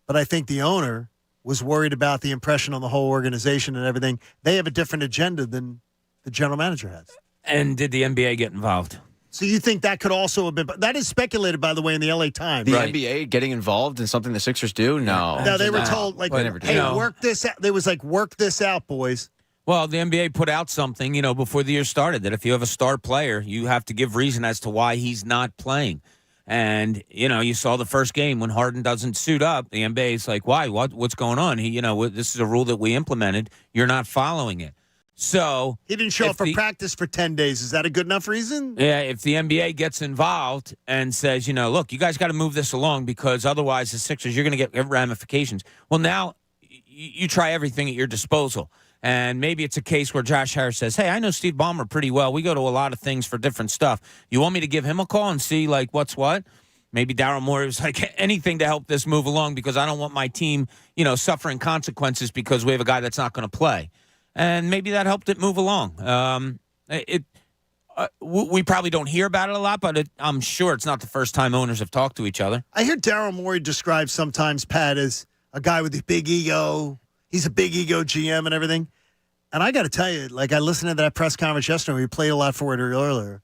But I think the owner was worried about the impression on the whole organization and everything. They have a different agenda than the general manager has. And did the NBA get involved? So you think that could also have been – that is speculated, by the way, in the LA Times. The NBA getting involved in something the Sixers do? No. No, they were told, work this out. They was like, work this out, boys. Well, the NBA put out something, before the year started, that if you have a star player, you have to give reason as to why he's not playing. And, you saw the first game when Harden doesn't suit up. The NBA's like, why? What's going on? This is a rule that we implemented. You're not following it. So he didn't show up for practice for 10 days. Is that a good enough reason? Yeah, if the NBA gets involved and says, look, you guys got to move this along because otherwise the Sixers, you're going to get ramifications. Well, now you try everything at your disposal. And maybe it's a case where Josh Harris says, hey, I know Steve Ballmer pretty well. We go to a lot of things for different stuff. You want me to give him a call and see, what's what? Maybe Daryl Morey was like, anything to help this move along because I don't want my team, suffering consequences because we have a guy that's not going to play. And maybe that helped it move along. We probably don't hear about it a lot, but I'm sure it's not the first time owners have talked to each other. I hear Daryl Morey described sometimes, Pat, as a guy with a big ego. He's a big ego GM and everything. And I got to tell you, I listened to that press conference yesterday. We played a lot for it earlier.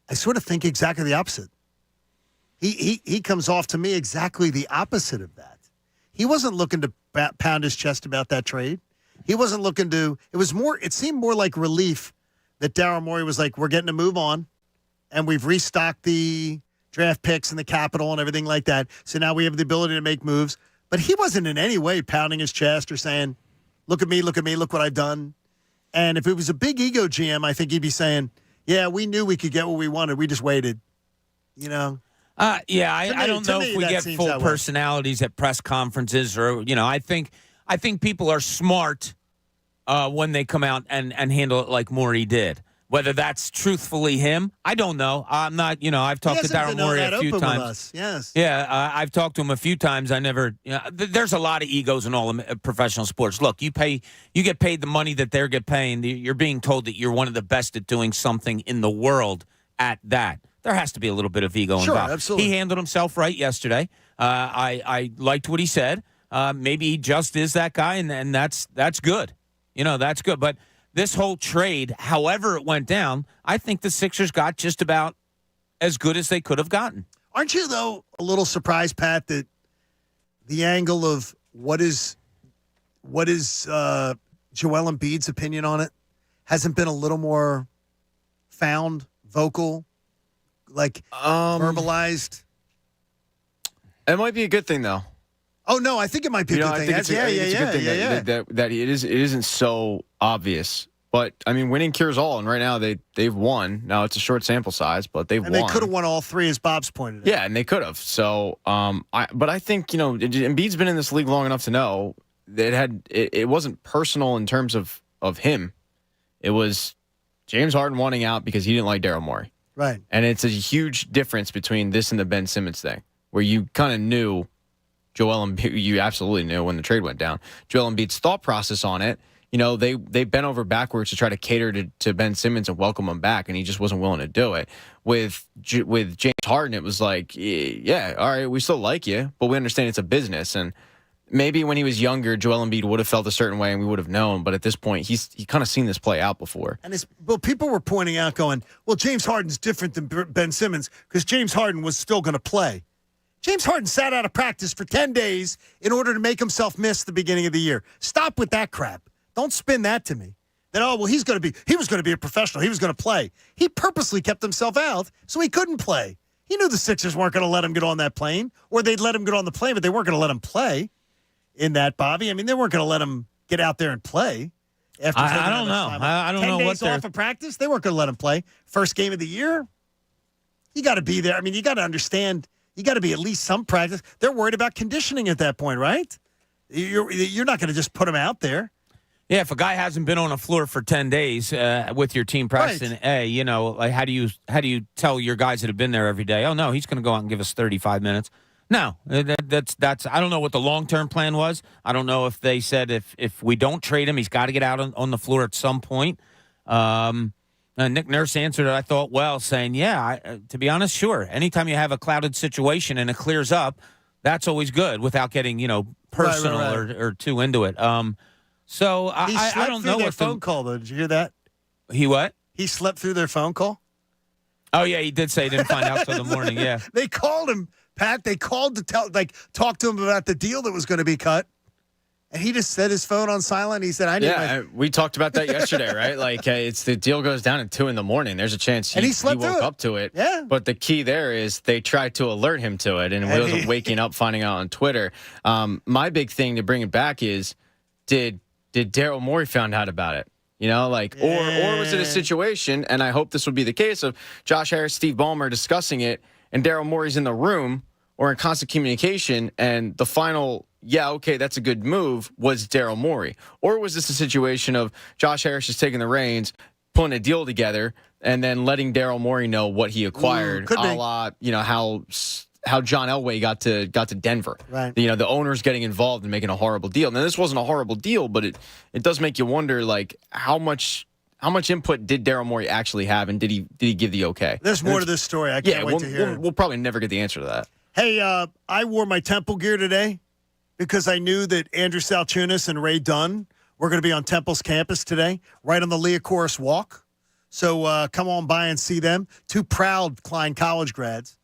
I sort of think exactly the opposite. He comes off to me exactly the opposite of that. He wasn't looking to pound his chest about that trade. He wasn't looking to. It seemed more like relief that Daryl Morey was like, we're getting to move on, and we've restocked the draft picks and the capital and everything like that. So now we have the ability to make moves. But he wasn't in any way pounding his chest or saying, look at me, look what I've done. And if it was a big ego GM, I think he'd be saying, yeah, we knew we could get what we wanted. We just waited, I don't know if we get full personalities at press conferences or, I think people are smart when they come out and handle it like Morey did. Whether that's truthfully him, I don't know. I'm not, I've talked to Daryl Morey a few times. Yes. Yeah, I've talked to him a few times. I never, there's a lot of egos in all professional sports. Look, you get paid the money that they're get paying. You're being told that you're one of the best at doing something in the world at that. There has to be a little bit of ego involved. Absolutely. He handled himself right yesterday. I liked what he said. Maybe he just is that guy, and that's good. That's good. But this whole trade, however it went down, I think the Sixers got just about as good as they could have gotten. Aren't you, though, a little surprised, Pat, that the angle of what is Joel Embiid's opinion on it hasn't been a little more vocal, verbalized? It might be a good thing, though. Oh, no, I think it might be a good thing. I think it's a good thing that it isn't so obvious. But, I mean, winning cures all, and right now they've won. Now, it's a short sample size, but they've won. And they could have won all three, as Bob's pointed out. Yeah, and they could have. So, but I think, Embiid's been in this league long enough to know that it wasn't personal in terms of him. It was James Harden wanting out because he didn't like Daryl Morey. Right. And it's a huge difference between this and the Ben Simmons thing, where you kind of knew Joel Embiid, you absolutely knew when the trade went down, Joel Embiid's thought process on it. They bent over backwards to try to cater to Ben Simmons and welcome him back, and he just wasn't willing to do it. With James Harden, it was like, yeah, all right, we still like you, but we understand it's a business. And maybe when he was younger, Joel Embiid would have felt a certain way, and we would have known. But at this point, he kind of seen this play out before. And people were pointing out, going, well, James Harden's different than Ben Simmons because James Harden was still going to play. James Harden sat out of practice for 10 days in order to make himself miss the beginning of the year. Stop with that crap. Don't spin that to me. That, he was going to be a professional. He was going to play. He purposely kept himself out so he couldn't play. He knew the Sixers weren't going to let him get on that plane, or they'd let him get on the plane, but they weren't going to let him play in that, Bobby. I mean, they weren't going to let him get out there and play. After I don't know. I don't know what 10 days off of practice, they weren't going to let him play. First game of the year, you got to be there. I mean, you got to understand. You got to be at least some practice. They're worried about conditioning at that point, right? You're not going to just put him out there. Yeah, if a guy hasn't been on a floor for 10 days with your team practicing, right. How do you tell your guys that have been there every day? Oh no, he's going to go out and give us 35 minutes. No, that's. I don't know what the long-term plan was. I don't know if they said if we don't trade him, he's got to get out on the floor at some point. Nick Nurse answered it, I thought, well, saying, to be honest, sure. Anytime you have a clouded situation and it clears up, that's always good without getting personal right. or too into it. So I don't know their what phone call though. Did you hear that? He what? He slept through their phone call. Oh yeah, he did say he didn't find out till the morning. Yeah, they called him, Pat. They called to talk to him about the deal that was going to be cut, and he just set his phone on silent. He said, "I need." We taled about that yesterday, right? Like it's the deal goes down at 2 a.m. There's a chance he woke up to it. Yeah. But the key there is they tried to alert him to it, and he wasn't waking up, finding out on Twitter. My big thing to bring it back is, did Daryl Morey found out about it? Or was it a situation, and I hope this would be the case, of Josh Harris, Steve Ballmer discussing it, and Daryl Morey's in the room or in constant communication, and the final, that's a good move, was Daryl Morey? Or was this a situation of Josh Harris just taking the reins, putting a deal together, and then letting Daryl Morey know what he acquired, a la, how John Elway got to Denver. Right. The owners getting involved and making a horrible deal. Now, this wasn't a horrible deal, but it does make you wonder, how much input did Daryl Morey actually have, and did he give the okay? There's more to this story. I can't wait to hear. We'll probably never get the answer to that. Hey, I wore my Temple gear today because I knew that Andrew Salchunas and Ray Dunn were going to be on Temple's campus today, right on the Leocoris Walk. So come on by and see them. 2 proud Klein College grads.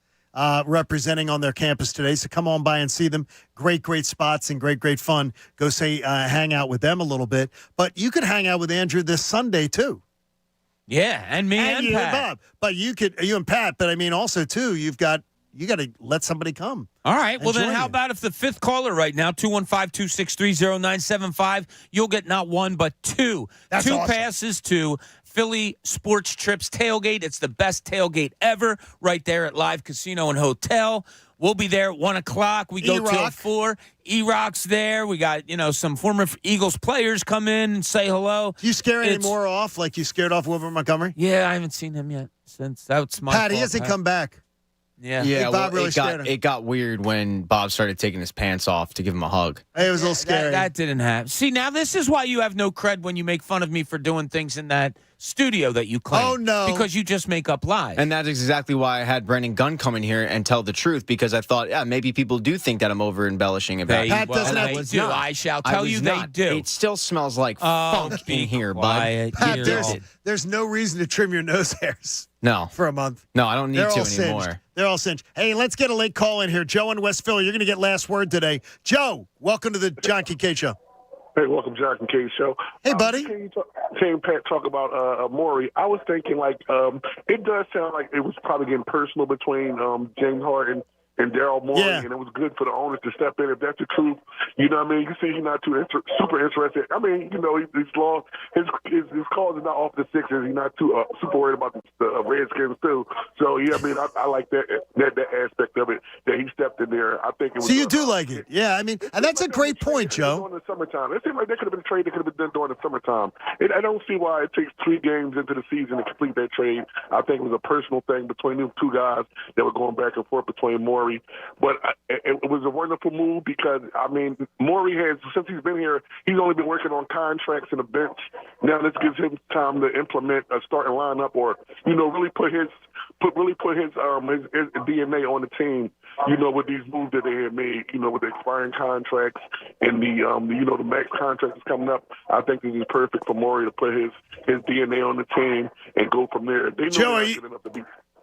Representing on their campus today. So come on by and see them. Great spots and great fun. Go hang out with them a little bit. But you could hang out with Andrew this Sunday too. Yeah, and me and you Pat. And Bob. But you and Pat. But I mean, also too, you got to let somebody come. All right. Well, then how about if the 5th caller right now, 215-263-0975, you'll get not 1 but 2. That's 2 awesome. passes to Philly Sports Trips Tailgate. It's the best tailgate ever right there at Live Casino and Hotel. We'll be there at 1 o'clock. We go till 4. E-Rock's there. We got, some former Eagles players come in and say hello. Do you scare any more off like you scared off Wilbur Montgomery? Yeah, I haven't seen him yet since that's my Pat, fault, he hasn't come back. Yeah. Bob really scared him. It got weird when Bob started taking his pants off to give him a hug. It was a little scary. That didn't happen. See, now this is why you have no cred when you make fun of me for doing things in that studio that you claim. Oh, no. Because you just make up lies. And that's exactly why I had Brendan Gunn come in here and tell the truth, because I thought, maybe people do think that I'm over embellishing about it. Pat doesn't have to do. I shall tell you they do. It still smells like funk in here, bud. Pat, there's no reason to trim your nose hairs. No. For a month. No, I don't need to anymore. Singed. They're all singed. Hey, let's get a late call in here. Joe in West Philly, you're going to get last word today. Joe, welcome to the John Kincade Show. Hey, welcome, John Kincade Show. Hey, buddy. Hearing Pat talk about Morey, I was thinking, it does sound like it was probably getting personal between James Harden and Daryl Morey, and it was good for the owners to step in. If that's the truth, you know what I mean? You see he's not too super interested. I mean, you know, his calls are not off the Sixers. He's not too super worried about the Redskins, too. So, yeah, I mean, I like that aspect of it, that he stepped in there. I think it was. So you do like it. Yeah, I mean, and that's a great point, Joe. During the summertime. It seemed like that could have been a trade that could have been done during the summertime. I don't see why it takes 3 games into the season to complete that trade. I think it was a personal thing between them two guys that were going back and forth between Morey. But it was a wonderful move because, I mean, Morey has, since he's been here, he's only been working on contracts and a bench. Now this gives him time to implement a starting lineup, or, you know, really put his DNA on the team, you know, with these moves that they had made, you know, with the expiring contracts and the max contract is coming up. I think this is perfect for Morey to put his DNA on the team and go from there. They know Joe,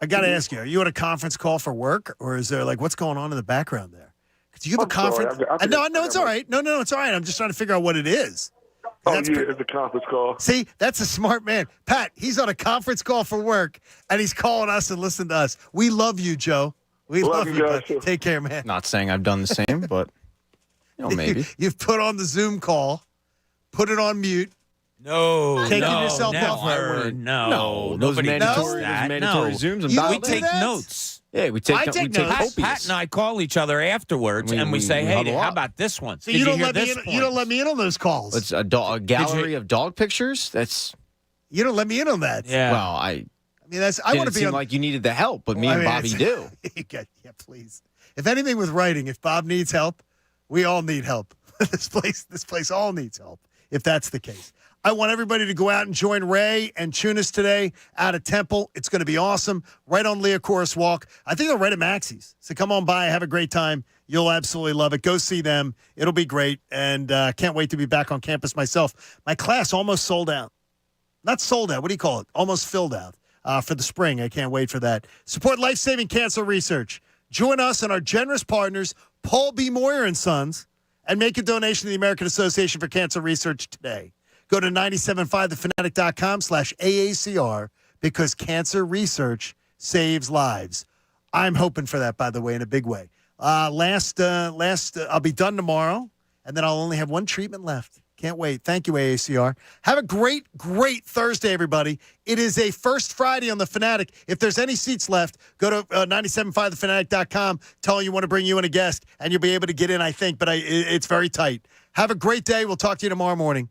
I got to ask you, are you on a conference call for work, or is there, what's going on in the background there? Do you have a conference? No, it's all right. No, it's all right. I'm just trying to figure out what it is. It's a conference call. See, that's a smart man. Pat, he's on a conference call for work, and he's calling us and listening to us. We love you, Joe. We love you, guys. Take care, man. Not saying I've done the same, but, maybe. You've put on the Zoom call, put it on mute. Taking yourself off. No. Those Nobody mandatory Zooms. And we take notes. Yeah, we take notes. Pat and I call each other afterwards, and we say, "Hey, how about this one?" So you don't let me in on those calls. It's a gallery of dog pictures. You don't let me in on that. Yeah. Well, I I want to be seem like you needed the help, but me and Bobby do. Yeah, please. If anything with writing, if Bob needs help, we all need help. This place all needs help. If that's the case. I want everybody to go out and join Ray and Chunas today out at Temple. It's going to be awesome. Right on Leocoris Walk. I think they're right at Maxie's. So come on by. Have a great time. You'll absolutely love it. Go see them. It'll be great. And can't wait to be back on campus myself. My class almost sold out. Not sold out. What do you call it? Almost filled out for the spring. I can't wait for that. Support life-saving cancer research. Join us and our generous partners, Paul B. Moyer and Sons, and make a donation to the American Association for Cancer Research today. Go to 975thefanatic.com/AACR because cancer research saves lives. I'm hoping for that, by the way, in a big way. I'll be done tomorrow, and then I'll only have one treatment left. Can't wait. Thank you, AACR. Have a great, great Thursday, everybody. It is a first Friday on The Fanatic. If there's any seats left, go to 975thefanatic.com. Tell them you want to bring you in a guest, and you'll be able to get in, I think, but it's very tight. Have a great day. We'll talk to you tomorrow morning.